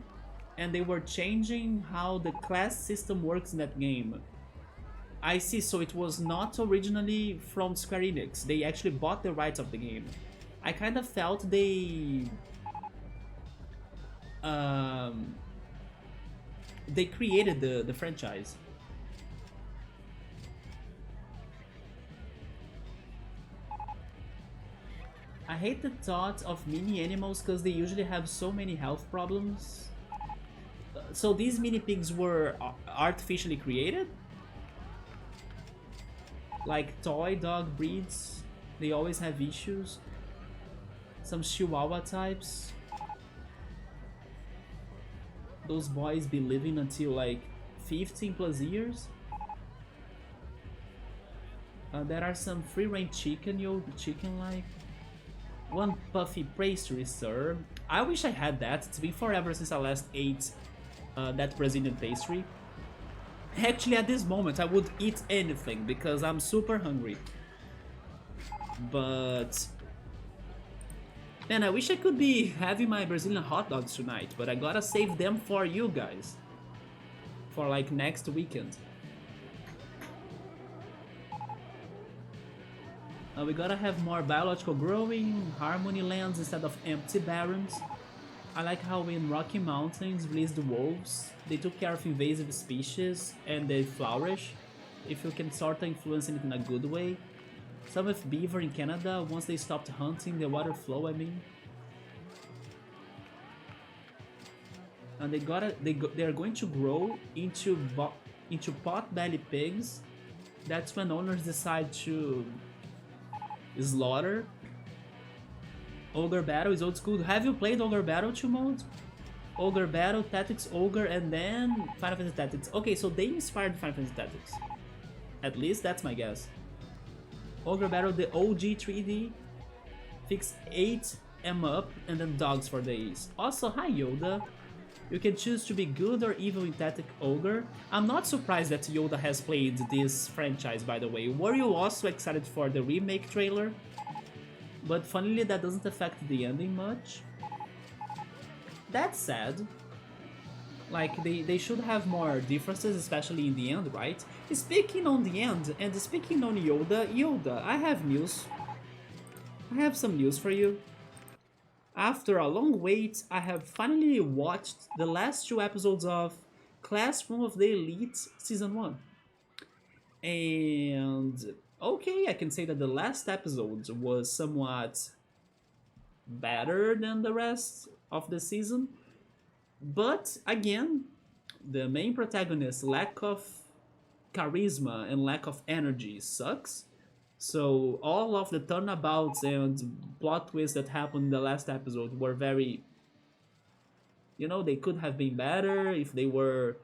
and they were changing how the class system works in that game. I see, so it was not originally from Square Enix. They actually bought the rights of the game. I kind of felt um, they created the franchise. I hate the thought of mini animals because they usually have so many health problems. So these mini pigs were artificially created? Like toy dog breeds, they always have issues. Some Chihuahua types. Those boys be living until like 15 plus years. There are some free-range chicken, chicken-like. One puffy pastry, sir. I wish I had that. It's been forever since I last ate that Brazilian pastry. Actually, at this moment, I would eat anything because I'm super hungry. But man, I wish I could be having my Brazilian hot dogs tonight, but I gotta save them for you guys. For like next weekend. We gotta have more biological growing, harmony lands instead of empty barrens. I like how in Rocky Mountains released wolves, they took care of invasive species and they flourish, if you can sort of influence it in a good way. Some with beaver in Canada, once they stopped hunting the water flow, I mean. And they're going to grow into pot-belly pigs. That's when owners decide to slaughter. Ogre Battle is old school. Have you played Ogre Battle 2 mode? Ogre Battle, Tactics Ogre, and then Final Fantasy Tactics. Okay, so they inspired Final Fantasy Tactics. At least that's my guess. Ogre Battle, the OG 3D. Fix 8M up, and then dogs for days. Also, hi Yoda. You can choose to be good or evil in Tactic Ogre. I'm not surprised that Yoda has played this franchise, by the way. Were you also excited for the remake trailer? But funnily, that doesn't affect the ending much. That's sad. Like, they should have more differences, especially in the end, right? Speaking on the end, and speaking on Yoda, I have news. I have some news for you. After a long wait, I have finally watched the last 2 episodes of Classroom of the Elite Season 1. And okay, I can say that the last episode was somewhat better than the rest of the season. But again, the main protagonist's lack of charisma and lack of energy sucks. So all of the turnabouts and plot twists that happened in the last episode were very... You know, they could have been better if they were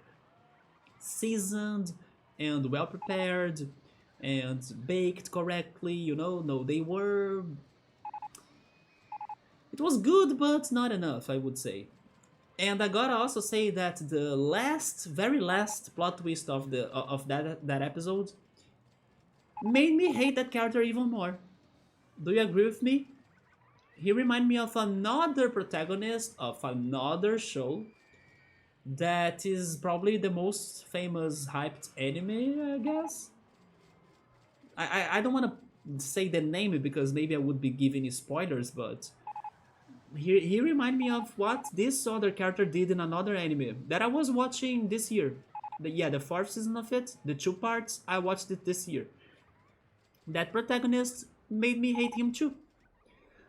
seasoned and well prepared and baked correctly, you know. No, they were... It was good, but not enough, I would say. And I gotta also say that the very last plot twist of that episode made me hate that character even more. Do you agree with me? He reminded me of another protagonist of another show that is probably the most famous hyped anime, I guess. I don't want to say the name because maybe I would be giving you spoilers, but he reminded me of what this other character did in another anime that I was watching this year. The 4th season of it, the 2 parts, I watched it this year. That protagonist made me hate him too.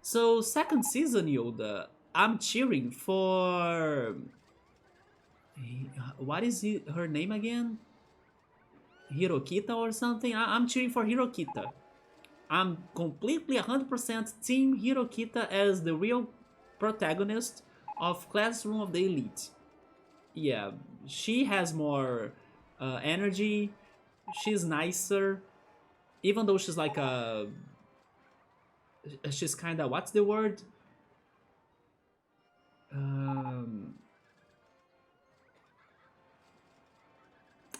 So, 2nd season, Yoda, I'm cheering for... What is her name again? Hirokita or something? I'm cheering for Hirokita. I'm completely 100% Team Hirokita as the real protagonist of Classroom of the Elite. Yeah, she has more energy, she's nicer, even though she's like a... She's kinda... What's the word?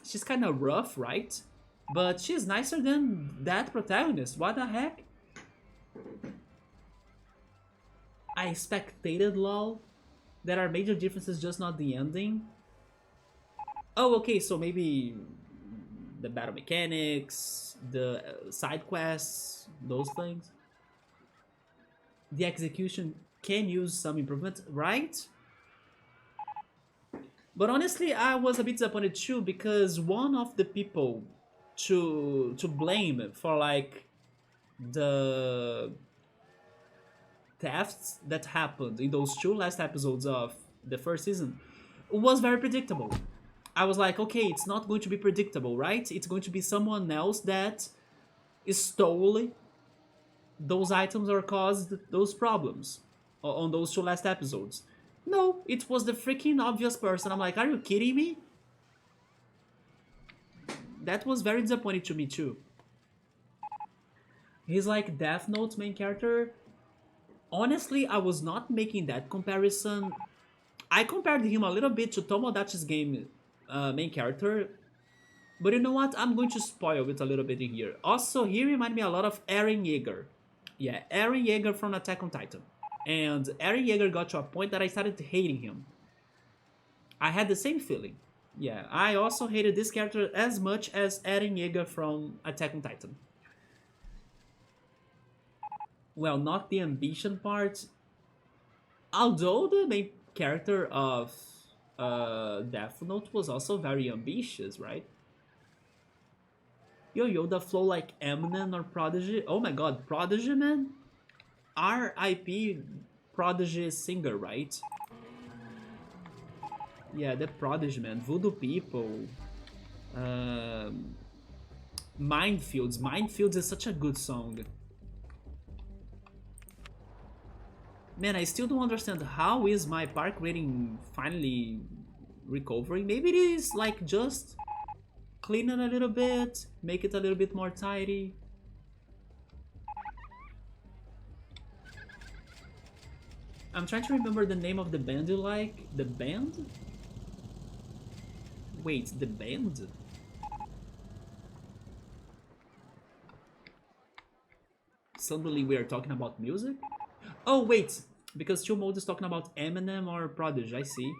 She's kinda rough, right? But she's nicer than that protagonist. What the heck? I spectated LOL. There are major differences, just not the ending. Oh, okay, so maybe the battle mechanics, the side quests, those things. The execution can use some improvement, right? But honestly, I was a bit disappointed too because one of the people to blame for like the thefts that happened in those two last episodes of the first season was very predictable. I was like, okay, it's not going to be predictable, right? It's going to be someone else that stole those items or caused those problems on those two last episodes. No, it was the freaking obvious person. I'm like, are you kidding me? That was very disappointing to me too. He's like Death Note's main character. Honestly, I was not making that comparison. I compared him a little bit to Tomodachi's game main character, but you know what? I'm going to spoil it a little bit in here. Also, he reminded me a lot of Eren Yeager. Yeah, Eren Yeager from Attack on Titan. And Eren Yeager got to a point that I started hating him. I had the same feeling. Yeah, I also hated this character as much as Eren Yeager from Attack on Titan. Well, not the ambition part. Although the main character of Death Note was also very ambitious, right? Yo, Yoda flow like Eminem or Prodigy. Oh my god, Prodigy, man? R.I.P. Prodigy singer, right? Yeah, the Prodigy, man. Voodoo People. Um, Minefields. Minefields is such a good song. Man, I still don't understand how is my park rating finally recovering. Maybe it is like just clean it a little bit, make it a little bit more tidy. I'm trying to remember the name of the band you like. The band? Wait, the band? Suddenly we are talking about music? Oh, wait, because Chill Mode is talking about Eminem or Prodigy, I see.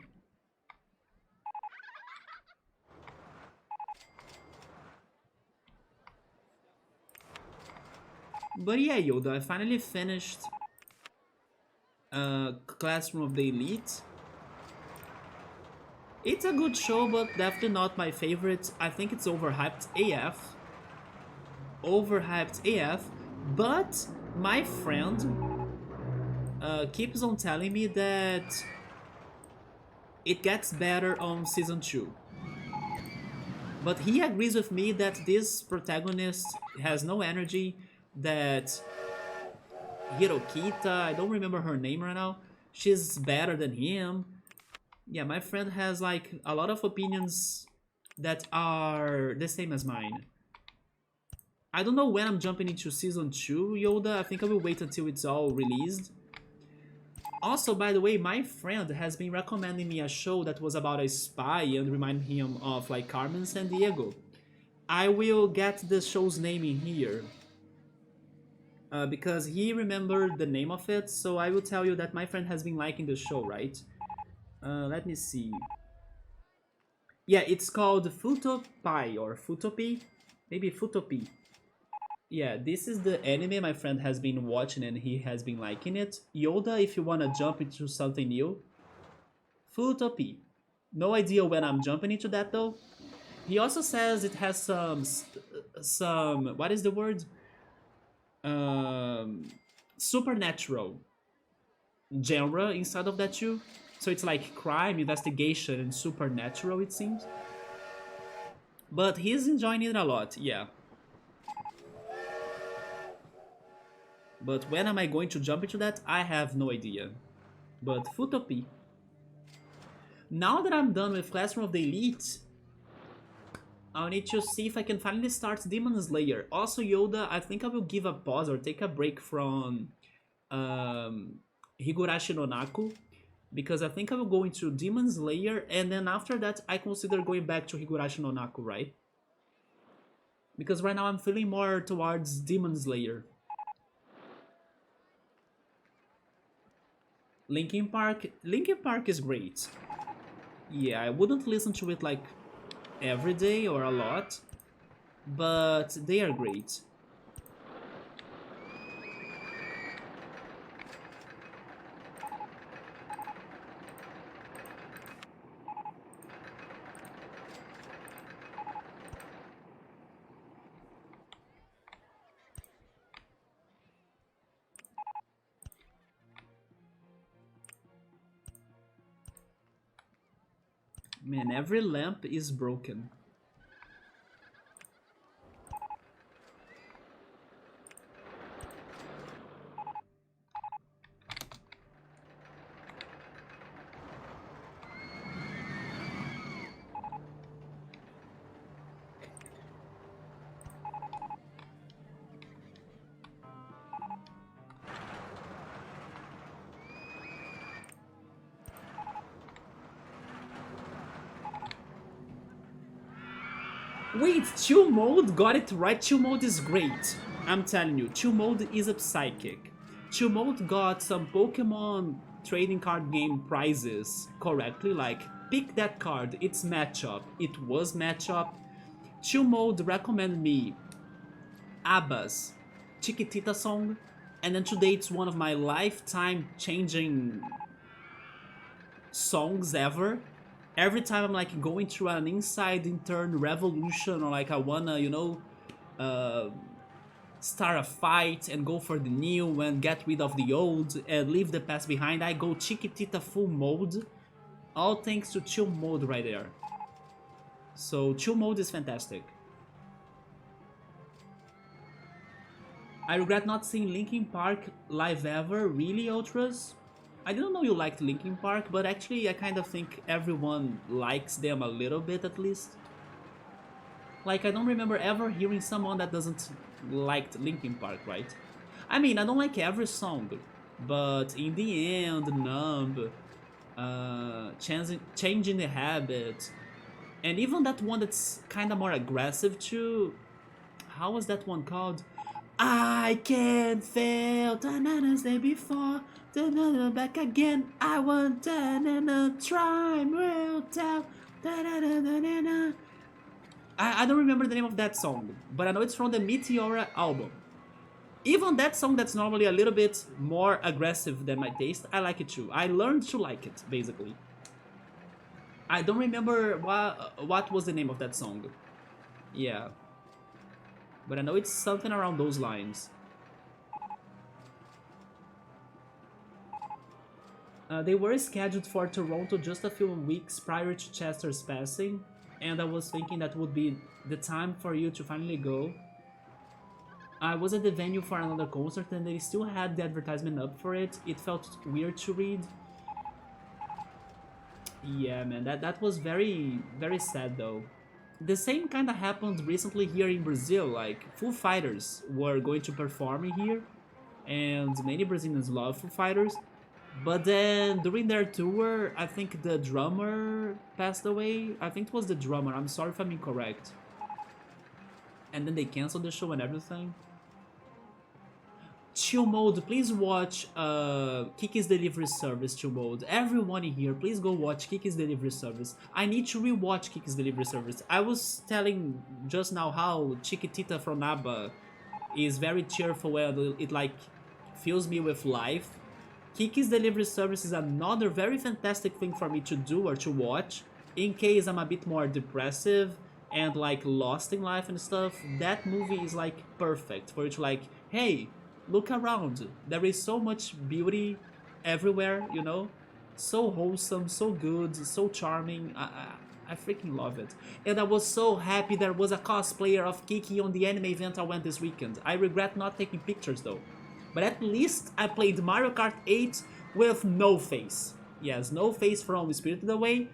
But yeah, Yoda, I finally finished Classroom of the Elite. It's a good show, but definitely not my favorite. I think it's overhyped AF. Overhyped AF. But my friend keeps on telling me that it gets better on season 2. But he agrees with me that this protagonist has no energy, that Hirokita, I don't remember her name right now, she's better than him. Yeah, my friend has like a lot of opinions that are the same as mine. I don't know when I'm jumping into season 2, Yoda. I think I will wait until it's all released. Also, by the way, my friend has been recommending me a show that was about a spy and remind him of like Carmen Sandiego. I will get the show's name in here. Because he remembered the name of it, so I will tell you that my friend has been liking the show, right? Let me see. Yeah, it's called Futopi or Futopi. Maybe Futopi. Yeah, this is the anime my friend has been watching and he has been liking it. Yoda, if you wanna jump into something new. Futopi. No idea when I'm jumping into that though. He also says it has some what is the word? Um, supernatural genre inside of that too. So it's like crime, investigation, and supernatural, it seems. But he's enjoying it a lot, yeah. But when am I going to jump into that? I have no idea. But Futopi. Now that I'm done with Classroom of the Elite, I'll need to see if I can finally start Demon Slayer. Also, Yoda, I think I will give a pause or take a break from Higurashi no Naku, because I think I will go into Demon Slayer, and then after that I consider going back to Higurashi no Naku, right? Because right now I'm feeling more towards Demon Slayer. Linkin Park is great. Yeah, I wouldn't listen to it like every day or a lot, but they are great. Man, every lamp is broken. Wait, chill mode got it right. Chill mode is great. I'm telling you, chill mode is a psychic. Chill mode got some Pokemon trading card game prizes correctly. Like, pick that card. It's matchup. It was matchup. Chill mode recommended me ABBA's Chiquitita song, and then today it's one of my lifetime changing songs ever. Every time I'm like going through an inside intern revolution, or like I wanna, uh, start a fight and go for the new and get rid of the old and leave the past behind, I go Chiquitita full mode. All thanks to chill mode right there. So chill mode is fantastic. I regret not seeing Linkin Park live ever. Really, Ultras? I didn't know you liked Linkin Park, but actually I kind of think everyone likes them a little bit at least. Like, I don't remember ever hearing someone that doesn't like Linkin Park, right? I mean, I don't like every song, but in the end, Numb, changing the Habit, and even that one that's kind of more aggressive too. How was that one called? I can feel the day before, back again. I want to try, will tell. I don't remember the name of that song, but I know it's from the Meteora album. Even that song that's normally a little bit more aggressive than my taste, I like it too. I learned to like it, basically. I don't remember what was the name of that song. Yeah. But I know it's something around those lines. They were scheduled for Toronto just a few weeks prior to Chester's passing, and I was thinking that would be the time for you to finally go. I was at the venue for another concert and they still had the advertisement up for it. It felt weird to read. Yeah, man, that was very, very sad though. The same kind of happened recently here in Brazil. Like, Foo Fighters were going to perform here, and many Brazilians love Foo Fighters. But then during their tour, I think the drummer passed away. I think it was the drummer. I'm sorry if I'm incorrect. And then they canceled the show and everything. Chill Mode, please watch Kiki's Delivery Service Chill Mode. Everyone in here, please go watch Kiki's Delivery Service. I need to rewatch Kiki's Delivery Service. I was telling just now how Chiquitita from ABBA is very cheerful and it like fills me with life. Kiki's Delivery Service is another very fantastic thing for me to do or to watch in case I'm a bit more depressive and like lost in life and stuff. That movie is like perfect for you to like, hey, look around. There is so much beauty everywhere, you know? So wholesome, so good, so charming. I freaking love it. And I was so happy there was a cosplayer of Kiki on the anime event I went this weekend. I regret not taking pictures though. But at least I played Mario Kart 8 with No Face. Yes, No Face from Spirited Away.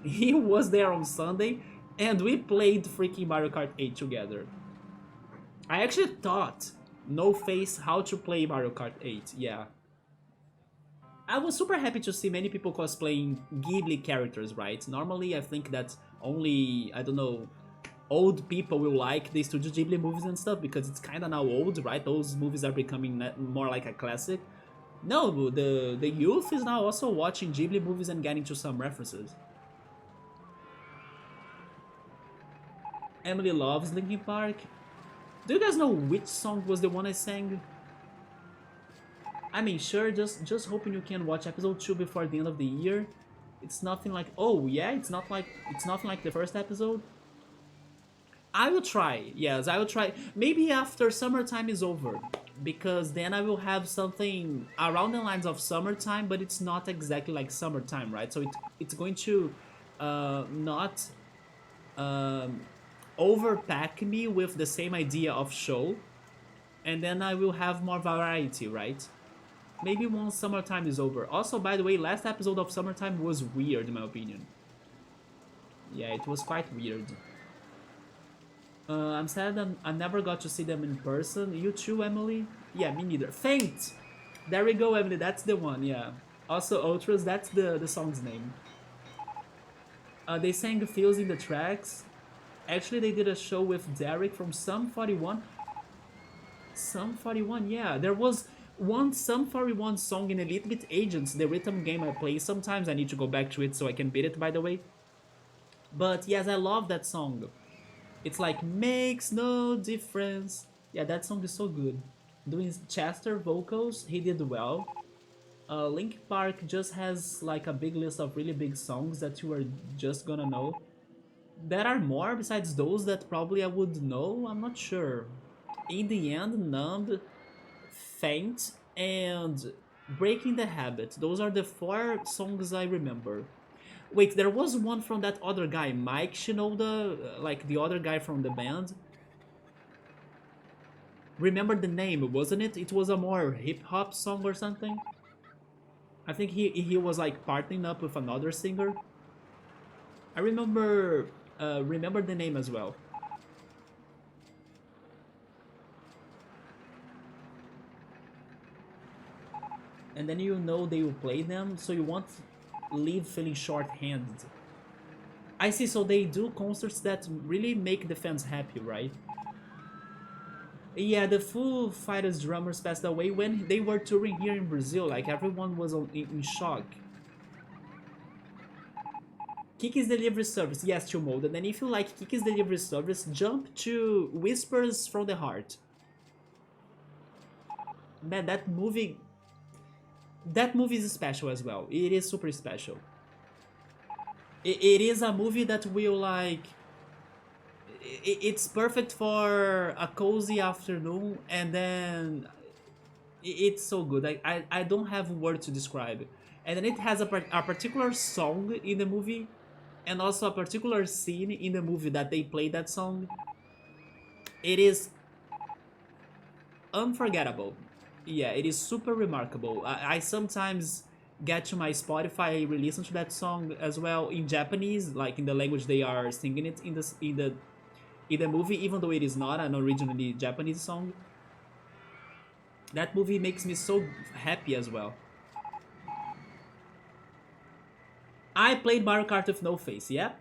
He was there on Sunday and we played freaking Mario Kart 8 together. I actually taught No Face how to play Mario Kart 8, yeah. I was super happy to see many people cosplaying Ghibli characters, right? Normally I think that only, I don't know, old people will like the Studio Ghibli movies and stuff because it's kinda now old, right? Those movies are becoming more like a classic. No, the youth is now also watching Ghibli movies and getting to some references. Emily loves Linkin Park. Do you guys know which song was the one I sang? I mean, sure, just hoping you can watch episode 2 before the end of the year. It's nothing like, oh yeah, it's nothing like the first episode. I will try. Yes, I will try. Maybe after summertime is over, because then I will have something around the lines of summertime, but it's not exactly like summertime, right? So it's going to not um, overpack me with the same idea of show, and then I will have more variety, right? Maybe once summertime is over. Also, by the way, last episode of summertime was weird in my opinion. Yeah, it was quite weird. I'm sad that I never got to see them in person. You too, Emily? Yeah, me neither. Faint! There we go, Emily. That's the one, yeah. Also, Ultras, that's the song's name. They sang Feels in the Tracks. Actually, they did a show with Derek from Sum 41. Sum 41, yeah. There was one Sum 41 song in Elite Beat Agents, the rhythm game I play sometimes. I need to go back to it so I can beat it, by the way. But yes, I love that song. It's like, makes no difference. Yeah, that song is so good. Doing Chester vocals, he did well. Link Park just has like a big list of really big songs that you are just gonna know. There are more besides those that probably I would know, I'm not sure. In the end, Numb, Faint, and Breaking the Habit. Those are the 4 songs I remember. Wait, there was one from that other guy, Mike Shinoda, like the other guy from the band. Remember the name, wasn't it? It was a more hip-hop song or something. I think he was like partnering up with another singer. I remember the name as well. And then you know they will play them, so you won't leave feeling short-handed. I see, so they do concerts that really make the fans happy, right? Yeah, the Foo Fighters drummers passed away when they were touring here in Brazil. Like, everyone was in shock. Kiki's Delivery Service, yes, to Mold. And then if you like Kiki's Delivery Service, jump to Whispers from the Heart. Man, that movie is special as well. It is super special. It is a movie that will like it's perfect for a cozy afternoon, and then it's so good. I don't have words to describe it. And then it has a particular song in the movie, and also a particular scene in the movie that they play that song. It is unforgettable. Yeah, it is super remarkable. I sometimes get to my Spotify, re-listen to that song as well in Japanese, like in the language they are singing it in the movie, even though it is not an originally Japanese song. That movie makes me so happy as well. I played Mario Kart with no face, yeah?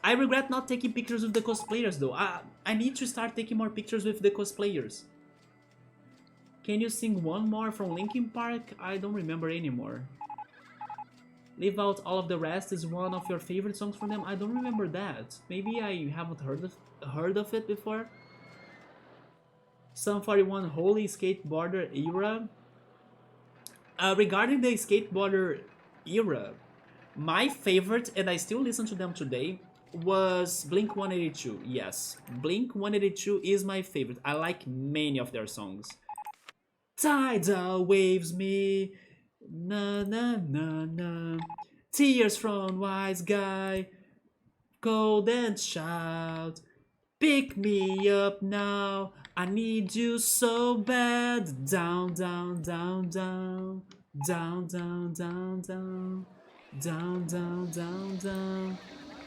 I regret not taking pictures with the cosplayers though. I need to start taking more pictures with the cosplayers. Can you sing one more from Linkin Park? I don't remember anymore. Leave Out All of the Rest is one of your favorite songs from them? I don't remember that. Maybe I haven't heard of it before. Sum 41 Holy Skateboarder Era. Regarding the skateboarder era, my favorite, and I still listen to them today, was Blink 182. Yes, Blink 182 is my favorite. I like many of their songs. Tidal waves me, na na na na. Tears from wise guy, cold and shout. Pick me up now, I need you so bad. Down, down, down, down, down, down, down, down, down, down, down, down,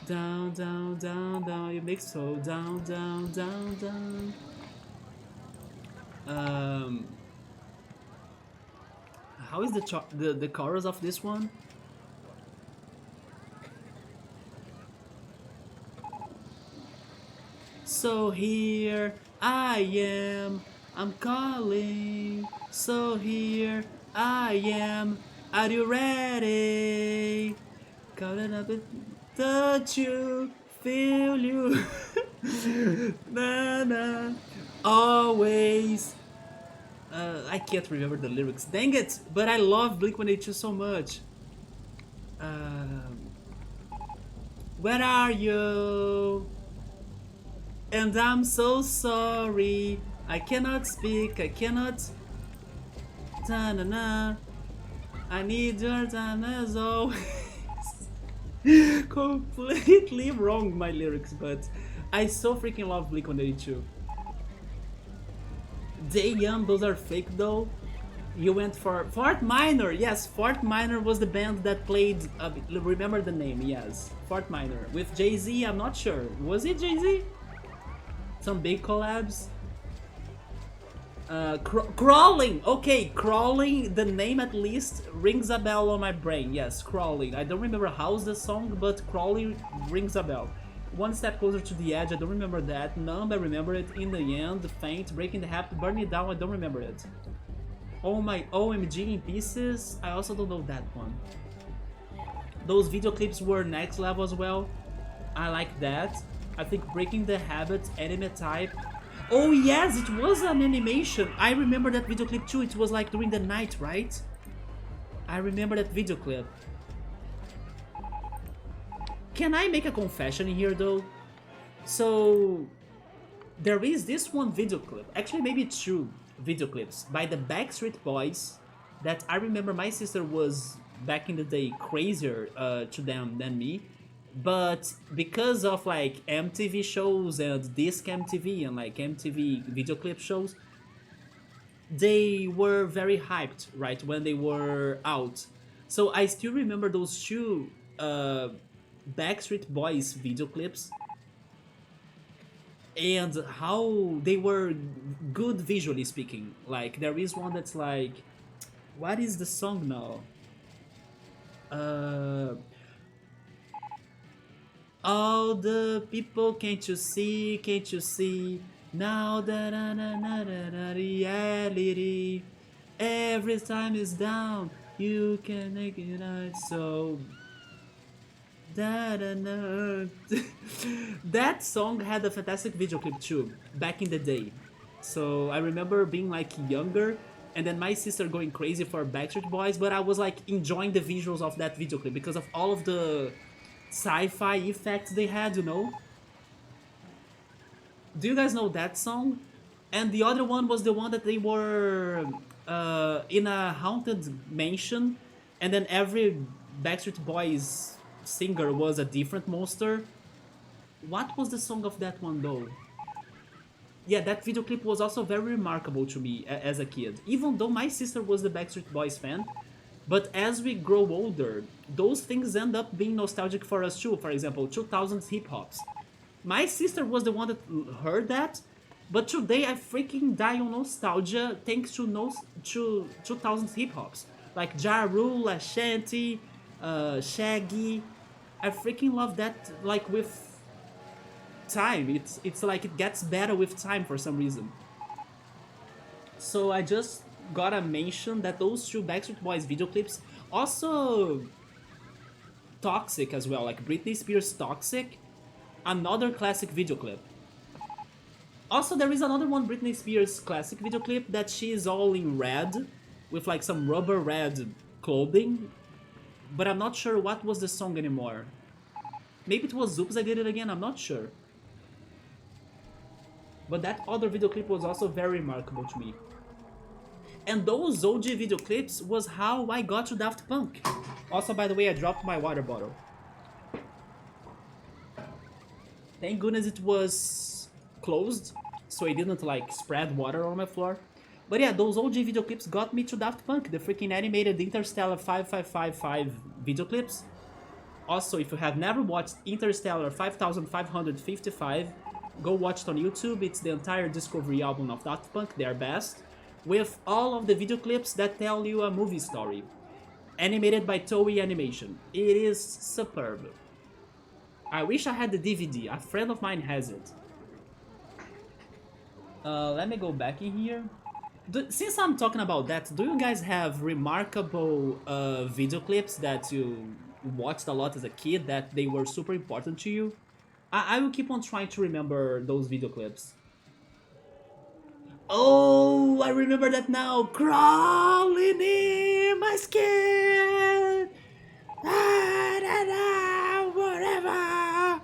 down, down, down, down. You make so down, down, down, down. How is the chorus of this one? So here I am, I'm calling. So here I am. Are you ready? Caught up with touch you, feel you. Na na. Always. I can't remember the lyrics. Dang it! But I love Blink-182 so much. Um, where are you? And I'm so sorry. I cannot speak. I cannot. Ta na na. I need your time as always. Completely wrong my lyrics, but I so freaking love Blink-182. Damn, those are fake though. You went for Fort Minor. Yes, Fort Minor was the band that played. Remember the name? Yes, Fort Minor with Jay-Z. I'm not sure. Was it Jay-Z? Some big collabs. Crawling. Okay, crawling. The name at least rings a bell on my brain. Yes, crawling. I don't remember how's the song, but crawling rings a bell. One step closer to the edge. I don't remember that. Numb. I remember it. In the end, faint, breaking the habit, burning it down. I don't remember it. Oh my OMG in pieces. I also don't know that one. Those video clips were next level as well. I like that. I think breaking the habit, anime type. Oh yes, it was an animation. I remember that video clip too. It was like during the night, right? I remember that video clip. Can I make a confession here though? So there is this one video clip, actually maybe two video clips by the Backstreet Boys that I remember my sister was back in the day crazier to them than me. But because of like MTV shows and Disc MTV and like MTV video clip shows, they were very hyped, right, when they were out. So I still remember those two Backstreet Boys video clips and how they were good visually speaking. Like there is one that's like, what is the song now? All the people, can't you see, can't you see? Now that I reality, every time it's down, you can make it out. So that song had a fantastic video clip too, back in the day. So I remember being like younger and then my sister going crazy for Backstreet Boys, but I was like enjoying the visuals of that video clip because of all of the sci-fi effects they had, you know? Do you guys know that song? And the other one was the one that they were in a haunted mansion and then every Backstreet Boys singer was a different monster. What was the song of that one though? Yeah, that video clip was also very remarkable to me as a kid. Even though my sister was the Backstreet Boys fan, but as we grow older, those things end up being nostalgic for us too. For example, 2000s hip-hops. My sister was the one that heard that, but today I freaking die on nostalgia thanks to 2000s hip-hops. Like Ja Rule, Ashanti, Shaggy. I freaking love that, like, with time. It's like it gets better with time for some reason. So I just gotta mention that those two Backstreet Boys video clips also Toxic as well, like Britney Spears' Toxic, another classic video clip. Also, there is another one Britney Spears classic video clip that she is all in red with like some rubber red clothing, but I'm not sure what was the song anymore. Maybe it was Oops, I Did It Again, I'm not sure. But that other video clip was also very remarkable to me. And those OG video clips was how I got to Daft Punk. Also, by the way, I dropped my water bottle. Thank goodness it was closed, so it didn't like spread water on my floor. But yeah, those OG video clips got me to Daft Punk, the freaking animated Interstellar 5555 video clips. Also, if you have never watched Interstellar 5555, go watch it on YouTube. It's the entire Discovery album of Daft Punk, their best, with all of the video clips that tell you a movie story. Animated by Toei Animation. It is superb. I wish I had the DVD. A friend of mine has it. Let me go back in here. Since I'm talking about that, do you guys have remarkable video clips that you watched a lot as a kid that they were super important to you? I will keep on trying to remember those video clips. Oh, I remember that now. Crawling in my skin. Ah, da, da, whatever.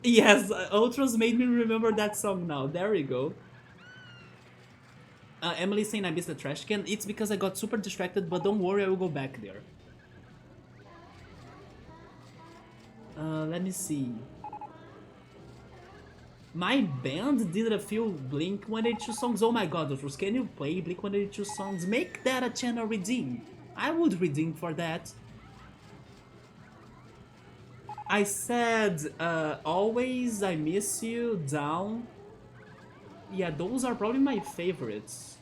Yes, Ultras made me remember that song now. There we go. Emily saying I missed the trash can. It's because I got super distracted, but don't worry, I will go back there. Let me see. My band did a few Blink-182 songs. Oh my god, Ultras, can you play Blink-182 songs? Make that a channel redeem. I would redeem for that. I said, Always I Miss You, Down. Yeah, those are probably my favorites.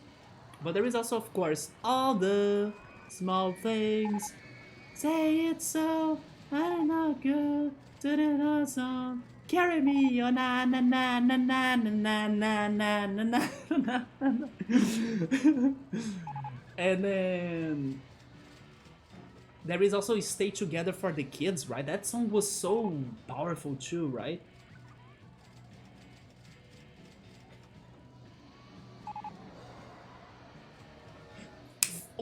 But there is also, of course, All the Small Things. Say it so, I'm not good, did it awesome. Carry me, oh na na na na na na na na na na na na. And then there is also Stay Together for the Kids, right? That song was so powerful too, right?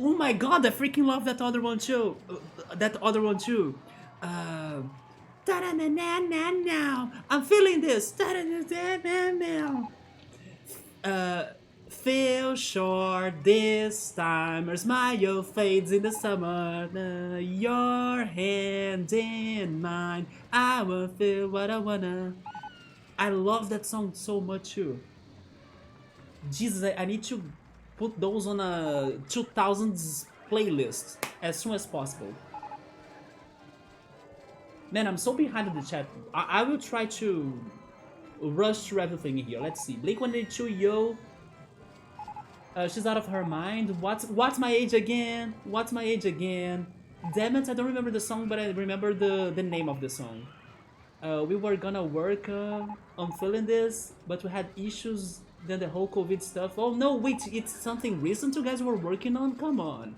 Oh my god, I freaking love that other one too. That other one too. Uh, now. I'm feeling this. Now. Feel short this time. Your smile fades in the summer. Your hand in mine. I will feel what I wanna. I love that song so much too. Jesus, I need to put those on a 2000s playlist as soon as possible. Man, I'm so behind in the chat. I will try to rush through everything here. Let's see. Blink-182, Yo. She's out of her mind. What's my age again? What's my age again? Damn it, I don't remember the song, but I remember the name of the song. We were gonna work on filling this, but we had issues. Then the whole COVID stuff. Oh no, wait, it's something recent you guys were working on? Come on.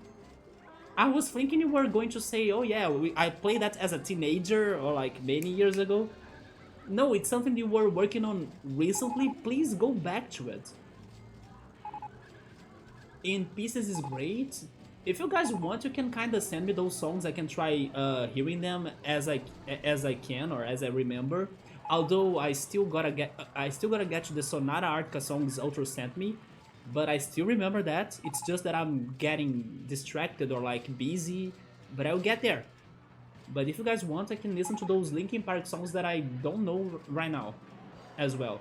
I was thinking you were going to say, oh yeah, I played that as a teenager or like many years ago. No, it's something you were working on recently. Please go back to it. In Pieces is great. If you guys want, you can kind of send me those songs. I can try hearing them as I can or as I remember. Although I still gotta get to the Sonata Arctica songs Ultra sent me, but I still remember that. It's just that I'm getting distracted or like busy, but I'll get there. But if you guys want, I can listen to those Linkin Park songs that I don't know right now, as well.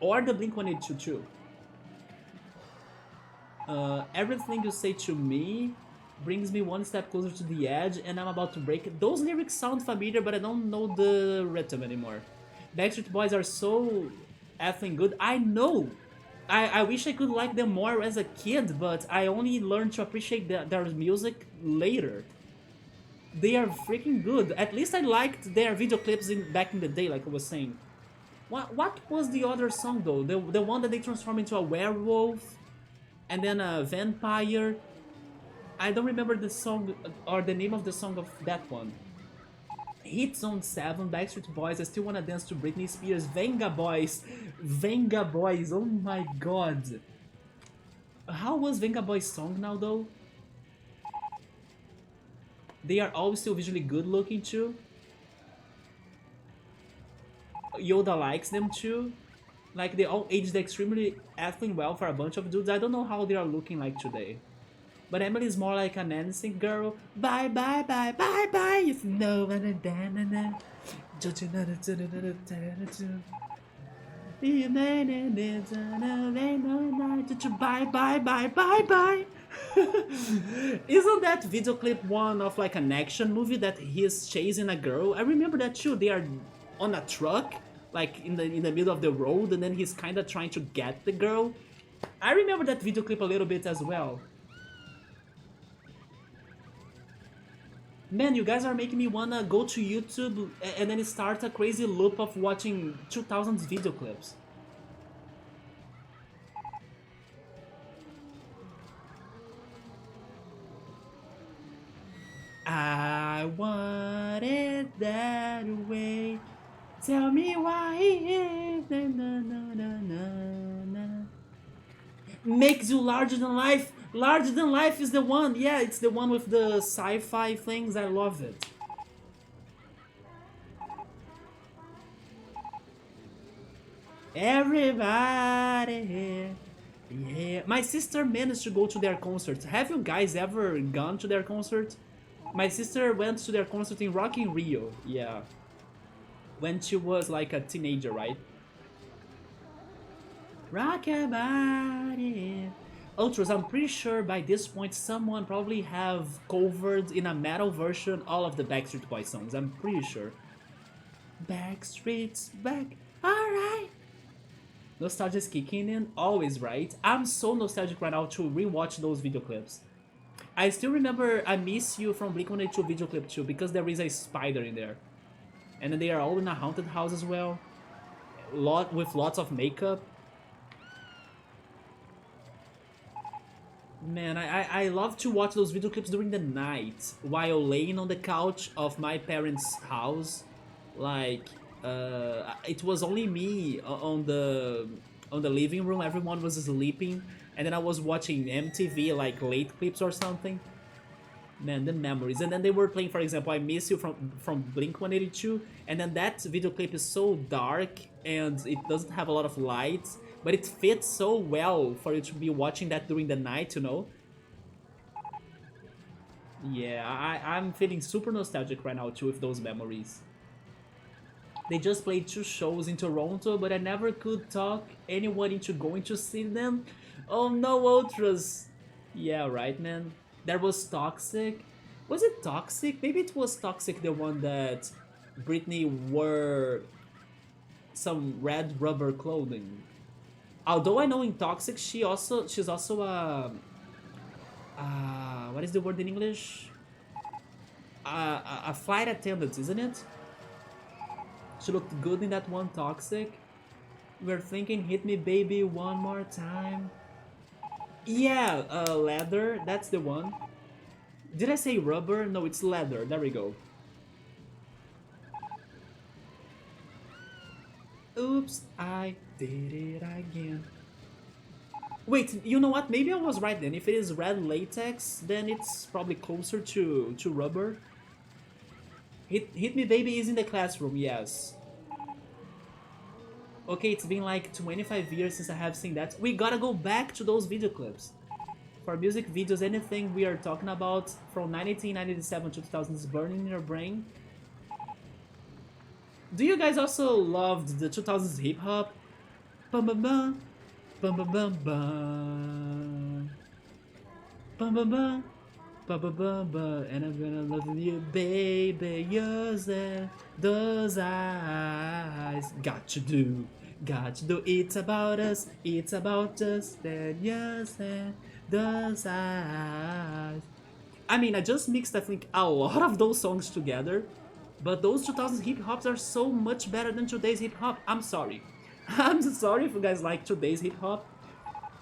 Or the Blink-182 too. Everything you say to me brings me one step closer to the edge and I'm about to break it. Those lyrics sound familiar, but I don't know the rhythm anymore. Backstreet Boys are so effing good. I know! I wish I could like them more as a kid, but I only learned to appreciate their music later. They are freaking good. At least I liked their video clips back in the day, like I was saying. What was the other song though? The one that they transform into a werewolf and then a vampire. I don't remember the song or the name of the song of that one. Hit Zone 7, Backstreet Boys, I Still Wanna Dance to Britney Spears, Venga Boys. Venga Boys, oh my god. How was Venga Boys' song now though? They are all still visually good looking too. Yoda likes them too. Like they all aged extremely effing well for a bunch of dudes. I don't know how they are looking like today. But Emily is more like a dancing girl. Bye bye bye bye bye. If no one bye bye bye bye bye. Isn't that video clip one of like an action movie that he's chasing a girl? I remember that too. They are on a truck, like in the middle of the road, and then he's kind of trying to get the girl. I remember that video clip a little bit as well. Man, you guys are making me wanna go to YouTube and then start a crazy loop of watching 2000s video clips. I want it that way. Tell me why it na, na, na, na, na, na. Makes you larger than life. Larger than life is the one. Yeah, it's the one with the sci-fi things. I love it. Everybody. Yeah. My sister managed to go to their concert. Have you guys ever gone to their concert? My sister went to their concert in Rock in Rio. Yeah. When she was like a teenager, right? Rock your body. Ultras, I'm pretty sure by this point someone probably have covered in a metal version all of the Backstreet Boys songs. I'm pretty sure. Backstreet's back. Alright. Nostalgia's kicking in, always, right? I'm so nostalgic right now to rewatch those video clips. I still remember I Miss You from Blink-182 video clip too, because there is a spider in there. And then they are all in a haunted house as well. With lots of makeup. Man, I love to watch those video clips during the night while laying on the couch of my parents' house. Like, it was only me on the living room. Everyone was sleeping, and then I was watching MTV, like late clips or something. Man, the memories. And then they were playing, for example, I Miss You from Blink-182, and then that video clip is so dark and it doesn't have a lot of lights, but it fits so well for you to be watching that during the night, you know? Yeah, I'm feeling super nostalgic right now too with those memories. They just played 2 shows in Toronto, but I never could talk anyone into going to see them. Oh no, Ultras! Yeah, right, man. There was Toxic. Was it Toxic? Maybe it was Toxic, the one that Britney wore some red rubber clothing. Although I know in Toxic she's also what is the word in English? A flight attendant, isn't it? She looked good in that one Toxic. We're thinking hit me baby one more time. Yeah, leather, that's the one. Did I say rubber? No, it's leather, there we go. Oops, I did it again. Wait, you know what? Maybe I was right then. If it is red latex, then it's probably closer to rubber. Hit Me Baby is in the classroom, yes. Okay, it's been like 25 years since I have seen that. We gotta go back to those video clips. For music videos, anything we are talking about from 1997 to 2000 is burning in your brain. Do you guys also loved the 2000s hip hop? Bum bum bum, bum bum bum bum, bum bum bum, bum bum bum bum, and I'm gonna love you, baby. Yours and those eyes. Got to do. It's about us. It's about us. Then yours and those eyes. I mean, I just mixed, I think, a lot of those songs together. But those 2000s hip hops are so much better than today's hip hop. I'm sorry. I'm sorry if you guys like today's hip hop.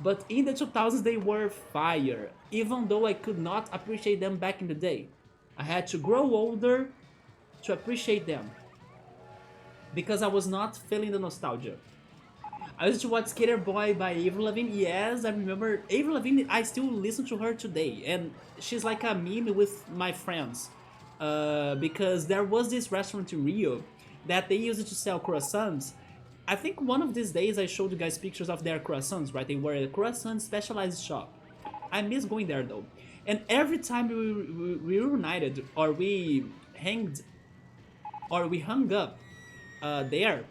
But in the 2000s they were fire. Even though I could not appreciate them back in the day. I had to grow older to appreciate them. Because I was not feeling the nostalgia. I used to watch Skater Boy by Avril Lavigne. Yes, I remember Avril Lavigne. I still listen to her today. And she's like a meme with my friends. Because there was this restaurant in Rio that they used to sell croissants. I think one of these days I showed you guys pictures of their croissants, right? They were a croissant specialized shop. I miss going there though. And every time we reunited or we hung up there,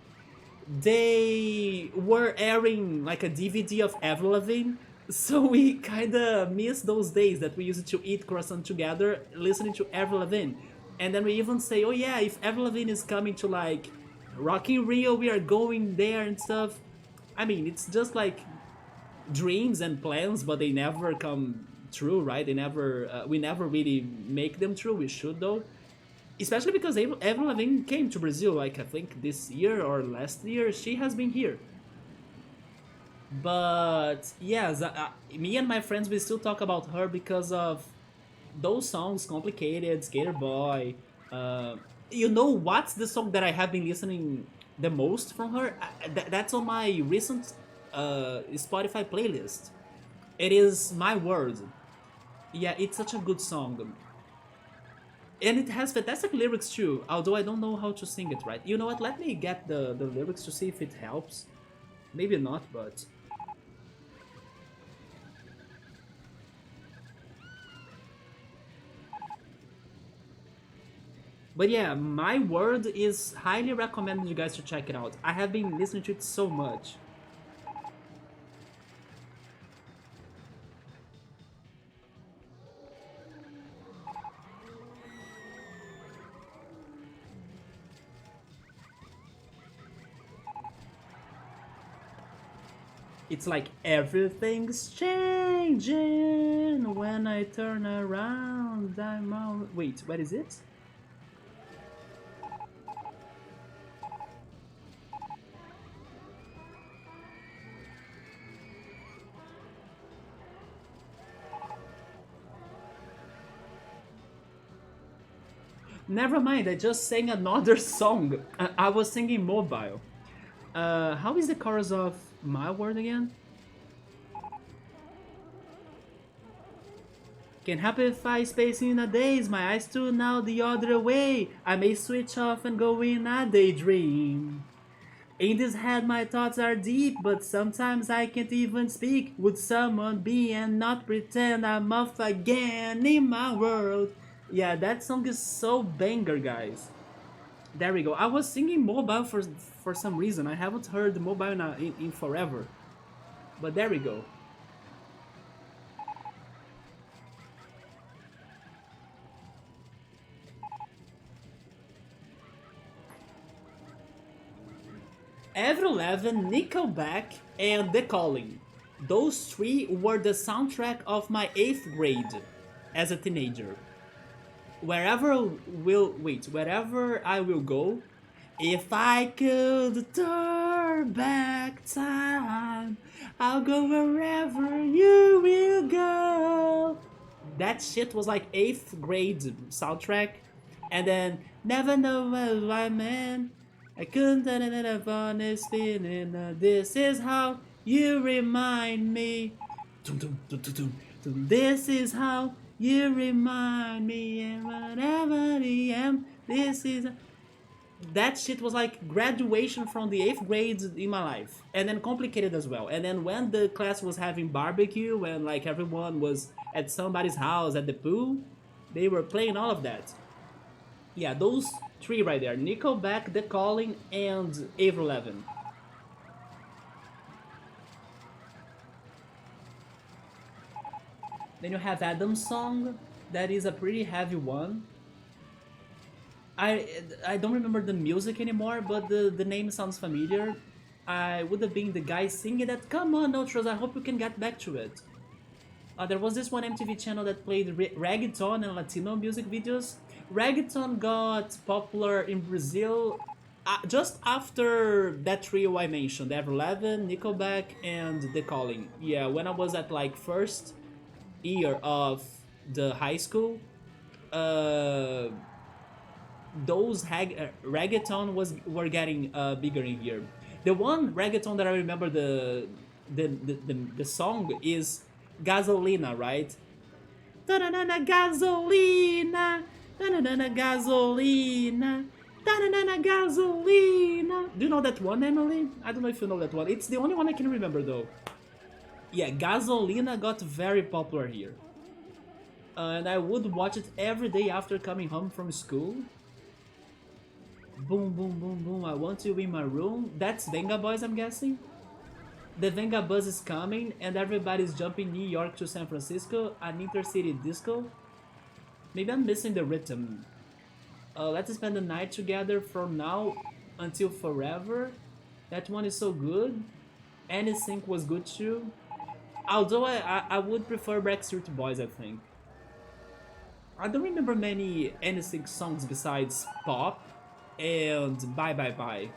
they were airing like a DVD of Avril Lavigne. So we kinda miss those days that we used to eat croissant together, listening to Avril Lavigne. And then we even say, oh yeah, if Avril Lavigne is coming to like Rock in Rio, we are going there and stuff. I mean, it's just like dreams and plans, but they never come true, right? We never really make them true. We should though. Especially because Avril Lavigne came to Brazil, like I think this year or last year, she has been here. But yes, me and my friends, we still talk about her because of Those songs, Complicated, Skater Boy. Uh, you know what's the song that I have been listening the most from her? That's on my recent Spotify playlist. It is My World. Yeah, it's such a good song. And it has fantastic lyrics too, although I don't know how to sing it right. You know what, let me get the lyrics to see if it helps. Maybe not, but... But yeah, My Word is highly recommended you guys to check it out. I have been listening to it so much. It's like everything's changing when I turn around. I'm all... Wait, what is it? Never mind, I just sang another song. I was singing Mobile. How is the chorus of My Word again? Can't help if I space in a daze, my eyes tune now the other way. I may switch off and go in a daydream. In this head my thoughts are deep, but sometimes I can't even speak. Would someone be and not pretend I'm off again in my world? Yeah, that song is so banger, guys. There we go. I was singing Mobile for some reason. I haven't heard Mobile in forever. But there we go. Avril Lavigne, Nickelback, and The Calling. Those three were the soundtrack of my 8th grade as a teenager. Wherever I will go, if I could turn back time, I'll go wherever you will go. That shit was like 8th grade soundtrack. And then, never know what I meant. I couldn't tell it a honest feeling. This is how you remind me. This is how you remind me. And whatever I am, this is. That shit was like graduation from the 8th grade in my life, and then Complicated as well. And then when the class was having barbecue and like everyone was at somebody's house at the pool, they were playing all of that. Yeah, those three right there: Nickelback, The Calling, and Avril Lavigne. Then you have Adam's song, that is a pretty heavy one. I don't remember the music anymore, but the name sounds familiar. I would have been the guy singing that. Come on, Ultras, I hope you can get back to it. There was this one MTV channel that played reggaeton and Latino music videos. Reggaeton got popular in Brazil just after that trio I mentioned: Avril Lavigne, Nickelback, and The Calling. Yeah, when I was at like first year of the high school, uh, those reggaeton were getting bigger in here. The one reggaeton that I remember the song is Gasolina, right? Da-na-na-na, gasolina, da-na-na-na, gasolina, da-na-na-na, gasolina. Do you know that one, Emily? I don't know if you know that one. It's the only one I can remember though. Yeah, Gasolina got very popular here. And I would watch it every day after coming home from school. Boom, boom, boom, boom, I want you in my room. That's Venga Boys, I'm guessing. The Venga bus is coming and everybody's jumping New York to San Francisco, an intercity disco. Maybe I'm missing the rhythm. Let's spend the night together from now until forever. That one is so good. Sync was good too. Although I would prefer Backstreet Boys, I think. I don't remember many Sync songs besides Pop and Bye Bye Bye.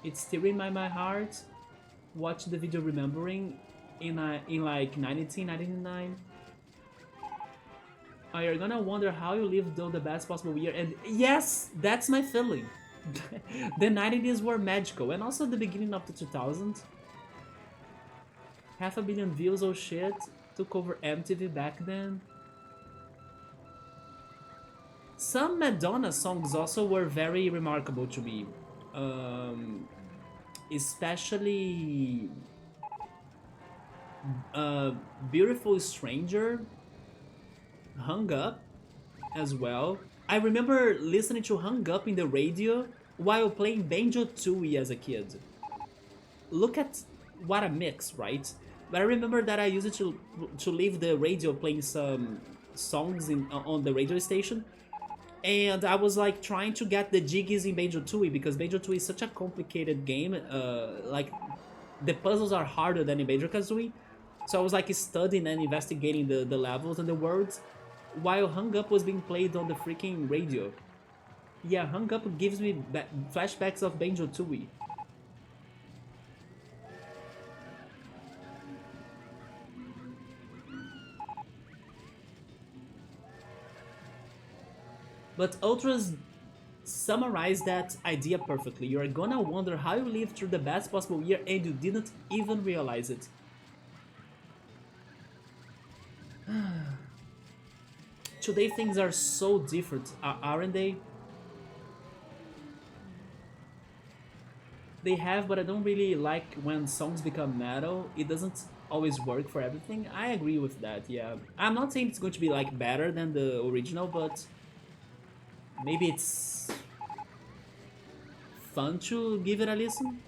It's still in my heart. Watch the video Remembering in like 1999. Oh, you're gonna wonder how you lived through the best possible year, and yes, that's my feeling. The 90s were magical, and also the beginning of the 2000s. Half a billion views, oh shit, took over MTV back then. Some Madonna songs also were very remarkable to me. Um, Especially uh, Beautiful Stranger, Hung Up as well. I remember listening to Hung Up in the radio while playing Banjo Tooie as a kid. Look at what a mix, right? But I remember that I used to leave the radio playing some songs on the radio station, and I was like trying to get the jiggies in Banjo Tooie because Banjo Tooie is such a complicated game. Like the puzzles are harder than in Banjo Kazooie, so I was like studying and investigating the levels and the words while Hung Up was being played on the freaking radio. Yeah, Hung Up gives me flashbacks of Banjo Tooie. But Ultras summarize that idea perfectly. You're gonna wonder how you lived through the best possible year and you didn't even realize it. Today things are so different, aren't they? They have, but I don't really like when songs become metal. It doesn't always work for everything. I agree with that, yeah. I'm not saying it's going to be like better than the original, but maybe it's fun to give it a listen.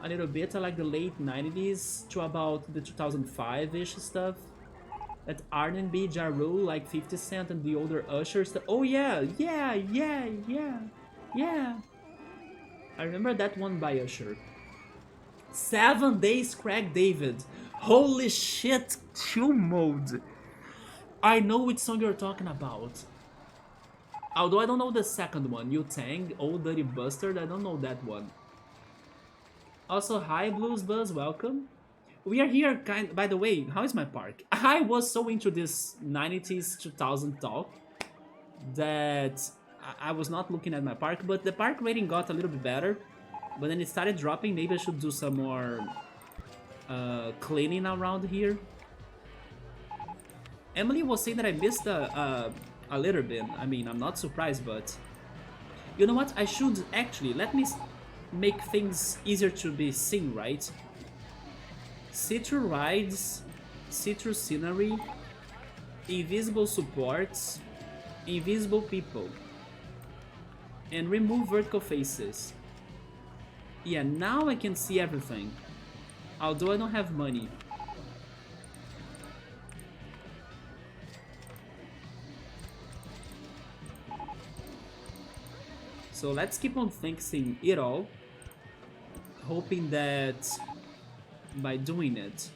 A little bit. I like the late 90s to about the 2005-ish stuff. That R&B, Ja Rule, like 50 Cent and the older Usher stuff. Oh yeah, yeah. I remember that one by Usher. 7 Days Craig David. Holy shit, chill mode. I know which song you're talking about. Although I don't know the second one, Wu-Tang, Old Dirty Bastard, I don't know that one. Also, hi Blues Buzz, welcome. We are here by the way, how is my park? I was so into this 90s 2000 talk that I was not looking at my park, but the park rating got a little bit better. But then it started dropping, maybe I should do some more cleaning around here. Emily was saying that I missed a litter bin. I mean, I'm not surprised, but you know what? I should actually let me make things easier to be seen, right? Citrus rides, citrus scenery, invisible supports, invisible people, and remove vertical faces. Yeah, now I can see everything, although I don't have money. So let's keep on fixing it all, hoping that by doing it,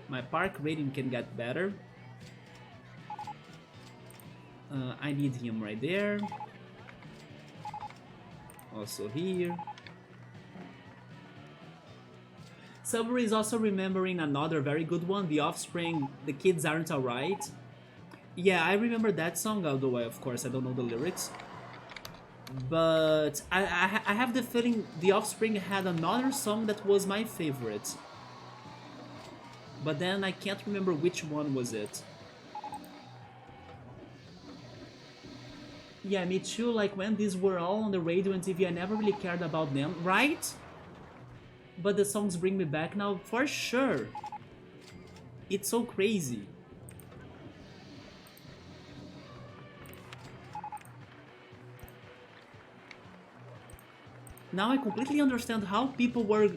my park rating can get better. I need him right there. Also here. Subway is also remembering another very good one, The Offspring, The Kids Aren't Alright. Yeah, I remember that song, although of course I don't know the lyrics. But I have the feeling The Offspring had another song that was my favorite. But then I can't remember which one was it. Yeah, me too, like when these were all on the radio and TV, I never really cared about them, right? But the songs bring me back now, for sure. It's so crazy. Now I completely understand how people were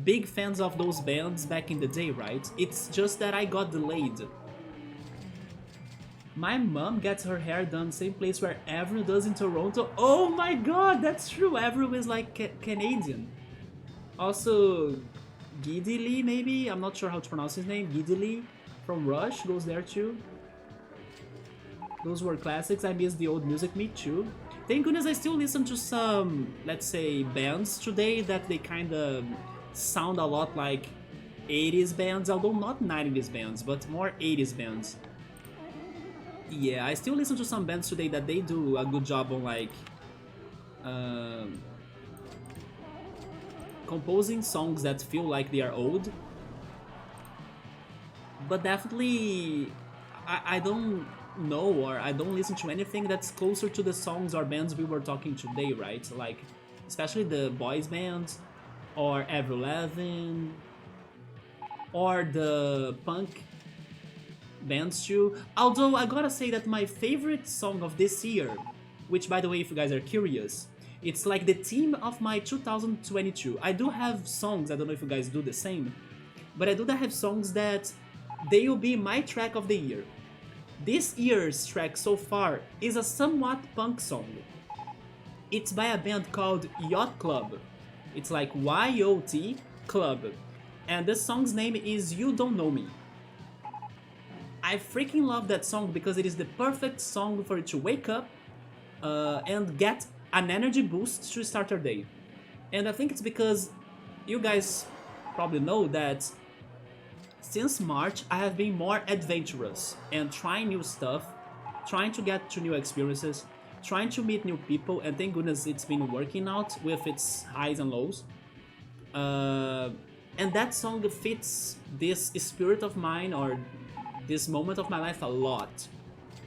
big fans of those bands back in the day, right? It's just that I got delayed. My mom gets her hair done same place where Avril does in Toronto. Oh my god, that's true. Avril is like Canadian. Also, Giddy Lee, maybe? I'm not sure how to pronounce his name. Giddy Lee from Rush goes there too. Those were classics. I miss the old music, me too. Thank goodness I still listen to some, let's say, bands today that they kind of sound a lot like 80s bands, although not 90s bands, but more 80s bands. Yeah, I still listen to some bands today that they do a good job on like um, composing songs that feel like they are old, but definitely I don't know or I don't listen to anything that's closer to the songs or bands we were talking today, right? Like especially the boys bands or Avril Lavigne or the punk bands too. Although I gotta say that my favorite song of this year, which by the way, if you guys are curious, it's like the theme of my 2022. I do have songs, I don't know if you guys do the same, but I do have songs that they will be my track of the year. This year's track so far is a somewhat punk song. It's by a band called Yacht Club. It's like YOT Club. And the song's name is You Don't Know Me. I freaking love that song because it is the perfect song for you to wake up and get an energy boost to start your day. And I think it's because you guys probably know that since March I have been more adventurous and trying new stuff, trying to get to new experiences, trying to meet new people, and thank goodness it's been working out with its highs and lows. Uh, and that song fits this spirit of mine or this moment of my life a lot.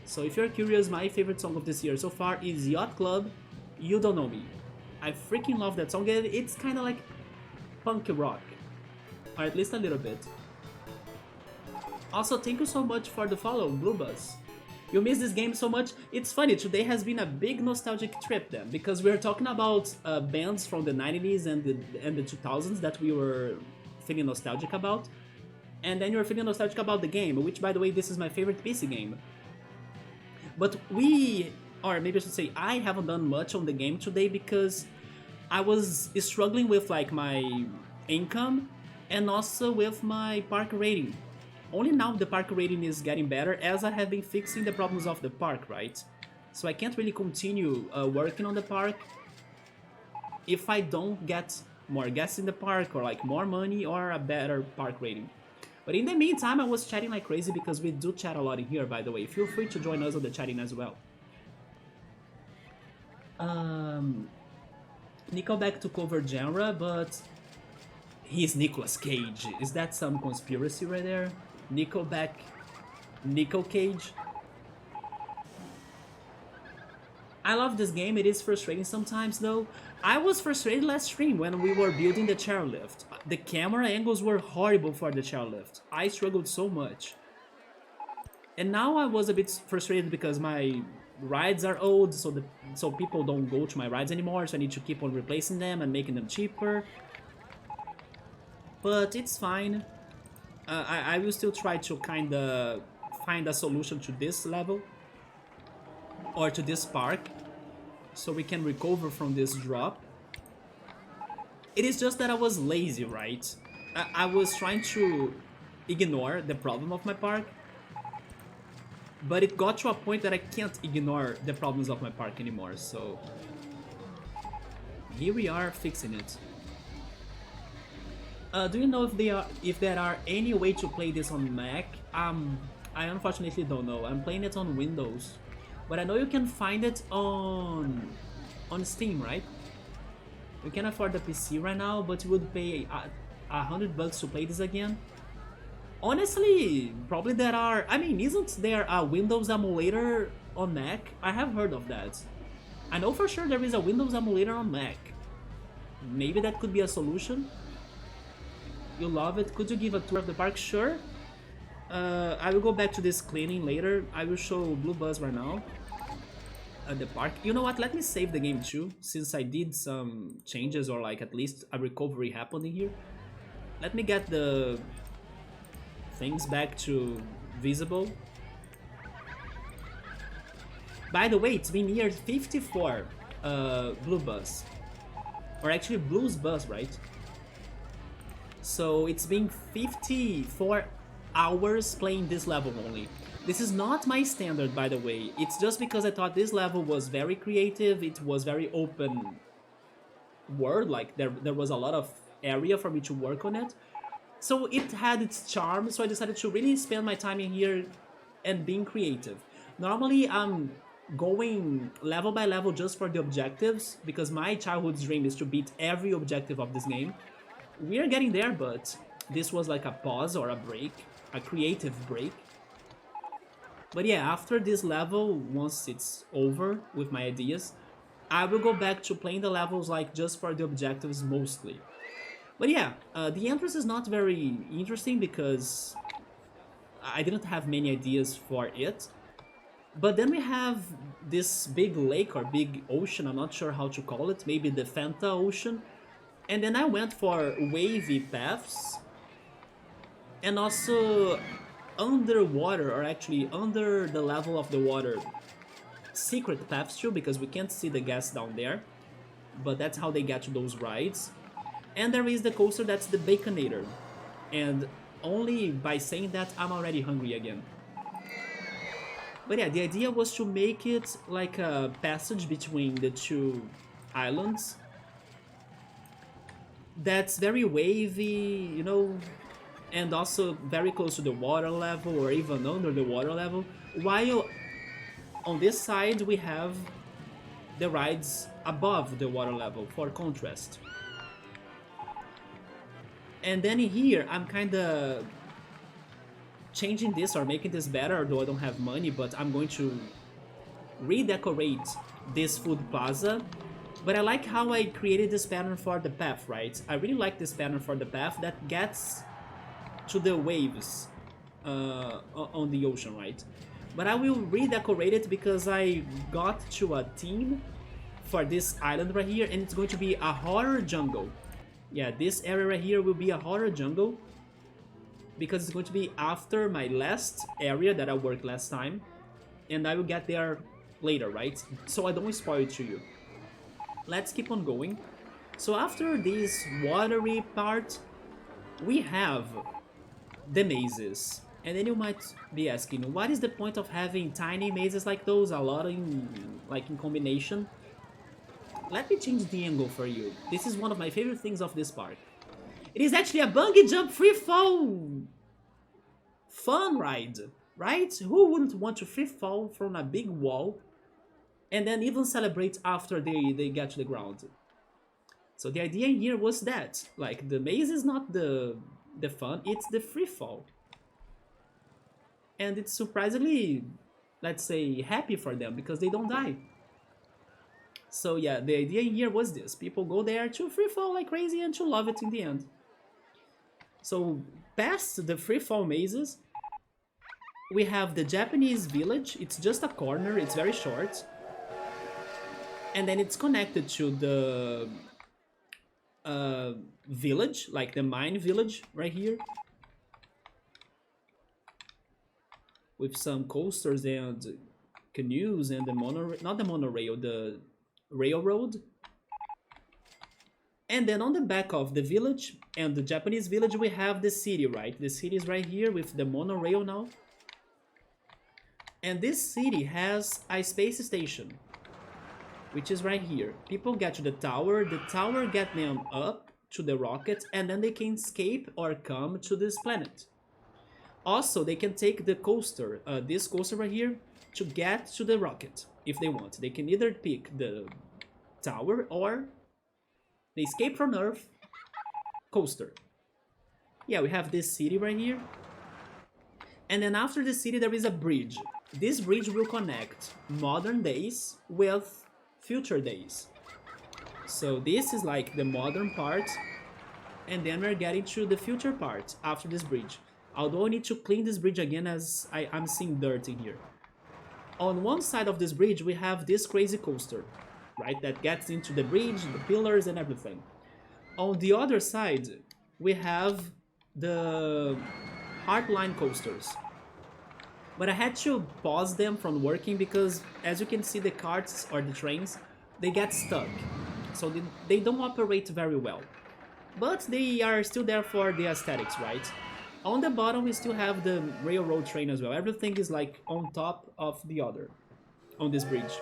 So if you're curious, my favorite song of this year so far is Yacht Club, You Don't Know Me. I freaking love that song, and it's kind of like punk rock, or at least a little bit. Also, thank you so much for the follow, Blue Buzz. You miss this game so much. It's funny, today has been a big nostalgic trip then, because we're talking about bands from the 90s and the 2000s that we were feeling nostalgic about. And then you're feeling nostalgic about the game, which by the way, this is my favorite PC game. But or maybe I should say, I haven't done much on the game today because I was struggling with like my income and also with my park rating. Only now the park rating is getting better as I have been fixing the problems of the park, right? So I can't really continue working on the park if I don't get more guests in the park or like more money or a better park rating. But in the meantime, I was chatting like crazy because we do chat a lot in here, by the way. Feel free to join us on the chatting as well. Nickelback took over genre, but he's Nicolas Cage. Is that some conspiracy right there? Nickelback, Nickel Cage. I love this game, it is frustrating sometimes though. I was frustrated last stream when we were building the chairlift. The camera angles were horrible for the chairlift. I struggled so much. And now I was a bit frustrated because my rides are old, so people don't go to my rides anymore, so I need to keep on replacing them and making them cheaper. But it's fine. I will still try to kinda find a solution to this level or to this park so we can recover from this drop. It is just that I was lazy, right? I was trying to ignore the problem of my park, but it got to a point that I can't ignore the problems of my park anymore, so here we are fixing it. Do you know if there are any way to play this on Mac? I unfortunately don't know. I'm playing it on Windows, but I know you can find it on Steam, right? You can afford the PC right now, but you would pay $100 to play this again. Honestly, probably there are. I mean, isn't there a Windows emulator on Mac? I have heard of that. I know for sure there is a Windows emulator on Mac. Maybe that could be a solution. You love it. Could you give a tour of the park? Sure. I will go back to this cleaning later. I will show Blue Buzz right now at the park. You know what? Let me save the game too, since I did some changes or like at least a recovery happening here. Let me get the things back to visible. By the way, it's been year 54, Blue Buzz. Or actually Blues Buzz, right? So it's been 54 hours playing this level only. This is not my standard, by the way. It's just because I thought this level was very creative, it was very open world, like there was a lot of area for me to work on it. So it had its charm, so I decided to really spend my time in here and being creative. Normally, I'm going level by level just for the objectives, because my childhood dream is to beat every objective of this game. We are getting there, but this was like a pause or a break, a creative break. But yeah, after this level, once it's over with my ideas, I will go back to playing the levels like just for the objectives mostly. But yeah, the entrance is not very interesting because I didn't have many ideas for it. But then we have this big lake or big ocean, I'm not sure how to call it, maybe the Fanta Ocean. And then I went for wavy paths and also underwater, or actually under the level of the water, secret paths too, because we can't see the gas down there. But that's how they get to those rides. And there is the coaster that's the Baconator. And only by saying that, I'm already hungry again. But yeah, the idea was to make it like a passage between the two islands that's very wavy, you know, and also very close to the water level or even under the water level, while on this side we have the rides above the water level for contrast. And then here I'm kinda changing this or making this better, though I don't have money, but I'm going to redecorate this food plaza. But I like how I created this pattern for the path, right? I really like this pattern for the path that gets to the waves on the ocean, right? But I will redecorate it because I got to a theme for this island right here, and it's going to be a horror jungle. Yeah, this area right here will be a horror jungle because it's going to be after my last area that I worked last time, and I will get there later, right? So I don't spoil it to you. Let's keep on going. So after this watery part, we have the mazes. And then you might be asking, what is the point of having tiny mazes like those, a lot in combination? Let me change the angle for you. This is one of my favorite things of this park. It is actually a bungee jump free fall fun ride, right? Who wouldn't want to free fall from a big wall and then even celebrate after they get to the ground? So the idea here was that, like, the maze is not the fun, it's the free fall. And it's surprisingly, let's say, happy for them because they don't die. So yeah, the idea here was this. People go there to free fall like crazy and to love it in the end. So past the free fall mazes, we have the Japanese village. It's just a corner, it's very short. And then it's connected to the village, like the mine village right here. With some coasters and canoes and the monorail, not the monorail, the railroad. And then on the back of the village and the Japanese village, we have the city, right? The city is right here with the monorail now. And this city has a space station, which is right here. People get to the tower get them up to the rocket, and then they can escape or come to this planet. Also, they can take the coaster, this coaster right here, to get to the rocket if they want. They can either pick the tower or the escape from Earth coaster. Yeah, we have this city right here. And then after the city, there is a bridge. This bridge will connect modern days with future days. So this is like the modern part, and then we're getting to the future part after this bridge. Although I need to clean this bridge again as I'm seeing dirt in here. On one side of this bridge, we have this crazy coaster, right? That gets into the bridge, the pillars and everything. On the other side, we have the hardline coasters. But I had to pause them from working because, as you can see, the carts or the trains, they get stuck. So they don't operate very well. But they are still there for the aesthetics, right? On the bottom, we still have the railroad train as well. Everything is like on top of the other on this bridge.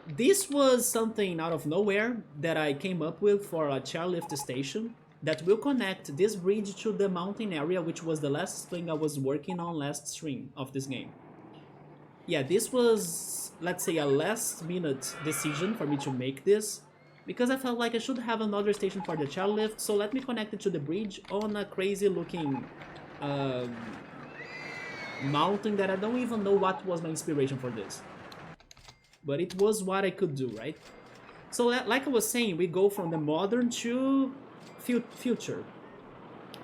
This was something out of nowhere that I came up with for a chairlift station that will connect this bridge to the mountain area, which was the last thing I was working on last stream of this game. Yeah, this was, let's say, a last minute decision for me to make this, because I felt like I should have another station for the chairlift, so let me connect it to the bridge on a crazy looking um, mountain that I don't even know what was my inspiration for this. But it was what I could do, right? So like I was saying, we go from the modern to future.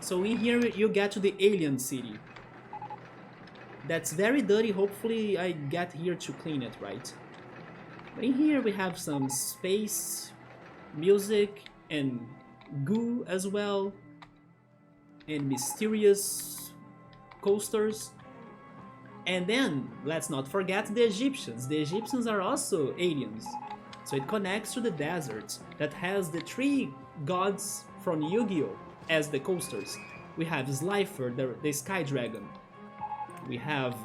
So in here you get to the alien city. That's very dirty, hopefully I get here to clean it, right? But in here we have some space, music, and goo as well, and mysterious coasters. And then, let's not forget the Egyptians. The Egyptians are also aliens. So it connects to the desert that has the three gods from Yu-Gi-Oh! As the coasters. We have Slifer, the Sky Dragon. We have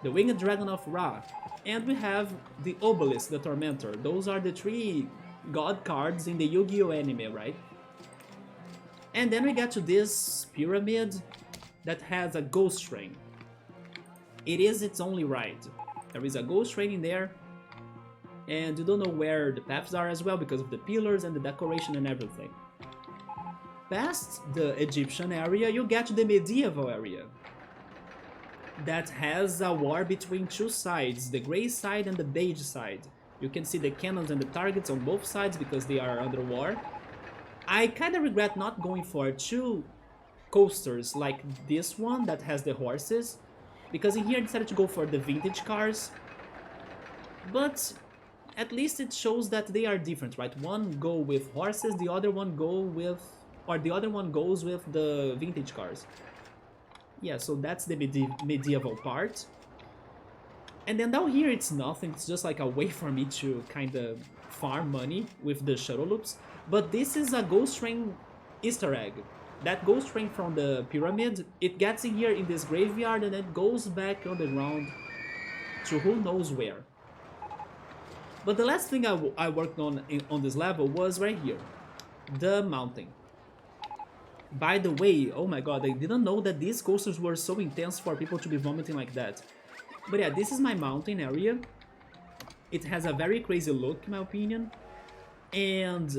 the Winged Dragon of Ra. And we have the Obelisk, the Tormentor. Those are the three god cards in the Yu-Gi-Oh! Anime, right? And then we get to this pyramid that has a ghost train. It is its only ride. There is a ghost train in there, and you don't know where the paths are as well because of the pillars and the decoration and everything. Past the Egyptian area, you get to the medieval area that has a war between two sides, the gray side and the beige side. You can see the cannons and the targets on both sides because they are under war. I kinda regret not going for two coasters like this one that has the horses, because in here I decided to go for the vintage cars. But at least it shows that they are different, right? One go with horses, the other one goes with the vintage cars. Yeah, so that's the medieval part. And then down here it's nothing, it's just like a way for me to kinda farm money with the shuttle loops. But this is a ghost train Easter egg. That ghost train from the pyramid, it gets in here in this graveyard and it goes back underground to who knows where. But the last thing I worked on this level was right here, the mountain. By the way, oh my god, I didn't know that these coasters were so intense for people to be vomiting like that. But yeah, this is my mountain area. It has a very crazy look in my opinion. And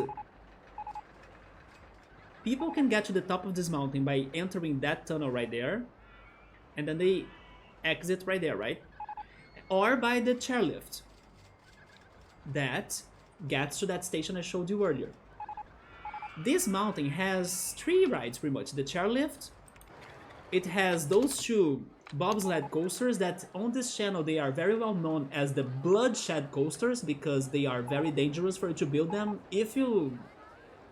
people can get to the top of this mountain by entering that tunnel right there. And then they exit right there, right? Or by the chairlift that gets to that station I showed you earlier. This mountain has three rides pretty much. The chairlift, it has those two bobsled coasters that on this channel they are very well known as the bloodshed coasters because they are very dangerous for you to build them. If you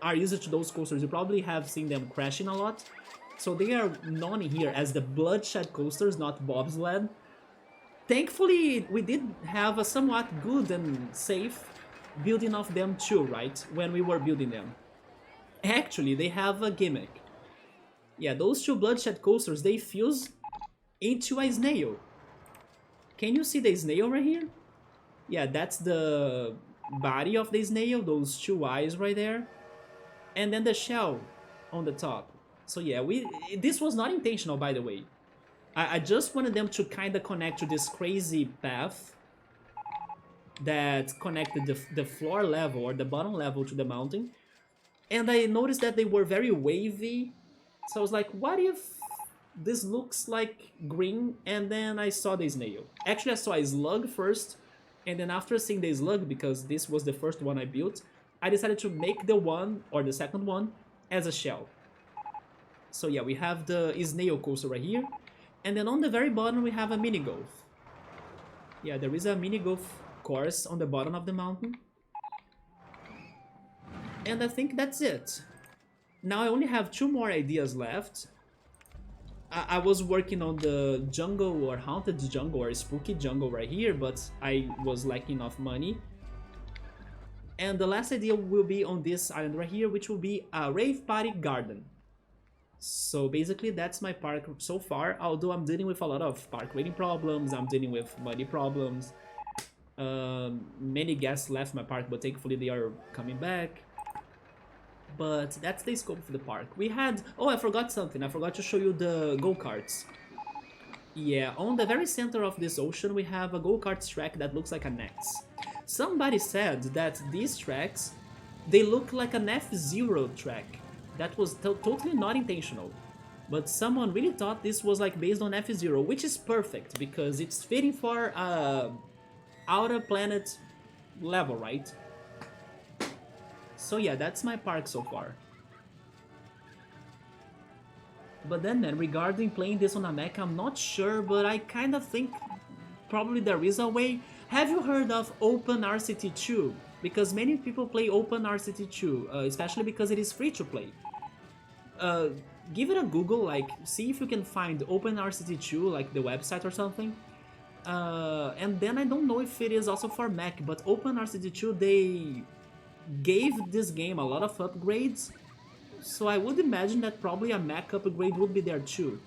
are used to those coasters, you probably have seen them crashing a lot. So they are known here as the bloodshed coasters, not bobsled. Thankfully, we did have a somewhat good and safe building of them too, right? When we were building them. Actually, they have a gimmick. Yeah, those two bloodshed coasters, they fuse into a snail. Can you see the snail right here? Yeah, that's the body of the snail, those two eyes right there. And then the shell on the top. So yeah, this was not intentional, by the way. I just wanted them to kind of connect to this crazy path that connected the floor level or the bottom level to the mountain. And I noticed that they were very wavy. So I was like, what if this looks like green? And then I saw the snail. Actually, I saw a slug first. And then after seeing the slug, because this was the first one I built, I decided to make the one, or the second one, as a shell. So yeah, we have the snail coaster right here. And then on the very bottom we have a mini golf. Yeah, there is a mini golf course on the bottom of the mountain. And I think that's it. Now I only have two more ideas left. I was working on the jungle or haunted jungle or spooky jungle right here, but I was lacking of money. And the last idea will be on this island right here, which will be a rave party garden. So basically that's my park so far, although I'm dealing with a lot of park rating problems, I'm dealing with money problems. Many guests left my park, but thankfully they are coming back. But that's the scope of the park. We had... Oh, I forgot something. I forgot to show you the go-karts. Yeah, on the very center of this ocean we have a go-kart track that looks like an X. Somebody said that these tracks, they look like an F-Zero track. That was totally not intentional. But someone really thought this was like based on F-Zero, which is perfect because it's fitting for outer planet level, right? So yeah, that's my park so far. But then man, regarding playing this on a Mac, I'm not sure, but I kind of think probably there is a way. Have you heard of OpenRCT2? Because many people play OpenRCT2, especially because it is free to play. Uh, Give it a Google, like see if you can find OpenRCT2, like the website or something. And then I don't know if it is also for Mac, but OpenRCT2 they gave this game a lot of upgrades, so I would imagine that probably a Mac upgrade would be there too.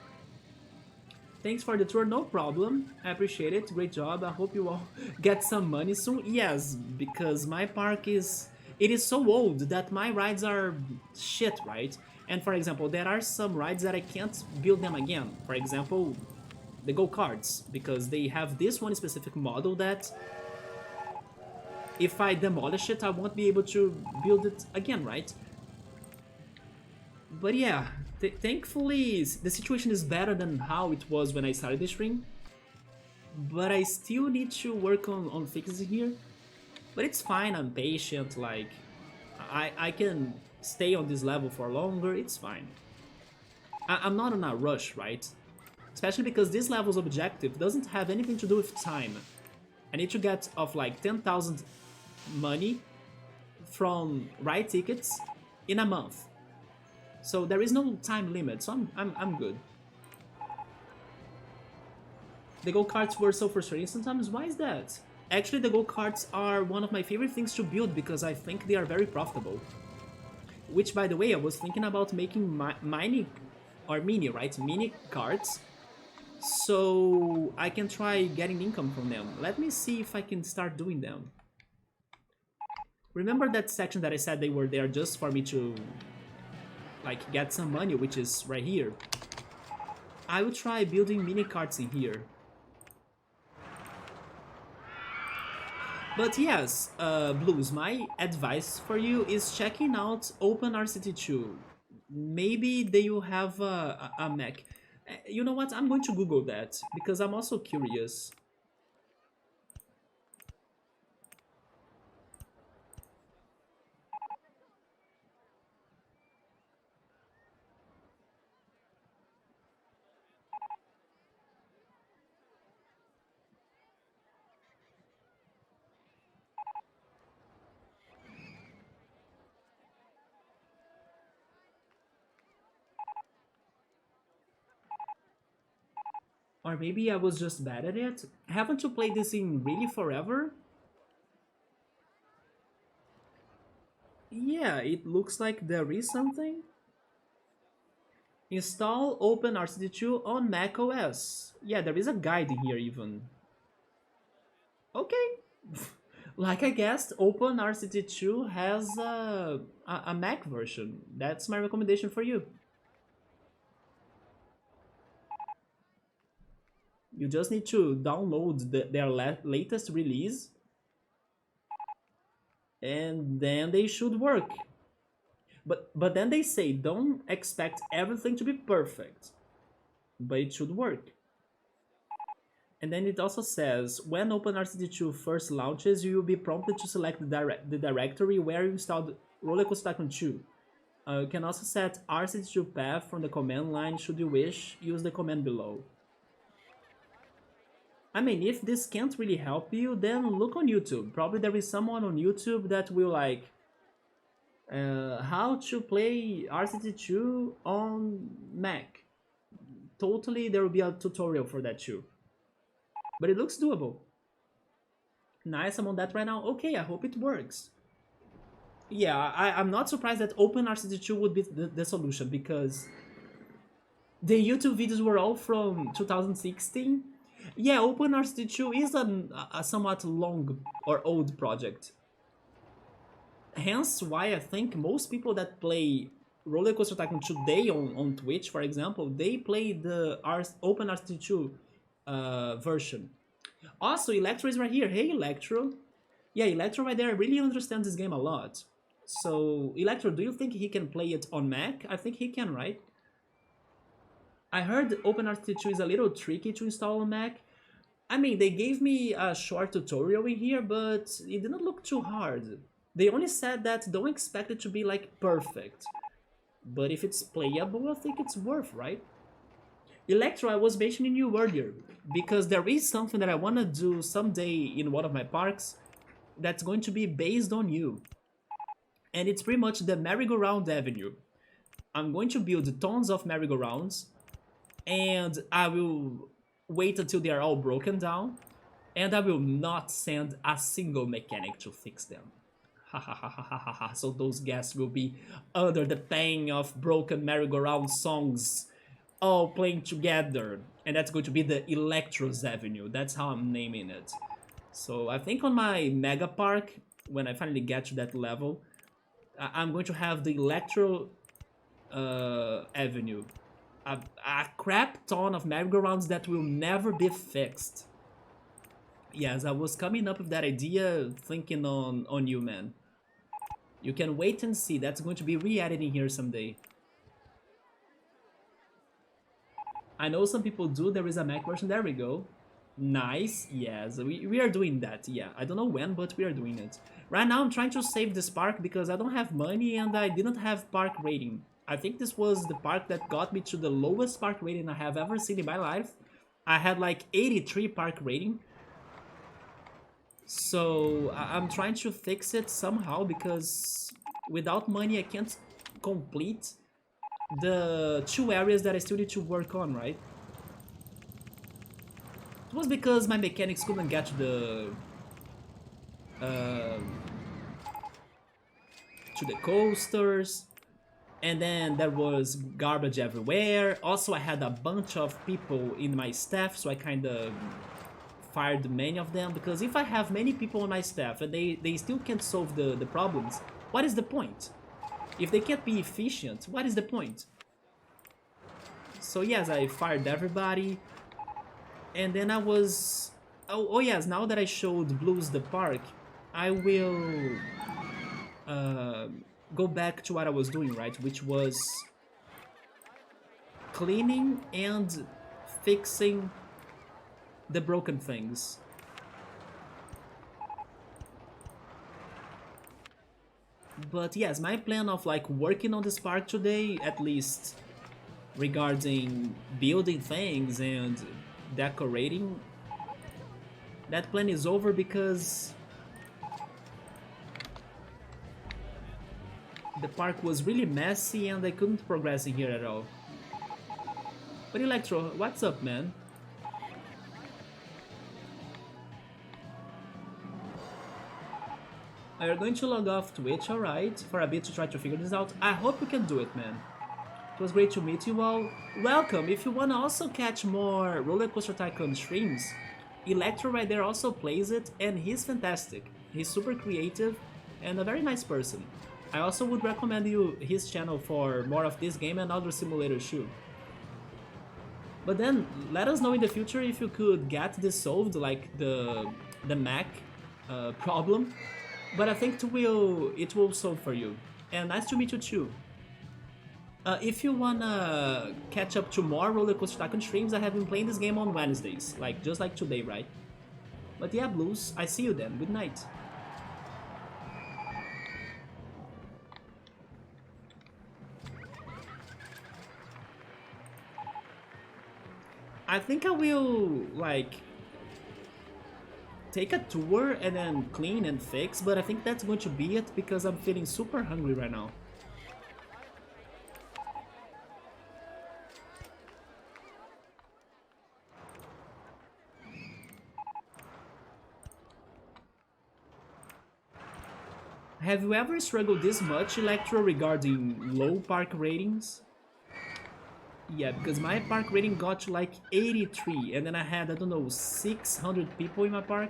Thanks for the tour, no problem. I appreciate it. Great job. I hope you all get some money soon. Yes, because my park is it is so old that my rides are shit, right? And for example, there are some rides that I can't build them again. For example, the go-karts, because they have this one specific model that if I demolish it, I won't be able to build it again, right? But yeah, thankfully the situation is better than how it was when I started the stream. But I still need to work on fixes here. But it's fine, I'm patient, like I can stay on this level for longer, it's fine. I'm not in a rush, right? Especially because this level's objective doesn't have anything to do with time. I need to get off like 10,000 money from ride tickets in a month. So there is no time limit, so I'm good. The go-karts were so frustrating sometimes, why is that? Actually, the go-karts are one of my favorite things to build because I think they are very profitable. Which, by the way, I was thinking about making mini, or mini, right? Mini carts, so I can try getting income from them. Let me see if I can start doing them. Remember that section that I said they were there just for me to like get some money, which is right here? I will try building mini carts in here. But yes, Blues, my advice for you is checking out OpenRCT2. Maybe they will have a Mac. You know what? I'm going to Google that because I'm also curious. Or maybe I was just bad at it. Haven't you played this in really forever? Yeah, it looks like there is something. Install OpenRCT2 on macOS. Yeah, there is a guide in here even. Okay. Like I guessed, OpenRCT2 has a Mac version. That's my recommendation for you. You just need to download their latest release and then they should work. But then they say don't expect everything to be perfect, but it should work. And then it also says when OpenRCT2 first launches, you will be prompted to select the directory where you installed RollerCoaster Tycoon 2. You can also set RCT2 path from the command line should you wish, use the command below. I mean, if this can't really help you, then look on YouTube. Probably there is someone on YouTube that will like how to play RCT2 on Mac. Totally, there will be a tutorial for that too. But it looks doable. Nice, I'm on that right now. Okay, I hope it works. Yeah, I'm not surprised that OpenRCT2 would be the solution because the YouTube videos were all from 2016. Yeah, OpenRCT2 is a somewhat long or old project. Hence why I think most people that play RollerCoaster Tycoon today on Twitch, for example, they play the OpenRCT2 version. Also, Electro is right here. Hey, Electro. Yeah, Electro right there really understands this game a lot. So, Electro, do you think he can play it on Mac? I think he can, right? I heard OpenRT2 is a little tricky to install on Mac. I mean, they gave me a short tutorial in here, but it didn't look too hard. They only said that don't expect it to be like perfect. But if it's playable, I think it's worth, right? Electro, I was mentioning you earlier, because there is something that I want to do someday in one of my parks that's going to be based on you. And it's pretty much the merry-go-round avenue. I'm going to build tons of merry-go-rounds, and I will wait until they are all broken down, and I will not send a single mechanic to fix them. Ha ha ha ha ha ha ha. So those guests will be under the pain of broken merry-go-round songs all playing together. And that's going to be the Electros Avenue. That's how I'm naming it. So I think on my Mega Park, when I finally get to that level, I'm going to have the Electro Avenue. A crap ton of merry-go-rounds that will never be fixed. Yes, I was coming up with that idea thinking on you, man. You can wait and see. That's going to be re-added in here someday. I know some people do. There is a Mac version. There we go. Nice. Yes, we are doing that. Yeah, I don't know when, but we are doing it. Right now, I'm trying to save this park because I don't have money and I didn't have park rating. I think this was the park that got me to the lowest park rating I have ever seen in my life. I had like 83 park rating. So I'm trying to fix it somehow because without money I can't complete the 2 areas that I still need to work on, right? It was because my mechanics couldn't get uh, to the coasters, and then there was garbage everywhere. Also, I had a bunch of people in my staff, so I kind of fired many of them, because if I have many people on my staff and they still can't solve the problems, what is the point? If they can't be efficient, what is the point? So yes, I fired everybody, and then I was... Oh yes, now that I showed Blues the park, I will go back to what I was doing, right? Which was cleaning and fixing the broken things. But yes, my plan of like working on this park today, at least regarding building things and decorating, that plan is over because the park was really messy and I couldn't progress in here at all. But Electro, what's up, man? Are you going to log off Twitch, alright, for a bit to try to figure this out? I hope you can do it, man. It was great to meet you all. Welcome! If you want to also catch more RollerCoaster Tycoon streams, Electro right there also plays it, and he's fantastic. He's super creative and a very nice person. I also would recommend you his channel for more of this game and other simulators too. But then, let us know in the future if you could get this solved, like the Mac problem. But I think it will solve for you. And nice to meet you too. If you wanna catch up to more RollerCoaster Tycoon streams, I have been playing this game on Wednesdays, like just like today, right? But yeah, Blues, I see you then. Good night. I think I will, like, take a tour and then clean and fix, but I think that's going to be it because I'm feeling super hungry right now. Have you ever struggled this much, Electro, regarding low park ratings? Yeah, because my park rating got to like 83, and then I had, I don't know, 600 people in my park.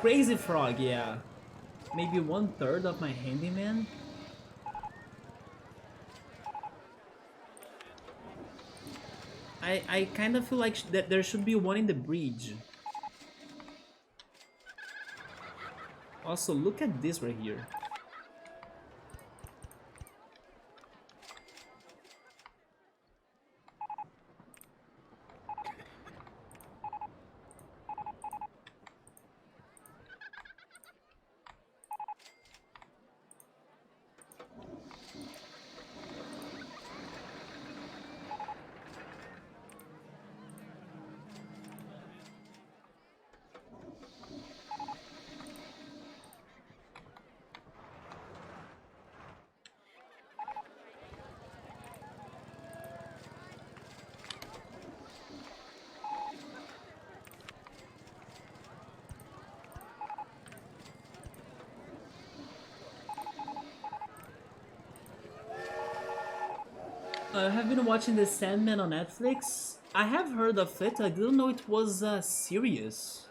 Crazy Frog, yeah. Maybe 1/3 of my handyman. I kind of feel like that there should be one in the bridge. Also, look at this right here. I have been watching The Sandman on Netflix. I have heard of it, I didn't know it was serious.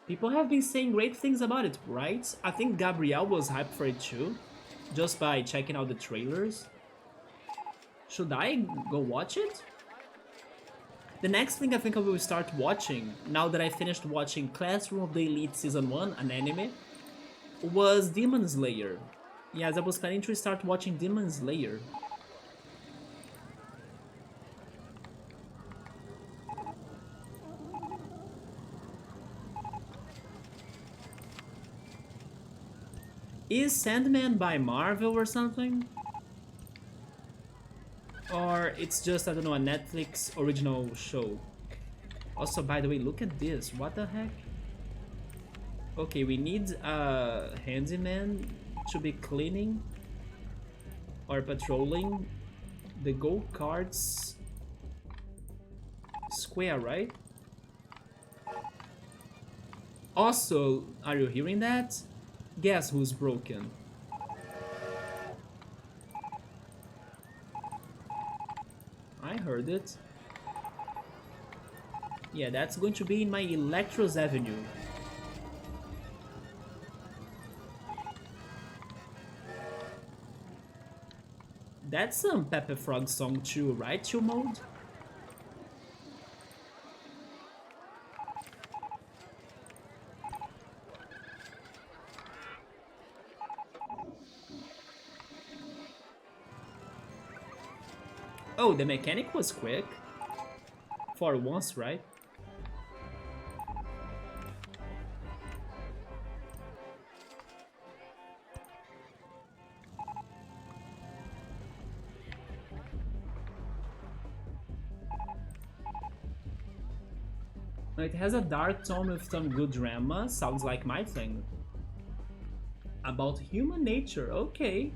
People have been saying great things about it, right? I think Gabrielle was hyped for it too, just by checking out the trailers. Should I go watch it? The next thing I think I will start watching, now that I finished watching Classroom of the Elite Season 1, an anime, was Demon Slayer. Yes, I was planning to start watching Demon Slayer. Is Sandman by Marvel or something? Or it's just, I don't know, a Netflix original show? Also, by the way, look at this. What the heck? Okay, we need a handyman to be cleaning or patrolling the go-karts square, right? Also, are you hearing that? Guess who's broken? I heard it. Yeah, that's going to be in my Electros Avenue. That's some Pepe Frog song too, right, Chill Mode? Oh, the mechanic was quick. For once, right? It has a dark tone with some good drama. Sounds like my thing. About human nature, okay.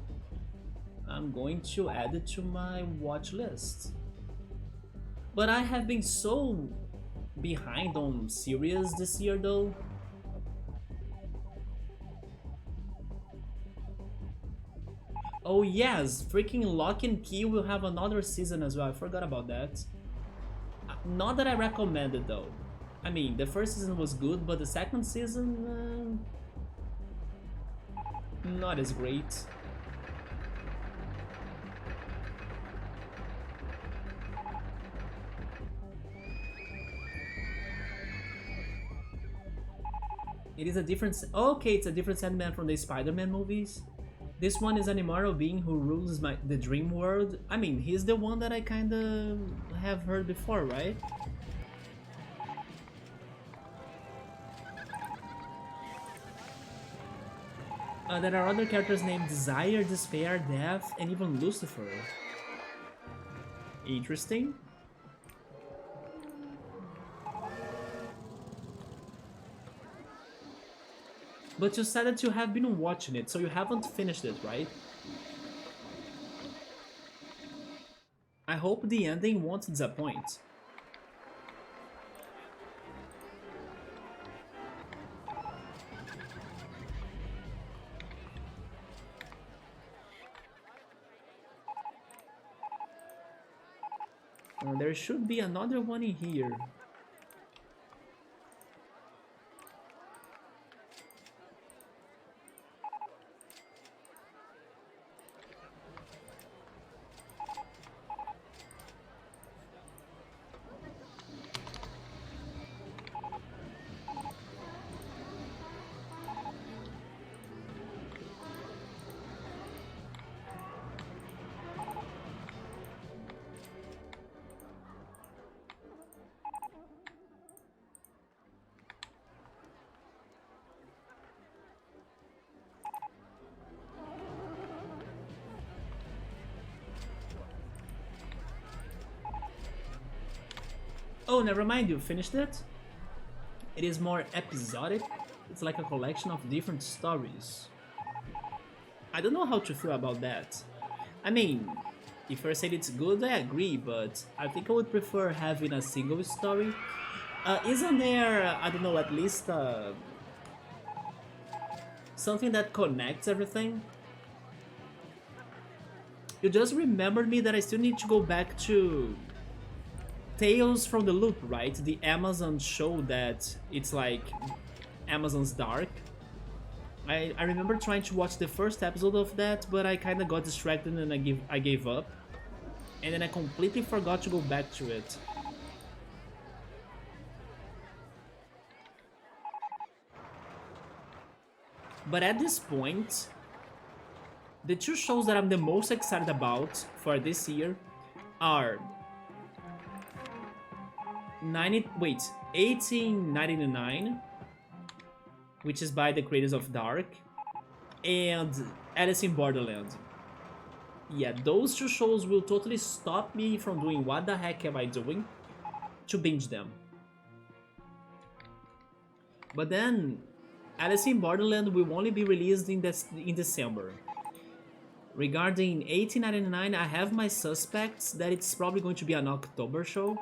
I'm going to add it to my watch list. But I have been so behind on series this year though. Oh yes, freaking Lock and Key will have another season as well, I forgot about that. Not that I recommend it though. I mean, the first season was good, but the second season, not as great. It is a different... Okay, it's a different Sandman from the Spider-Man movies. This one is an immortal being who rules the dream world. I mean, he's the one that I kinda have heard before, right? There are other characters named Desire, Despair, Death, and even Lucifer. Interesting. But you said that you have been watching it, so you haven't finished it, right? I hope the ending won't disappoint. There should be another one in here. Oh, never mind, you finished it? It is more episodic. It's like a collection of different stories. I don't know how to feel about that. I mean, if you said it's good, I agree, but I think I would prefer having a single story. Isn't there, I don't know, at least something that connects everything? You just remembered me that I still need to go back to Tales from the Loop, right? The Amazon show that it's like Amazon's Dark. I remember trying to watch the first episode of that, but I kinda got distracted and I gave up. And then I completely forgot to go back to it. But at this point, the two shows that I'm the most excited about for this year are 1899, which is by the creators of Dark, and Alice in Borderland. Yeah, those two shows will totally stop me from doing what the heck am I doing to binge them. But then, Alice in Borderland will only be released in December. Regarding 1899, I have my suspects that it's probably going to be an October show.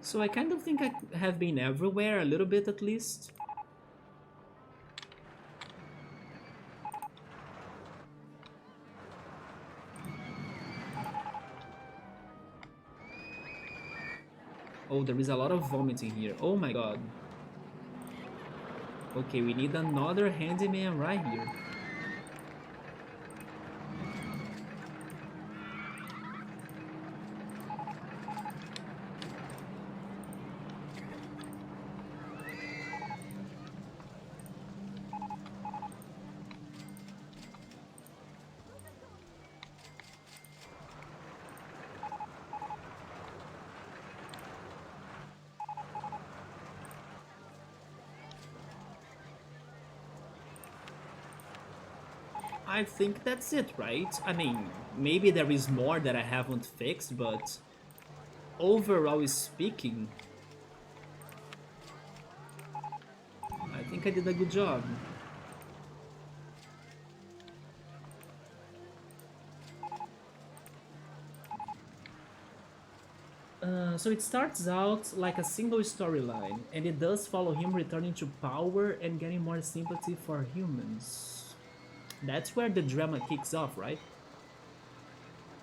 So I kind of think I have been everywhere, a little bit at least. Oh, there is a lot of vomiting here. Oh my god. Okay, we need another handyman right here. I think that's it, right? I mean, maybe there is more that I haven't fixed, but overall speaking, I think I did a good job. So it starts out like a single storyline, and it does follow him returning to power and getting more sympathy for humans. That's where the drama kicks off, right?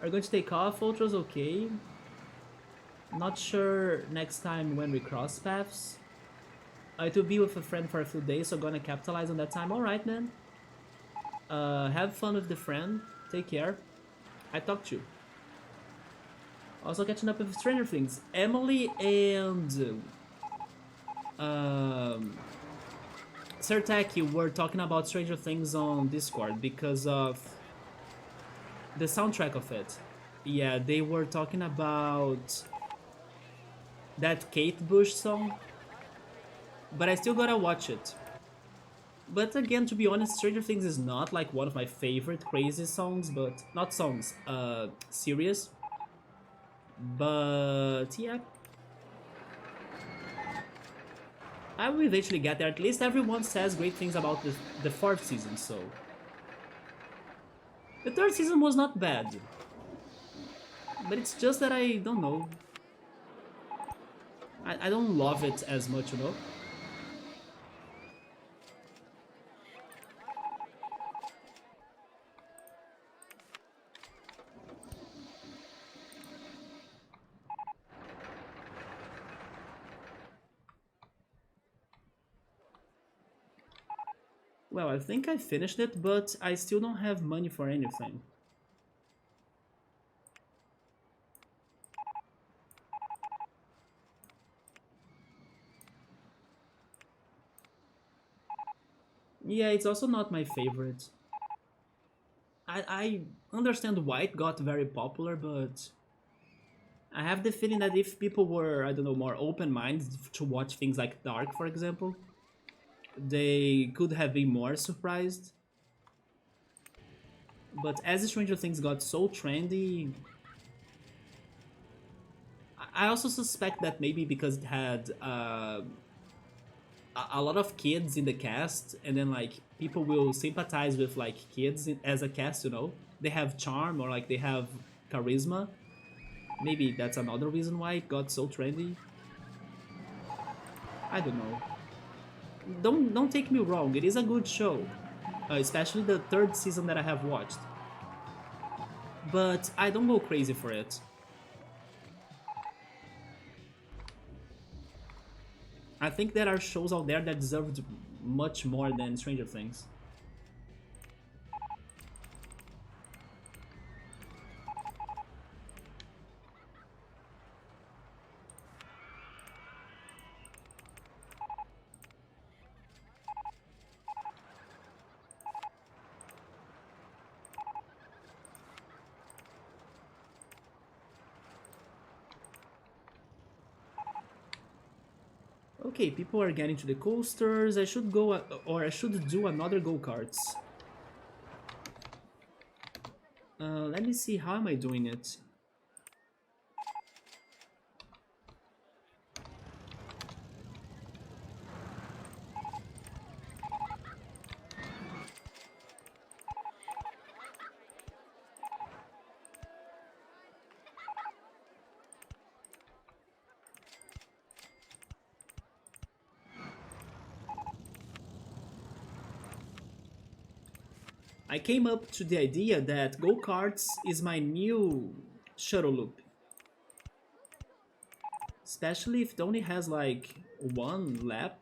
Are you going to take off, Ultras? Okay. Not sure next time when we cross paths. It will be with a friend for a few days, so gonna capitalize on that time. Alright, man. Have fun with the friend. Take care. I talked to you. Also catching up with Stranger Things. Emily and Sertaki were talking about Stranger Things on Discord because of the soundtrack of it. Yeah, they were talking about that Kate Bush song, but I still gotta watch it. But again, to be honest, Stranger Things is not like one of my favorite crazy songs, but not songs, series. But yeah, I will eventually get there. At least everyone says great things about the fourth season, so the third season was not bad, but it's just that I don't know. I don't love it as much, you know. Well, I think I finished it, but I still don't have money for anything. Yeah, it's also not my favorite. I understand why it got very popular, but I have the feeling that if people were, I don't know, more open-minded to watch things like Dark, for example, they could have been more surprised. But as Stranger Things got so trendy, I also suspect that maybe because it had a lot of kids in the cast, and then like people will sympathize with like as a cast, you know? They have charm or like they have charisma. Maybe that's another reason why it got so trendy. I don't know. Don't take me wrong, it is a good show, especially the third season that I have watched. But I don't go crazy for it. I think there are shows out there that deserved much more than Stranger Things. Okay, people are getting to the coasters. I should go, or I should do another go-karts. Let me see, how am I doing it? I came up to the idea that go-karts is my new shuttle loop. Especially if it only has like one lap.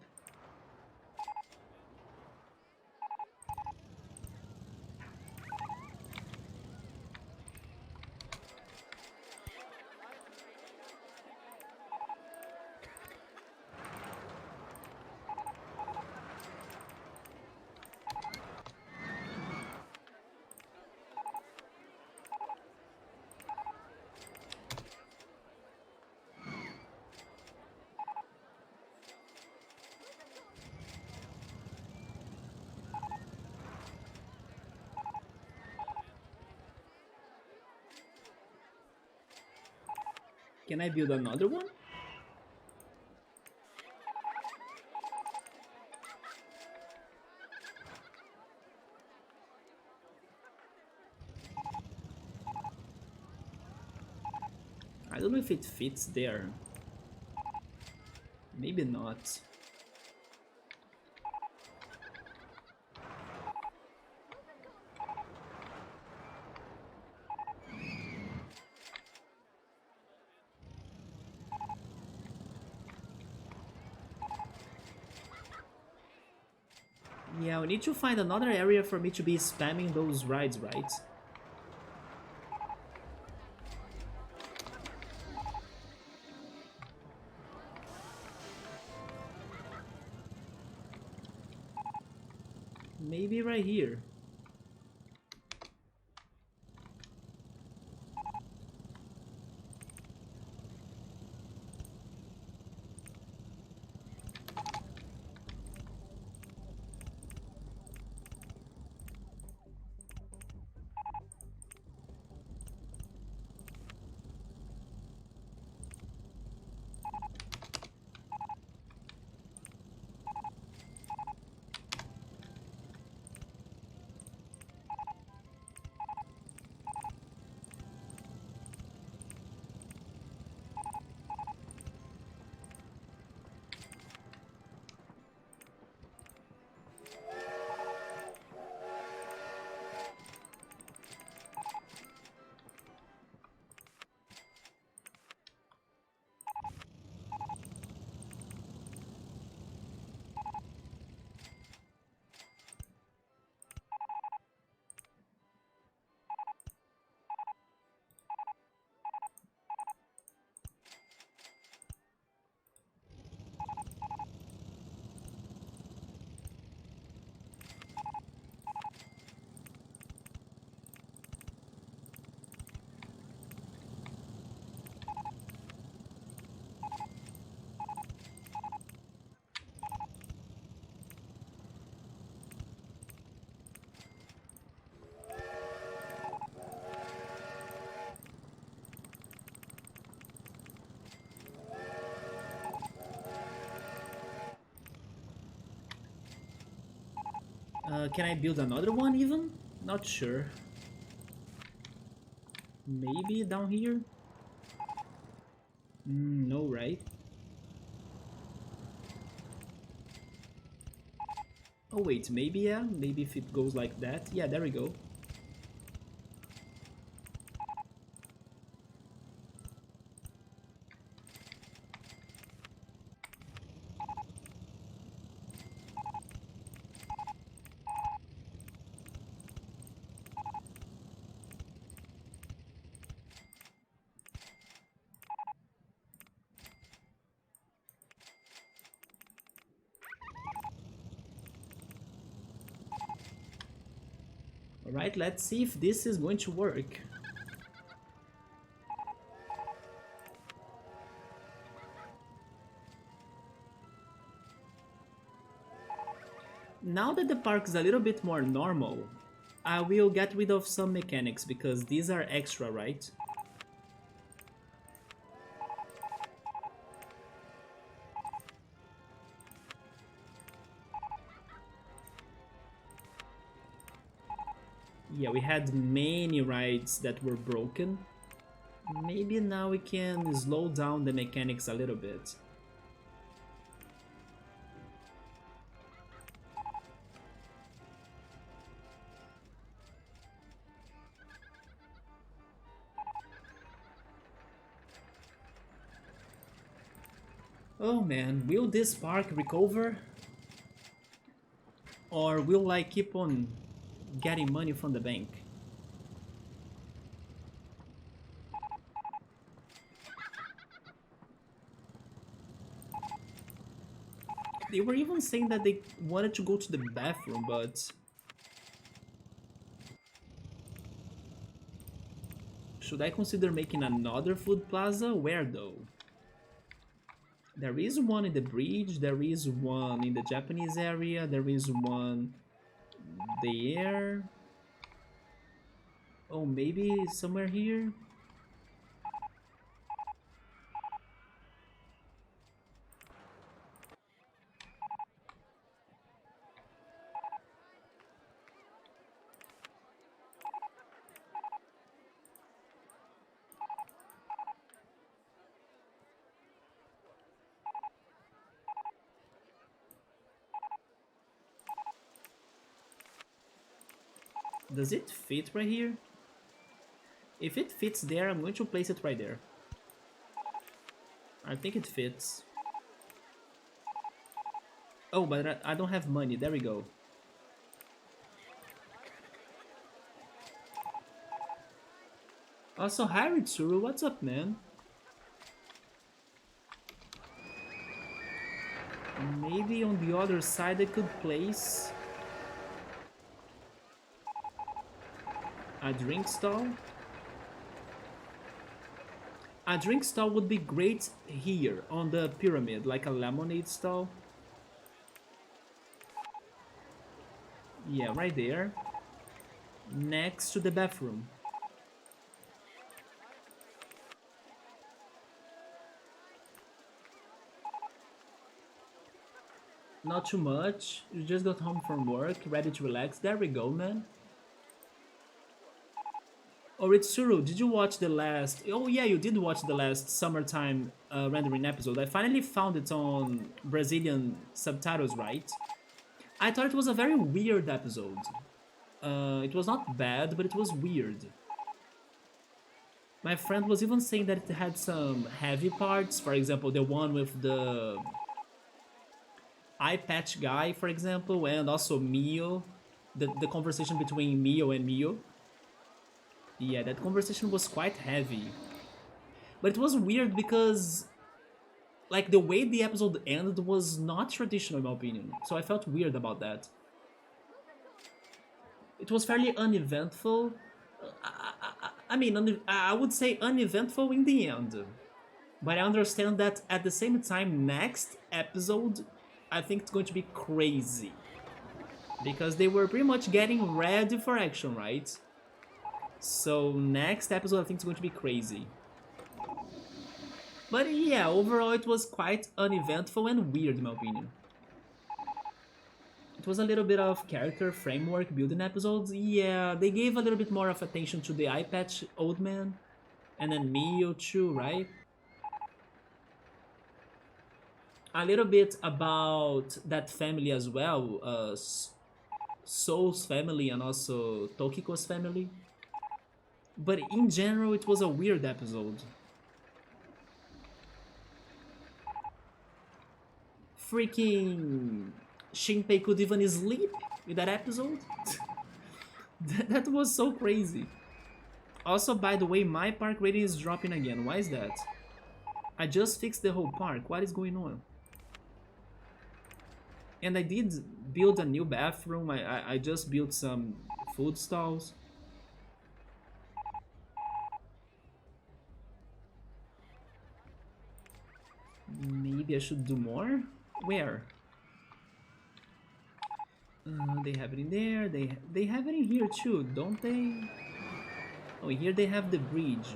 Can I build another one? I don't know if it fits there. Maybe not. Yeah, we need to find another area for me to be spamming those rides, right? Maybe right here. Can I build another one even? Not sure. Maybe down here? No, right? Oh wait, maybe yeah? Maybe if it goes like that. Yeah, there we go. Alright, let's see if this is going to work. Now that the park is a little bit more normal, I will get rid of some mechanics because these are extra, right? Yeah, we had many rides that were broken. Maybe now we can slow down the mechanics a little bit. Oh man, will this park recover? Or will I keep on getting money from the bank? They were even saying that they wanted to go to the bathroom, but... should I consider making another food plaza? Where though? There is one in the bridge, there is one in the Japanese area, there is one there. Oh, maybe somewhere here? Does it fit right here? If it fits there, I'm going to place it right there. I think it fits. Oh, but I don't have money. There we go. Also, hi Ritsuru, what's up, man? Maybe on the other side I could place a drink stall. A drink stall would be great here on the pyramid, like a lemonade stall. Yeah, right there. Next to the bathroom. Not too much. You just got home from work, ready to relax. There we go, man. Oh, Ritsuru, did you watch the last... oh yeah, you did watch the last summertime rendering episode. I finally found it on Brazilian subtitles, right? I thought it was a very weird episode. It was not bad, but it was weird. My friend was even saying that it had some heavy parts. For example, the one with the eye patch guy, for example, and also Mio. The conversation between Mio and Mio. Yeah, that conversation was quite heavy. But it was weird because, like, the way the episode ended was not traditional in my opinion. So I felt weird about that. It was fairly uneventful. I mean, I would say uneventful in the end. But I understand that at the same time, next episode, I think it's going to be crazy. Because they were pretty much getting ready for action, right? So next episode I think it's going to be crazy. But yeah, overall it was quite uneventful and weird in my opinion. it was a little bit of character framework building episodes. Yeah, they gave a little bit more of attention to the eye patch old man, and then Mio too, right? A little bit about that family as well, Soul's family and also Tokiko's family. But in general, it was a weird episode. Freaking Shinpei could even sleep in that episode. That was so crazy. Also, by the way, my park rating is dropping again. Why is that? I just fixed the whole park. What is going on? And I did build a new bathroom. I just built some food stalls. Maybe I should do more? Where? They have it in there. They have it in here too, don't they? Oh, here they have the bridge.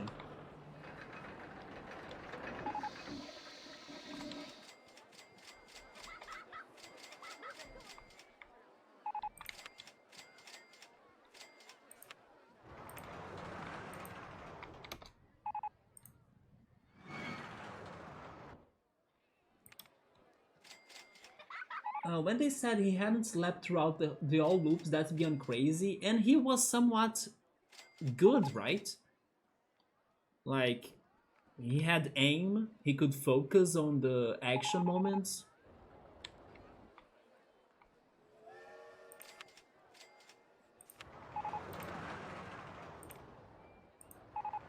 When they said he hadn't slept throughout the all loops, that's beyond crazy. And he was somewhat good, right? Like, he had aim, he could focus on the action moments.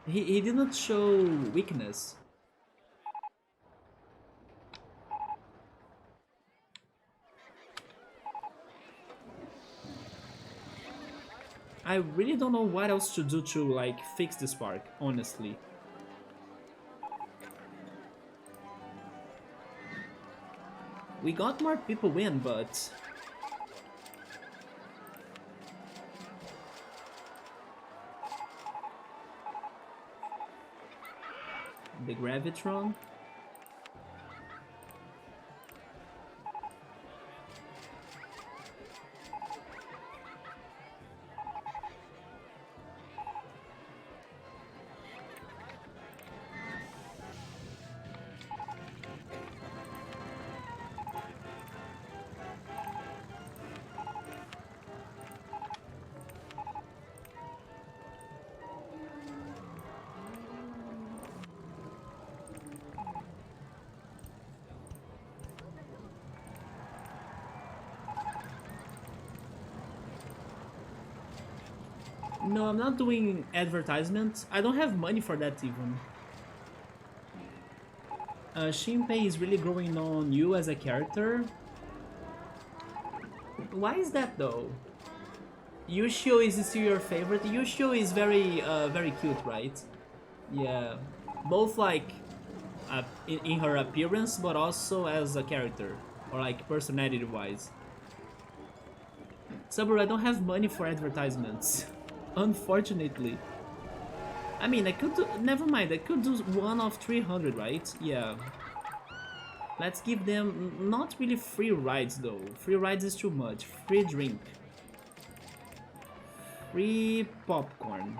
He didn't show weakness. I really don't know what else to do to, like, fix this park, honestly. We got more people in, but... the Gravitron? No, I'm not doing advertisements. I don't have money for that even. Shinpei is really growing on you as a character. Why is that though? Yushio is still your favorite? Yushio is very cute, right? Yeah, both like in her appearance, but also as a character, or like personality-wise. Saburo, I don't have money for advertisements. Unfortunately. I mean, I could do... never mind, I could do one of 300, right? Yeah. Let's give them... not really free rides, though. Free rides is too much. Free drink. Free popcorn.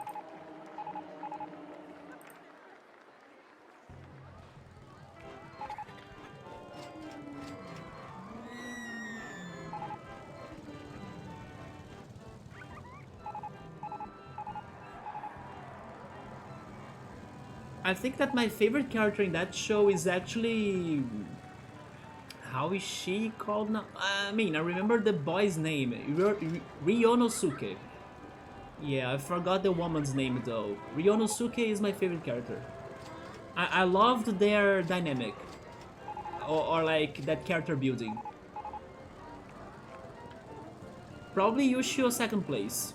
I think that my favorite character in that show is actually... how is she called now? I mean, I remember the boy's name. Ryonosuke. Yeah, I forgot the woman's name though. Ryonosuke is my favorite character. I loved their dynamic. Or like, that character building. Probably Yushio second place.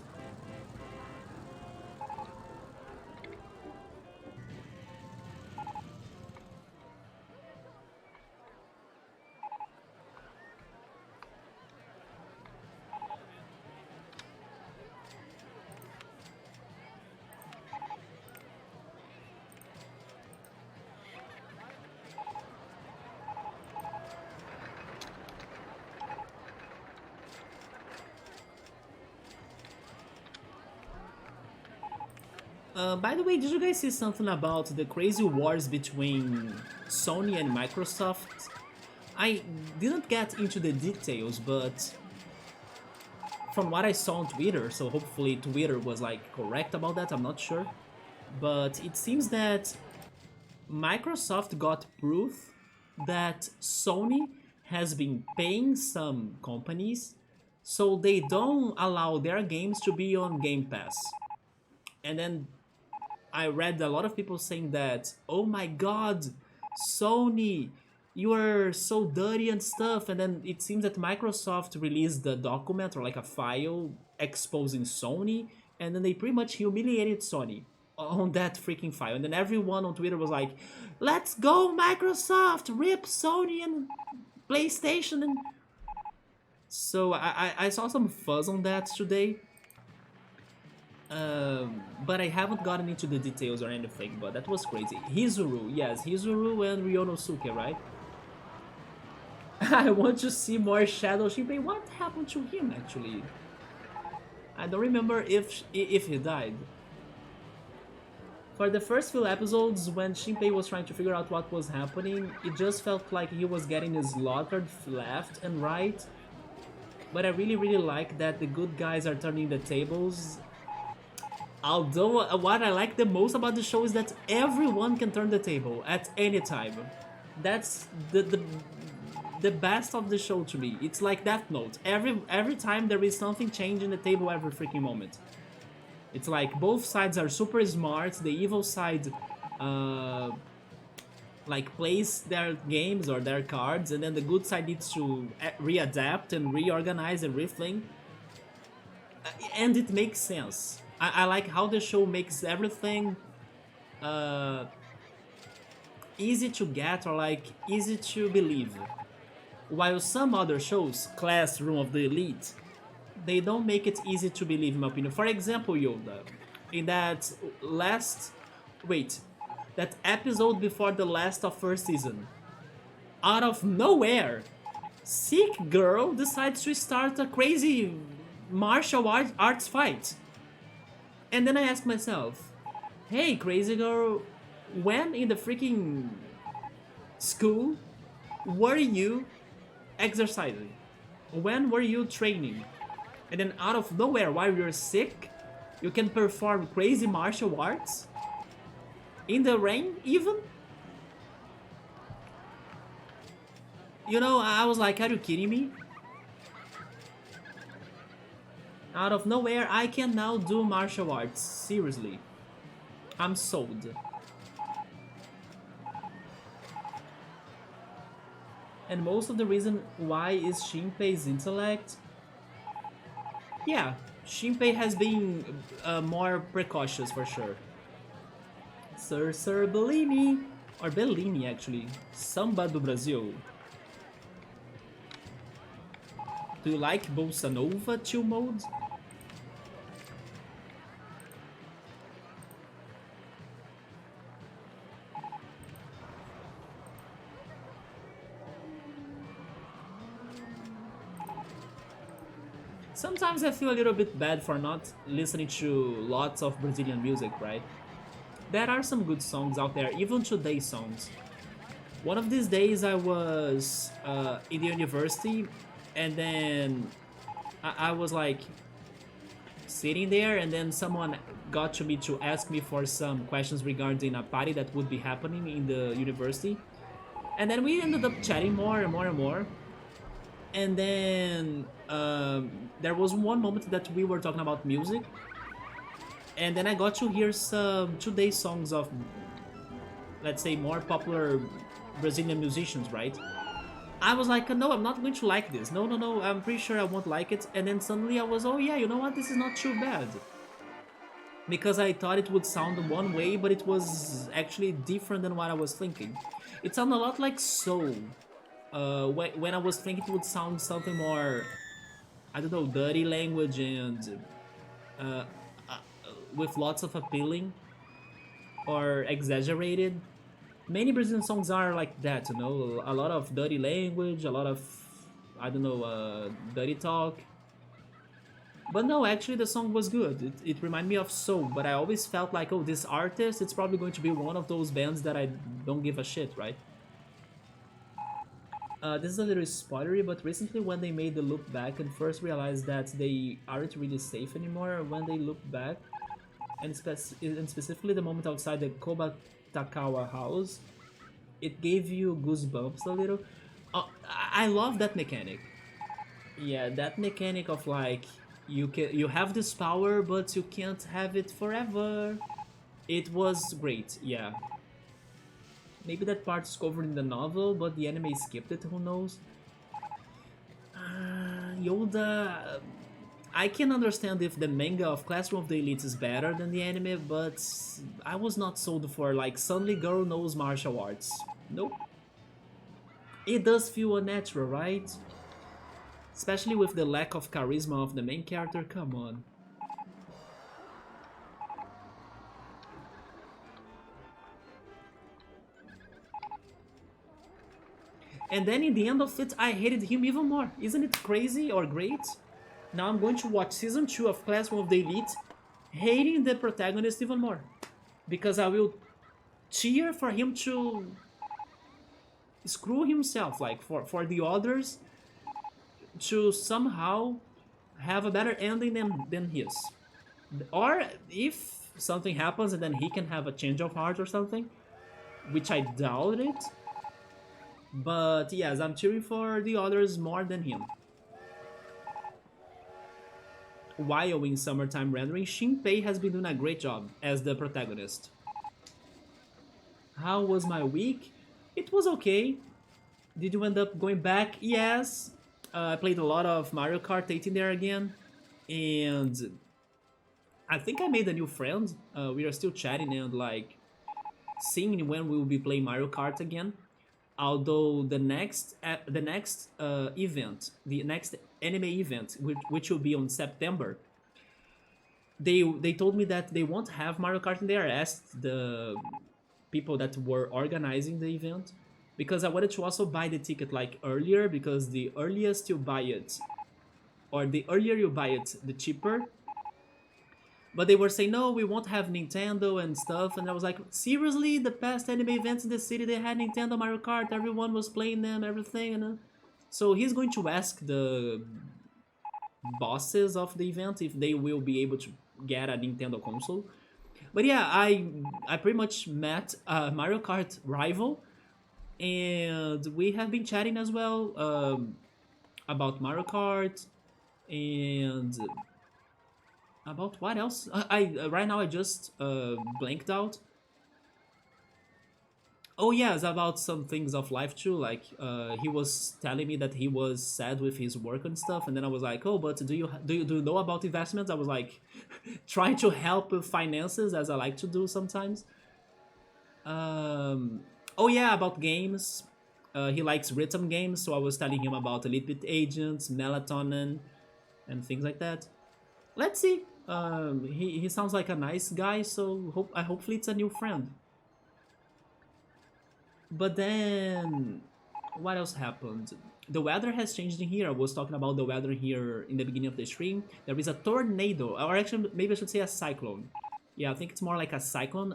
By the way, did you guys see something about the crazy wars between Sony and Microsoft? I didn't get into the details, but from what I saw on Twitter, so hopefully Twitter was like correct about that, I'm not sure. But it seems that Microsoft got proof that Sony has been paying some companies so they don't allow their games to be on Game Pass. And then I read a lot of people saying that, oh my god, Sony, you are so dirty and stuff. And then it seems that Microsoft released the document or like a file exposing Sony, and then they pretty much humiliated Sony on that freaking file. And then everyone on Twitter was like, let's go, Microsoft, rip Sony and PlayStation. And so I saw some fuzz on that today. But I haven't gotten into the details or anything, but that was crazy. Hizuru, yes, Hizuru and Ryonosuke, right? I want to see more Shadow Shinpei. What happened to him, actually? I don't remember if he died. For the first few episodes, when Shinpei was trying to figure out what was happening, it just felt like he was getting slaughtered left and right. But I really like that the good guys are turning the tables. Although, what I like the most about the show is that everyone can turn the table at any time. That's the best of the show to me. It's like Death Note. Every time there is something changing the table every freaking moment. It's like both sides are super smart. The evil side, like plays their games or their cards, and then the good side needs to readapt and reorganize everything. And it makes sense. I like how the show makes everything easy to get or like easy to believe. While some other shows, Classroom of the Elite, they don't make it easy to believe, in my opinion. For example, Yoda, in that that episode before the last of first season, out of nowhere, Sick Girl decides to start a crazy martial arts fight. And then I ask myself, hey, crazy girl, when in the freaking school were you exercising? When were you training? And then out of nowhere, while you're sick, you can perform crazy martial arts? In the rain, even? You know, I was like, are you kidding me? Out of nowhere, I can now do martial arts. Seriously. I'm sold. And most of the reason why is Shinpei's intellect. Yeah, Shinpei has been more precautious for sure. Sir Bellini, or Bellini actually, Samba do Brasil. Do you like Bossa Nova chill mode? Sometimes I feel a little bit bad for not listening to lots of Brazilian music, right? There are some good songs out there, even today's songs. One of these days I was in the university, and then I was like sitting there, and then someone got to me to ask me for some questions regarding a party that would be happening in the university. And then we ended up chatting more and more and more. And then there was one moment that we were talking about music, and then I got to hear some today's songs of, let's say, more popular Brazilian musicians, right? I was like, no, I'm not going to like this. No, I'm pretty sure I won't like it. And then suddenly I was, oh yeah, you know what? This is not too bad. Because I thought it would sound one way, but it was actually different than what I was thinking. It sounded a lot like soul. When I was thinking it would sound something more, I don't know, dirty language and with lots of appealing or exaggerated. Many Brazilian songs are like that, you know, a lot of dirty language, a lot of, I don't know, dirty talk. But no, actually the song was good. It reminded me of Soul, but I always felt like, oh, this artist, it's probably going to be one of those bands that I don't give a shit, right? This is a little spoilery, but recently when they made the loop back and first realized that they aren't really safe anymore, when they look back, and specifically the moment outside the Koba Takawa house, it gave you goosebumps a little. I love that mechanic. Yeah, that mechanic of like you have this power, but you can't have it forever. It was great. Yeah, maybe that part's covered in the novel, but the anime skipped it. Who knows? Yoda. I can understand if the manga of Classroom of the Elite is better than the anime, but I was not sold for like suddenly girl knows martial arts. Nope. It does feel unnatural, right? Especially with the lack of charisma of the main character, come on. And then in the end of it, I hated him even more. Isn't it crazy or great? Now I'm going to watch season 2 of Classroom of the Elite, hating the protagonist even more. Because I will cheer for him to screw himself, like for the others to somehow have a better ending than his. Or if something happens and then he can have a change of heart or something, which I doubt it. But yes, I'm cheering for the others more than him. While in Summertime Rendering, Shinpei has been doing a great job as the protagonist. How was my week? It was okay. Did you end up going back? Yes. I played a lot of Mario Kart 8 in there again. And I think I made a new friend. We are still chatting and like seeing when we will be playing Mario Kart again. Although the next event, the next anime event, which will be on September, they told me that they won't have Mario Kart in there. I asked the people that were organizing the event because I wanted to also buy the ticket like earlier because the earliest you buy it, or the earlier you buy it, the cheaper. But they were saying no, we won't have Nintendo and stuff, and I was like, seriously? The past anime events in the city they had Nintendo Mario Kart, everyone was playing them, everything, and so he's going to ask the bosses of the event if they will be able to get a Nintendo console. But yeah, I pretty much met a Mario Kart rival, and we have been chatting as well about Mario Kart and about what else? I right now I just blanked out. Oh yes, about some things of life too. Like he was telling me that he was sad with his work and stuff, and then I was like, oh, but do you know about investments? I was like, trying to help with finances as I like to do sometimes. Oh yeah, about games. He likes rhythm games, so I was telling him about Elite Beat Agents, Melatonin, and things like that. Let's see. He sounds like a nice guy, so hopefully it's a new friend. But then, what else happened? The weather has changed in here. I was talking about the weather here in the beginning of the stream. There is a tornado, or actually maybe I should say a cyclone. Yeah, I think it's more like a cyclone.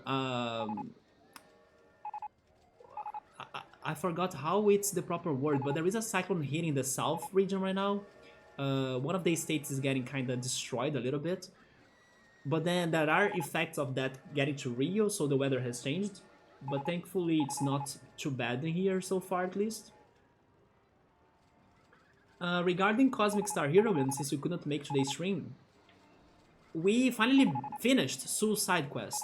I forgot how it's the proper word, but there is a cyclone hitting the south region right now. One of the states is getting kind of destroyed a little bit. But then there are effects of that getting to Rio, so the weather has changed. But thankfully it's not too bad in here so far at least. Regarding Cosmic Star Heroine, since you couldn't make today's stream, we finally finished Sue's side quest.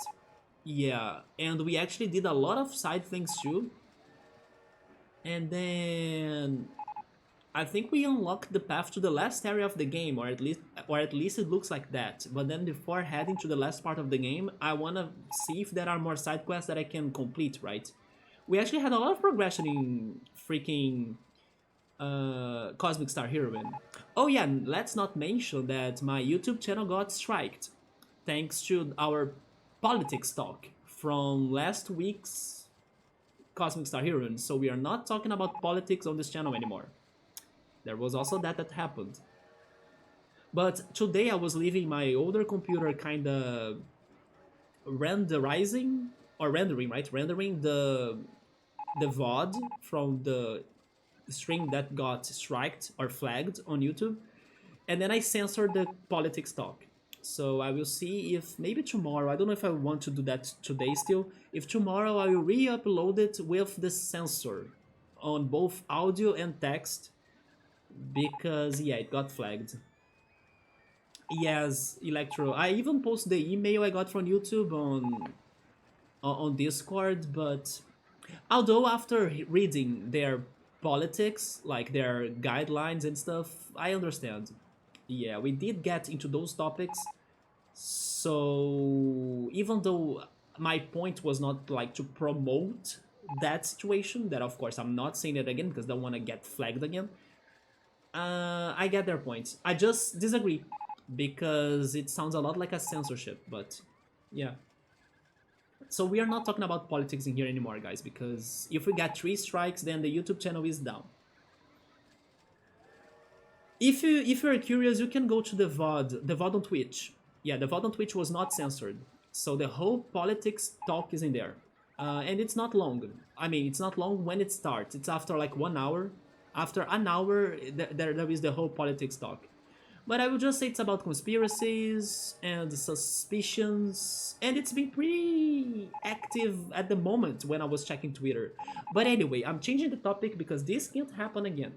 Yeah, and we actually did a lot of side things too. And then I think we unlocked the path to the last area of the game, or at least it looks like that. But then before heading to the last part of the game, I wanna see if there are more side quests that I can complete, right? We actually had a lot of progression in freaking Cosmic Star Heroine. Oh yeah, let's not mention that my YouTube channel got striked thanks to our politics talk from last week's Cosmic Star Heroine. So we are not talking about politics on this channel anymore. There was also that happened. But today I was leaving my older computer kind of renderizing or rendering, right? Rendering the VOD from the stream that got striked or flagged on YouTube, and then I censored the politics talk. So I will see if maybe tomorrow, I don't know if I want to do that today still, if tomorrow I will re-upload it with the censor on both audio and text, because yeah, it got flagged. Yes, Electro. I even post the email I got from YouTube on Discord, but although after reading their politics, like their guidelines and stuff, I understand. Yeah, we did get into those topics. So even though my point was not like to promote that situation, that of course I'm not saying it again because I don't want to get flagged again. I get their points. I just disagree because it sounds a lot like a censorship. But yeah. So we are not talking about politics in here anymore, guys, because if we get 3 strikes, then the YouTube channel is down. If you're curious, you can go to the VOD on Twitch. Yeah, the VOD on Twitch was not censored, so the whole politics talk is in there, and it's not long. I mean, it's not long when it starts. It's after like 1 hour. After an hour, there is the whole politics talk. But I would just say it's about conspiracies and suspicions, and it's been pretty active at the moment when I was checking Twitter. But anyway, I'm changing the topic because this can't happen again.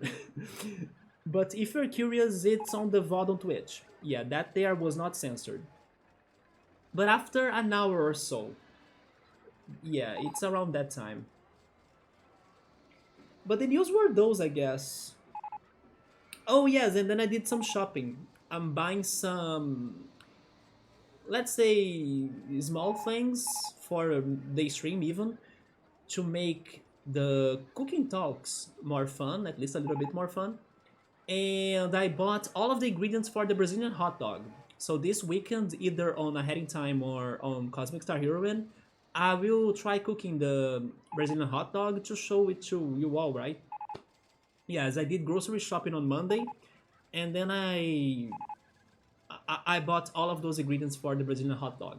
But if you're curious, it's on the VOD on Twitch. Yeah, that there was not censored. But after an hour or so, yeah, it's around that time. But the news were those, I guess. Oh yes, and then I did some shopping. I'm buying some, let's say, small things for the stream even, to make the cooking talks more fun, at least a little bit more fun. And I bought all of the ingredients for the Brazilian hot dog. So this weekend, either on A Heading Time or on Cosmic Star Heroine, I will try cooking the Brazilian hot dog to show it to you all, right? Yes, I did grocery shopping on Monday, and then I bought all of those ingredients for the Brazilian hot dog.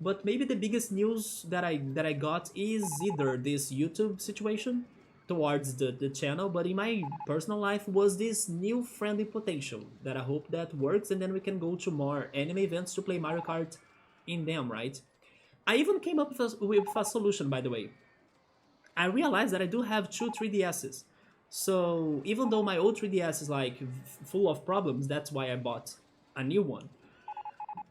But maybe the biggest news that I got is either this YouTube situation towards the channel, but in my personal life was this new friendly potential that I hope that works, and then we can go to more anime events to play Mario Kart in them, right? I even came up with a solution, by the way. I realized that I do have two 3DSs. So even though my old 3DS is like full of problems, that's why I bought a new one.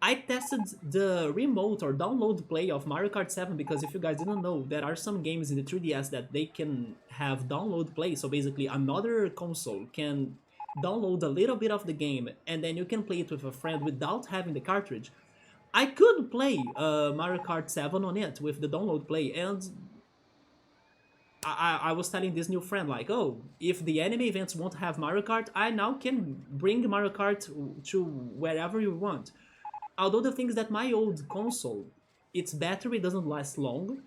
I tested the remote or download play of Mario Kart 7 because if you guys didn't know, there are some games in the 3DS that they can have download play. So basically another console can download a little bit of the game and then you can play it with a friend without having the cartridge. I could play Mario Kart 7 on it with the download play, and I was telling this new friend like, oh, if the anime events won't have Mario Kart, I now can bring Mario Kart to wherever you want. Although the thing is that my old console, its battery doesn't last long.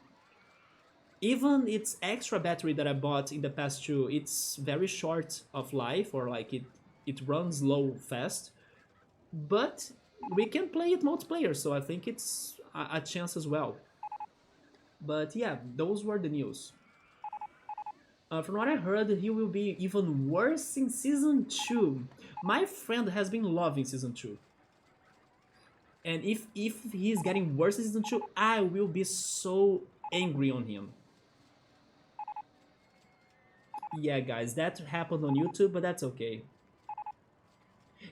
Even its extra battery that I bought in the past two, it's very short of life, or like it runs low fast. But we can play it multiplayer, so I think it's a chance as well. But yeah, those were the news. From what I heard, he will be even worse in Season 2. My friend has been loving Season 2. And if he's getting worse in Season 2, I will be so angry on him. Yeah, guys, that happened on YouTube, but that's okay.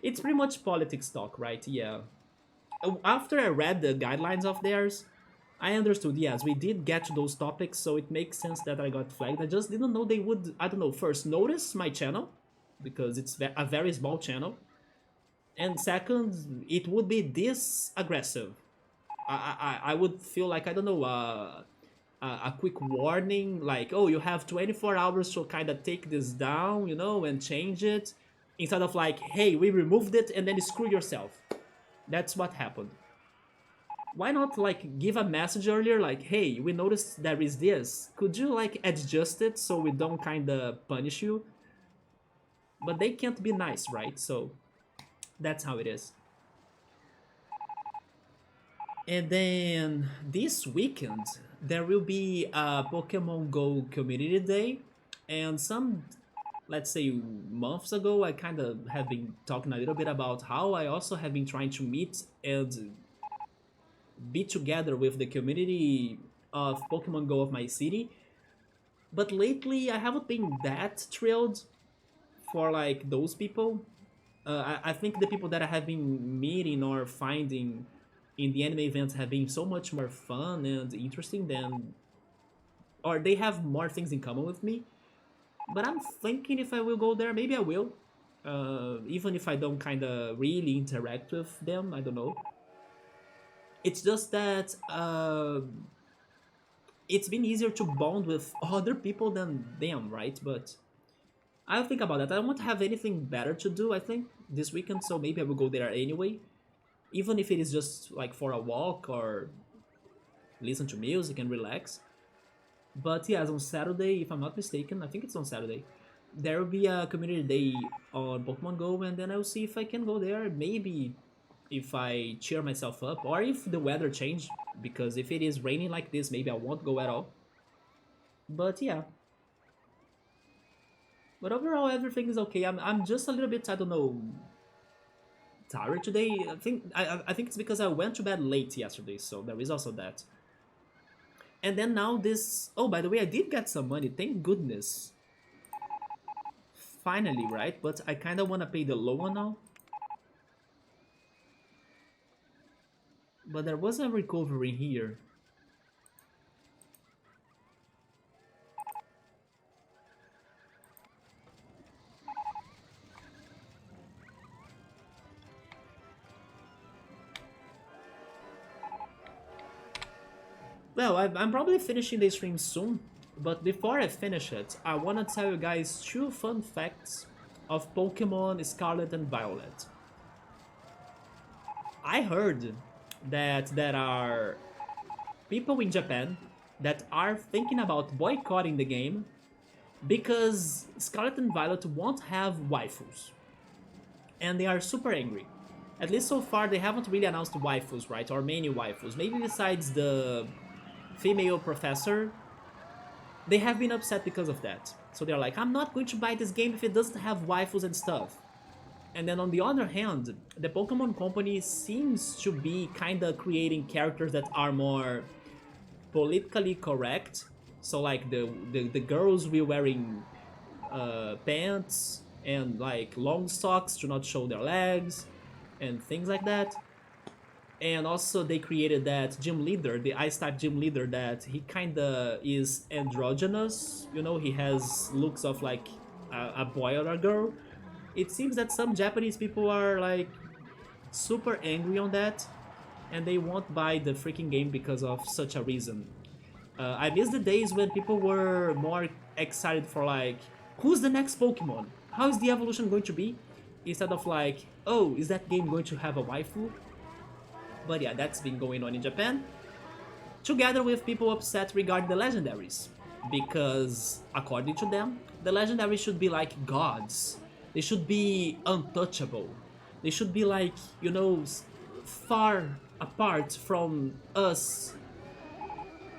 It's pretty much politics talk, right? Yeah. After I read the guidelines of theirs, I understood, yes, we did get to those topics, so it makes sense that I got flagged. I just didn't know they would, I don't know, first notice my channel, because it's a very small channel. And second, it would be this aggressive. I would feel like, I don't know, a quick warning, like, oh, you have 24 hours to kind of take this down, you know, and change it. Instead of like, hey, we removed it and then screw yourself. That's what happened. Why not like give a message earlier like, hey, we noticed there is this. Could you like adjust it so we don't kind of punish you? but they can't be nice, right? So that's how it is. And then this weekend, there will be a Pokemon Go Community Day. And some, let's say, months ago, I kind of have been talking a little bit about how I also have been trying to meet and be together with the community of Pokemon Go of my city. But lately, I haven't been that thrilled for like those people. I think the people that I have been meeting or finding in the anime events have been so much more fun and interesting than, or they have more things in common with me. But I'm thinking if I will go there, maybe I will. Even if I don't kind of really interact with them, I don't know. It's just that it's been easier to bond with other people than them, right? But I'll think about that. I won't have anything better to do, I think, this weekend, so maybe I will go there anyway. Even if it is just like for a walk or listen to music and relax. But yes, on Saturday, if I'm not mistaken, I think it's on Saturday, there will be a community day on Pokemon Go, and then I'll see if I can go there. Maybe if I cheer myself up, or if the weather change, because if it is raining like this, maybe I won't go at all. But yeah, but overall everything is okay. I'm just a little bit, I don't know, tired today. I think it's because I went to bed late yesterday, so there is also that. And then now this. Oh, by the way, I did get some money. Thank goodness. Finally, right? But I kind of want to pay the low one now. But there was a recovery here. Well, I'm probably finishing the stream soon, but before I finish it, I want to tell you guys two fun facts of Pokemon Scarlet and Violet. I heard that there are people in Japan that are thinking about boycotting the game because Scarlet and Violet won't have waifus. And they are super angry. At least so far, they haven't really announced waifus, right? Or many waifus. Maybe besides the female professor, they have been upset because of that. So they're like, I'm not going to buy this game if it doesn't have waifus and stuff. And then on the other hand, the Pokemon Company seems to be kinda creating characters that are more politically correct. So like the girls will wearing pants and like long socks to not show their legs and things like that. And also they created that gym leader, the ice type gym leader, that he kinda is androgynous. You know, he has looks of like a boy or a girl. It seems that some Japanese people are like super angry on that, and they won't buy the freaking game because of such a reason. I miss the days when people were more excited for like, who's the next Pokemon? How is the evolution going to be? Instead of like, oh, is that game going to have a waifu? But yeah, that's been going on in Japan. Together with people upset regarding the legendaries. Because, according to them, the legendaries should be like gods. They should be untouchable. They should be like, you know, far apart from us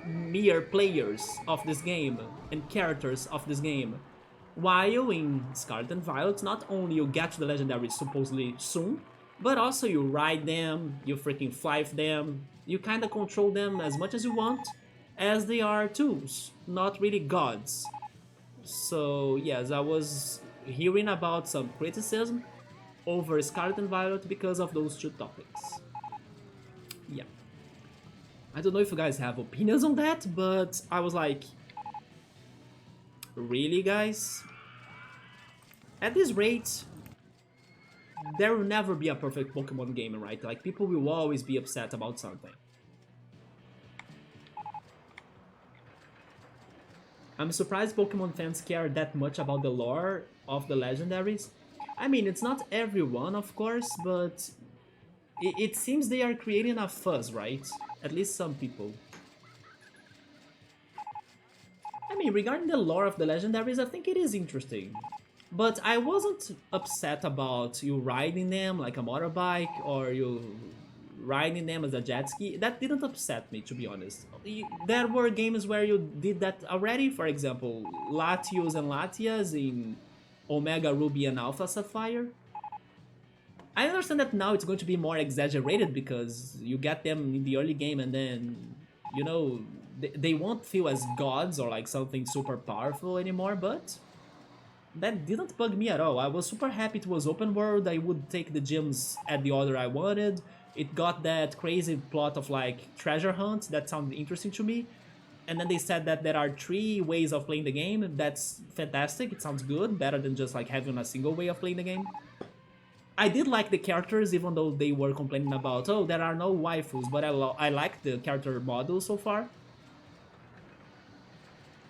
mere players of this game and characters of this game. While in Scarlet and Violet, not only you get to the legendaries supposedly soon, but also you ride them, you freaking fly with them, you kinda control them as much as you want, as they are tools, not really gods. So yes, I was hearing about some criticism over Scarlet and Violet because of those two topics. Yeah. I don't know if you guys have opinions on that, but I was like, really guys? At this rate, there will never be a perfect Pokemon game, right? Like, people will always be upset about something. I'm surprised Pokemon fans care that much about the lore of the legendaries. I mean, it's not everyone, of course, but it seems they are creating a fuzz, right? At least some people. I mean, regarding the lore of the legendaries, I think it is interesting. But I wasn't upset about you riding them like a motorbike or you riding them as a jet ski. That didn't upset me, to be honest. There were games where you did that already. For example, Latios and Latias in Omega Ruby and Alpha Sapphire. I understand that now it's going to be more exaggerated because you get them in the early game and then, you know, they won't feel as gods or like something super powerful anymore, but that didn't bug me at all. I was super happy it was open world. I would take the gems at the order I wanted. It got that crazy plot of like treasure hunt that sounded interesting to me. And then they said that there are 3 ways of playing the game. That's fantastic. It sounds good, better than just like having a single way of playing the game. I did like the characters, even though they were complaining about, oh, there are no waifus, but I like the character model so far.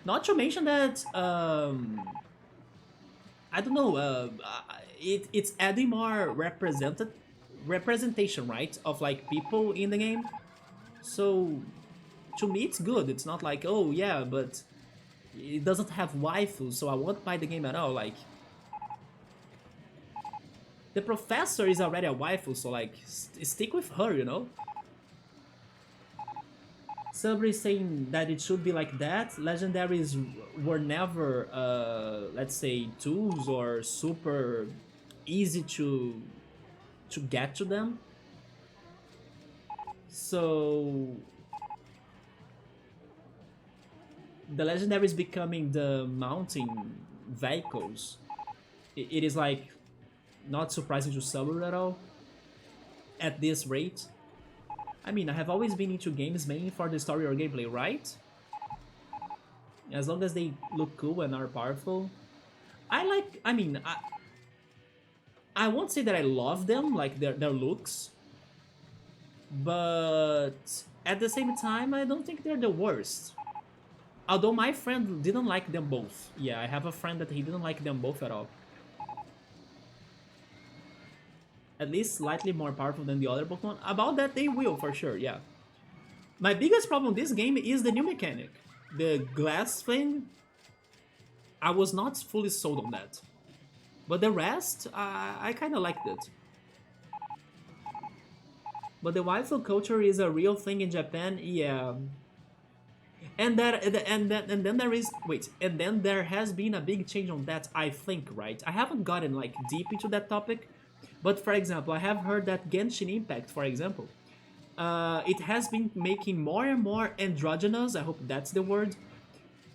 Not to mention that I don't know. It's adding more representation, right, of like people in the game. So to me, it's good. It's not like, oh yeah, but it doesn't have waifus, so I won't buy the game at all. Like the professor is already a waifu, so like stick with her, you know. Sabri is saying that it should be like that. Legendaries were never, let's say, tools or super easy to get to them. So the legendaries becoming the mounting vehicles. It is like not surprising to Sabri at all at this rate. I mean, I have always been into games mainly for the story or gameplay, right? As long as they look cool and are powerful. I mean, I won't say that I love them, like their looks. But at the same time, I don't think they're the worst. Although my friend didn't like them both. Yeah, I have a friend that he didn't like them both at all. At least slightly more powerful than the other Pokemon. About that, they will, for sure, yeah. My biggest problem with this game is the new mechanic. The glass thing, I was not fully sold on that. But the rest, I kind of liked it. But the waifu culture is a real thing in Japan, yeah. And then there is and then there has been a big change on that, I think, right? I haven't gotten like deep into that topic, but for example, I have heard that Genshin Impact, for example, it has been making more and more androgynous, I hope that's the word,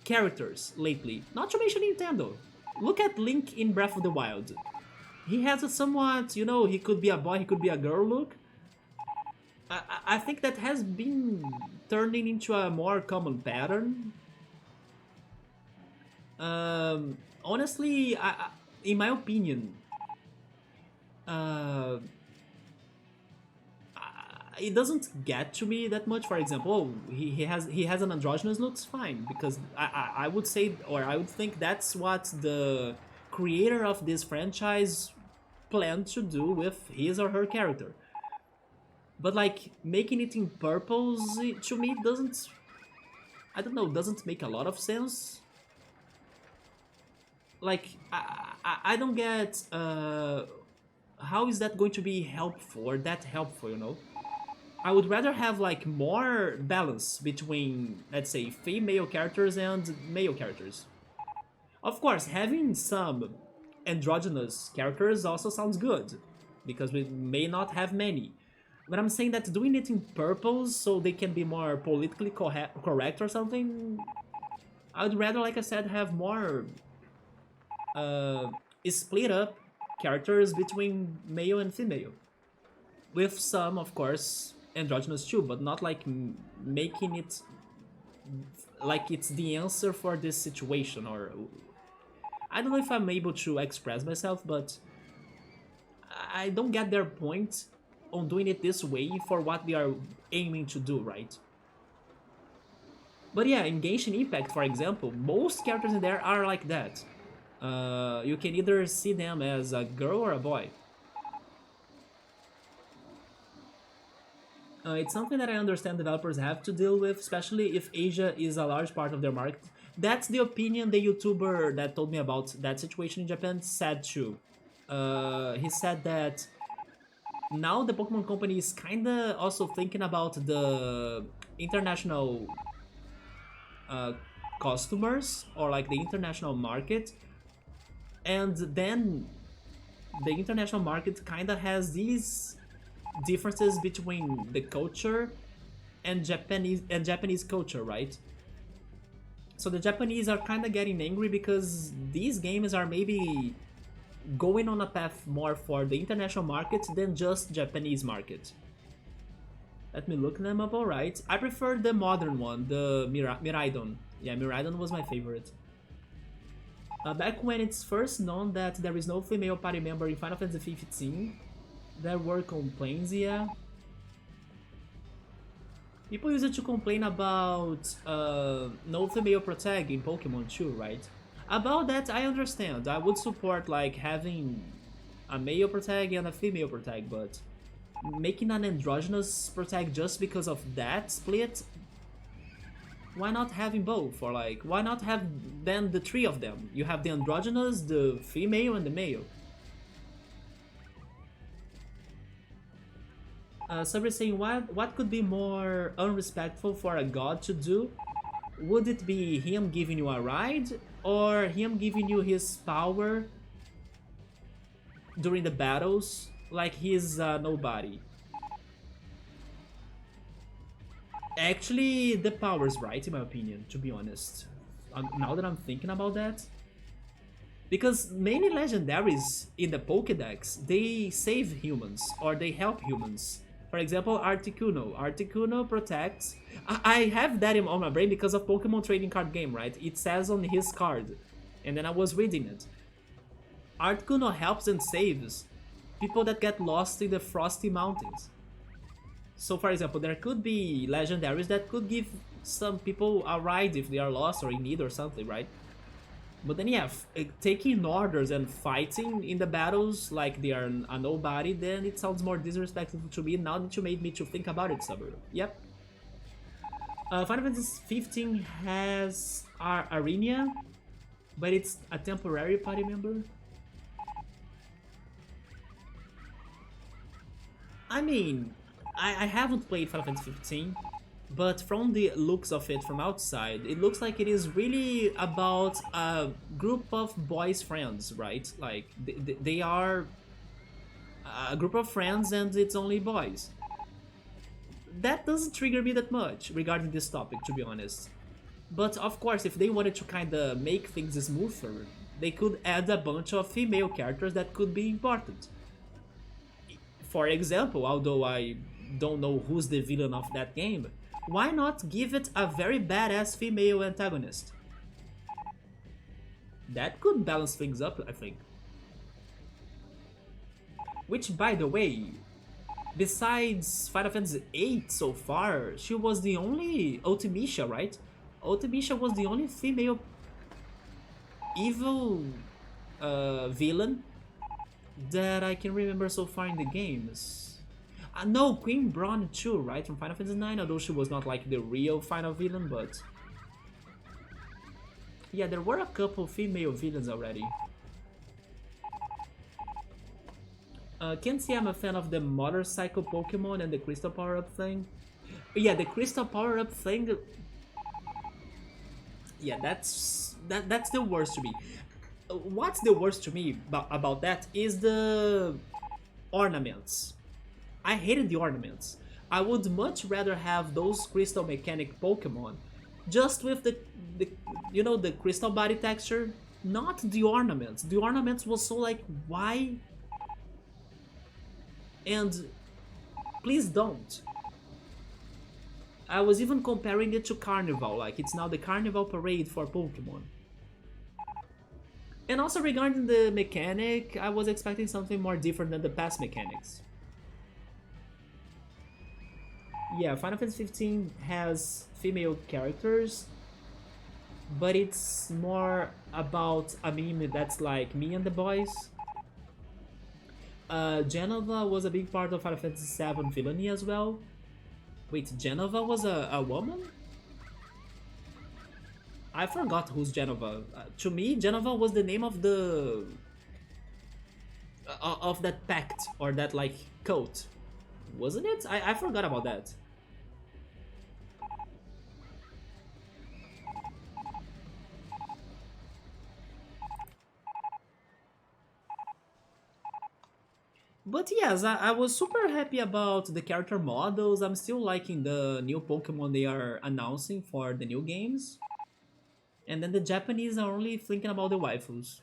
characters lately. Not to mention Nintendo. Look at Link in Breath of the Wild. He has a somewhat, you know, he could be a boy, he could be a girl look. I think that has been turning into a more common pattern. Honestly, in my opinion, uh, it doesn't get to me that much. For example, oh, he has an androgynous looks, fine, because I would say, or I would think that's what the creator of this franchise planned to do with his or her character. But like making it in purples, to me doesn't, I don't know, doesn't make a lot of sense. Like I don't get how is that going to be helpful or that helpful, you know? I would rather have like more balance between, let's say, female characters and male characters. Of course, having some androgynous characters also sounds good, because we may not have many. But I'm saying that doing it in purples so they can be more politically correct or something, I would rather, like I said, have more split up characters between male and female. With some, of course, androgynous too, but not like making it like it's the answer for this situation, or I don't know if I'm able to express myself, but I don't get their point on doing it this way for what they are aiming to do, right? But yeah, in Genshin Impact, for example, most characters in there are like that. You can either see them as a girl or a boy. It's something that I understand developers have to deal with, especially if Asia is a large part of their market. That's the opinion the YouTuber that told me about that situation in Japan said too. He said that now the Pokemon Company is kinda also thinking about the international uh, customers or like the international market, and then the international market kinda has these differences between the culture and Japanese culture, right? So the Japanese are kind of getting angry because these games are maybe going on a path more for the international market than just Japanese market. Let me look them up, alright. I prefer the modern one, the Miraidon. Yeah, Miraidon was my favorite. Back when it's first known that there is no female party member in Final Fantasy 15, there were complaints, yeah. People used to complain about no female protag in Pokemon too, right? About that, I understand. I would support like having a male protag and a female protag, but making an androgynous protag just because of that split, why not having both? Or like, why not have then the three of them? You have the androgynous, the female, and the male. Sabri saying, what could be more unrespectful for a god to do? Would it be him giving you a ride, or him giving you his power during the battles, like he's nobody? Actually, the power's right, in my opinion, to be honest. Now that I'm thinking about that. Because many legendaries in the Pokédex, they save humans, or they help humans. For example, Articuno. Articuno protects... I have that on my brain because of Pokemon trading card game, right? It says on his card. And then I was reading it. Articuno helps and saves people that get lost in the Frosty Mountains. So for example, there could be legendaries that could give some people a ride if they are lost or in need or something, right? But then yeah, taking orders and fighting in the battles like they are a nobody, then it sounds more disrespectful to me now that you made me to think about it, Subaru. Yep. Final Fantasy 15 has Arena, but it's a temporary party member. I mean, I haven't played Final Fantasy 15, but from the looks of it from outside, it looks like it is really about a group of boys' friends, right? Like, they are a group of friends and it's only boys. That doesn't trigger me that much regarding this topic, to be honest. But of course, if they wanted to kinda make things smoother, they could add a bunch of female characters that could be important. For example, although I don't know who's the villain of that game, why not give it a very badass female antagonist? That could balance things up, I think. Which, by the way, besides Final Fantasy VIII so far, she was the only... Ultimecia, right? Ultimecia was the only female evil villain that I can remember so far in the games. No, Queen Braun too, right? From Final Fantasy IX, although she was not like the real final villain, but... yeah, there were a couple female villains already. Can't say I'm a fan of the motorcycle Pokemon and the crystal power-up thing. Yeah, the crystal power-up thing... yeah, that's the worst to me. What's the worst to me about that is the ornaments. I hated the ornaments. I would much rather have those crystal mechanic Pokemon just with the you know, the crystal body texture, not the ornaments. The ornaments was so like, why? And please don't. I was even comparing it to Carnival, like it's now the Carnival parade for Pokemon. And also regarding the mechanic, I was expecting something more different than the past mechanics. Yeah, Final Fantasy 15 has female characters, but it's more about a meme that's like me and the boys. Genova was a big part of Final Fantasy VII villainy as well. Wait, Genova was a woman? I forgot who's Genova. To me, Genova was the name of the of that pact or that like cult, wasn't it? I forgot about that. But yes, I was super happy about the character models. I'm still liking the new Pokemon they are announcing for the new games. And then the Japanese are only thinking about the waifus.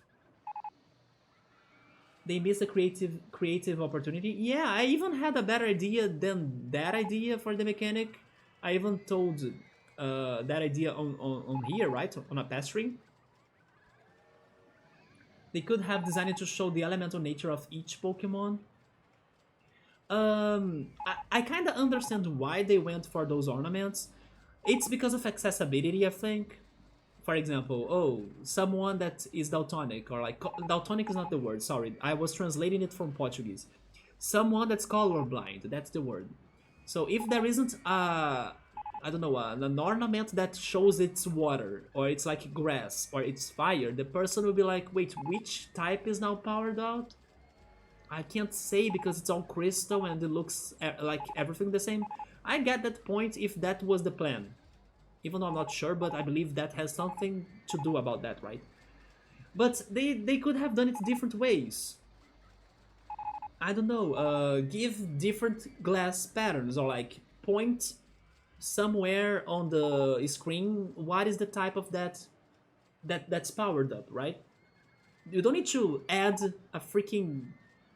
They missed a creative opportunity. Yeah, I even had a better idea than that idea for the mechanic. I even told that idea on here, right? On a past stream. They could have designed it to show the elemental nature of each Pokemon. I kind of understand why they went for those ornaments. It's because of accessibility, I think. For example, oh, someone that is daltonic, or like, daltonic is not the word, sorry, I was translating it from Portuguese. Someone that's colorblind, that's the word. So if there isn't I don't know, an ornament that shows it's water, or it's like grass, or it's fire, the person will be like, wait, which type is now powered out? I can't say because it's all crystal and it looks like everything the same. I get that point if that was the plan. Even though I'm not sure, but I believe that has something to do about that, right? But they could have done it different ways. I don't know, give different glass patterns or like point somewhere on the screen what is the type of that's powered up, right? You don't need to add a freaking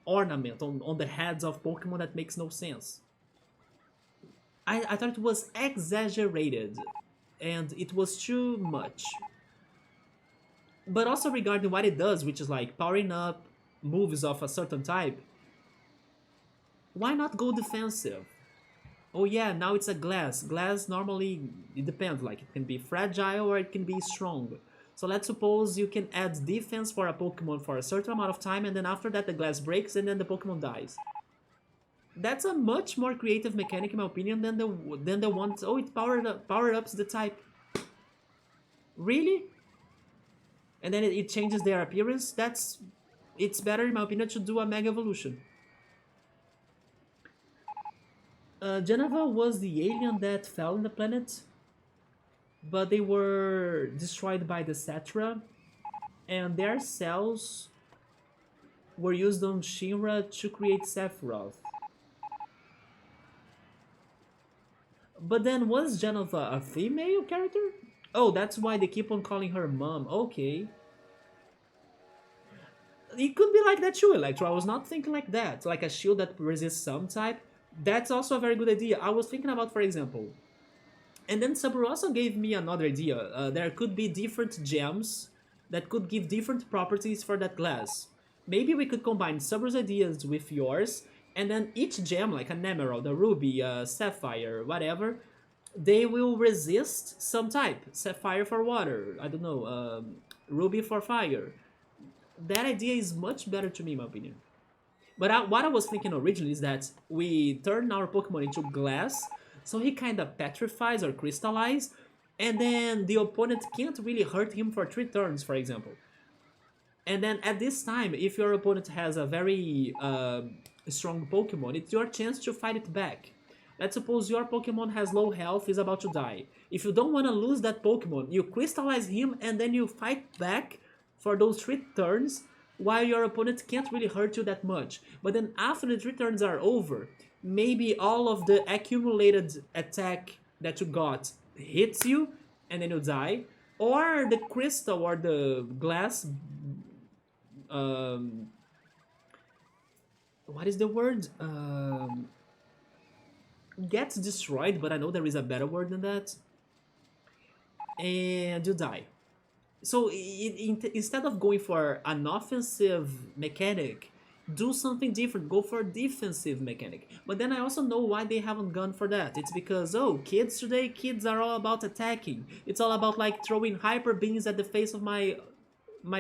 ornament on the heads of Pokemon that makes no sense. I thought it was exaggerated and it was too much. But also regarding what it does, which is like powering up moves of a certain type, why not go defensive? Oh yeah, now it's a glass. Glass normally, it depends, like it can be fragile or it can be strong. So let's suppose you can add defense for a Pokemon for a certain amount of time and then after that the glass breaks and then the Pokemon dies. That's a much more creative mechanic in my opinion than the one, oh it power ups the type. Really? And then it changes their appearance? It's better in my opinion to do a Mega Evolution. Geneva was the alien that fell on the planet, but they were destroyed by the Cetra, and their cells were used on Shinra to create Sephiroth. But then was Geneva a female character? Oh, that's why they keep on calling her mom. Okay. It could be like that too, Electro. I was not thinking like that. Like a shield that resists some type. That's also a very good idea. I was thinking about, for example, and then Saburo also gave me another idea. There could be different gems that could give different properties for that glass. Maybe we could combine Saburo's ideas with yours, and then each gem, like an emerald, a ruby, a sapphire, whatever, they will resist some type. Sapphire for water, I don't know, ruby for fire. That idea is much better to me, in my opinion. But what I was thinking originally is that we turn our Pokemon into glass, so he kind of petrifies or crystallizes, and then the opponent can't really hurt him for 3 turns, for example. And then at this time, if your opponent has a very strong Pokemon, it's your chance to fight it back. Let's suppose your Pokemon has low health, is about to die. If you don't want to lose that Pokemon, you crystallize him and then you fight back for those 3 turns, while your opponent can't really hurt you that much. But then after the 3 turns are over, maybe all of the accumulated attack that you got hits you, and then you die. Or the crystal or the glass... what is the word? Gets destroyed, but I know there is a better word than that. And you die. So instead of going for an offensive mechanic, do something different. Go for a defensive mechanic. But then I also know why they haven't gone for that. It's because, oh, kids today, kids are all about attacking. It's all about like throwing hyper beams at the face of my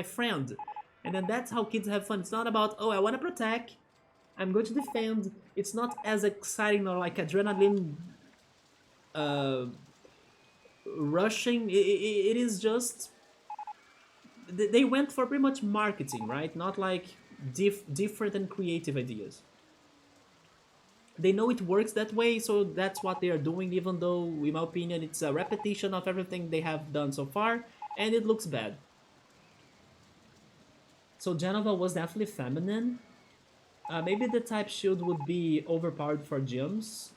friend. And then that's how kids have fun. It's not about, oh, I want to protect, I'm going to defend. It's not as exciting or like adrenaline rushing. It is just they went for pretty much marketing, right? Not like different and creative ideas. They know it works that way, so that's what they are doing, even though, in my opinion, it's a repetition of everything they have done so far, and it looks bad. So Genova was definitely feminine. Maybe the type shield would be overpowered for gyms.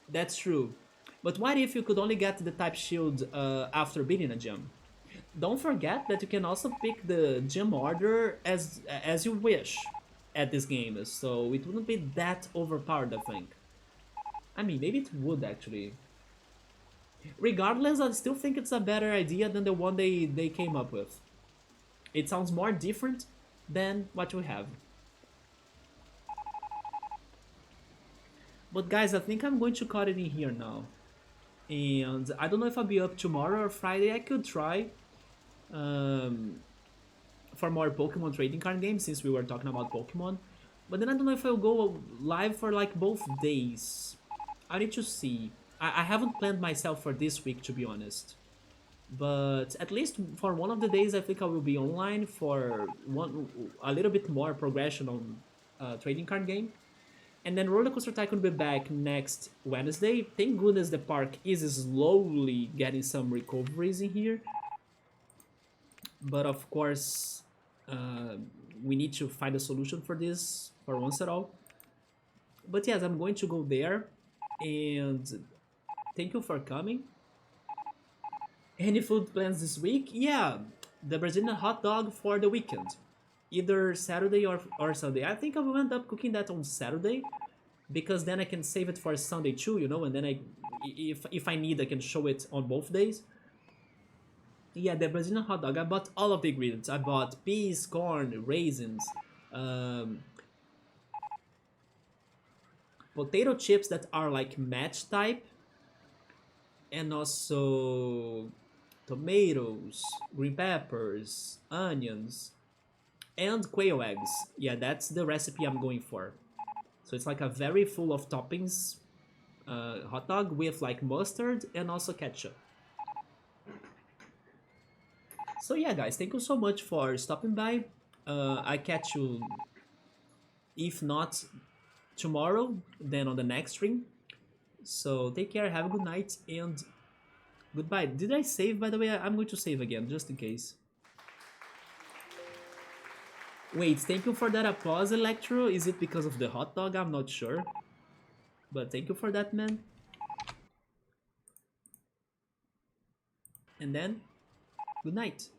That's true. But what if you could only get the type shield after beating a gym? Don't forget that you can also pick the gym order as you wish at this game, so it wouldn't be that overpowered, I think. I mean, maybe it would actually. Regardless, I still think it's a better idea than the one they came up with. It sounds more different than what we have. But guys, I think I'm going to cut it in here now. And I don't know if I'll be up tomorrow or Friday. I could try um, for more Pokemon trading card games, since we were talking about Pokemon. But then I don't know if I'll go live for like both days. I need to see. I haven't planned myself for this week, to be honest. But at least for one of the days, I think I will be online for a little bit more progression on trading card game. And then RollerCoaster Tycoon will be back next Wednesday. Thank goodness the park is slowly getting some recoveries in here. But of course, we need to find a solution for this for once at all. But yes, I'm going to go there. And thank you for coming. Any food plans this week? Yeah, the Brazilian hot dog for the weekend. Either Saturday or Sunday. I think I will end up cooking that on Saturday, because then I can save it for Sunday too, you know, and then if I need, I can show it on both days. Yeah, the Brazilian hot dog. I bought all of the ingredients. I bought peas, corn, raisins, um, potato chips that are like match type, and also tomatoes, green peppers, onions, and quail eggs. Yeah, that's the recipe I'm going for. So it's like a very full of toppings hot dog with like mustard and also ketchup. So yeah, guys, thank you so much for stopping by. I catch you, if not tomorrow, then on the next stream. So take care, have a good night, and goodbye. Did I save, by the way? I'm going to save again, just in case. Wait, thank you for that applause, Electro. Is it because of the hot dog? I'm not sure. But thank you for that, man. And then, good night.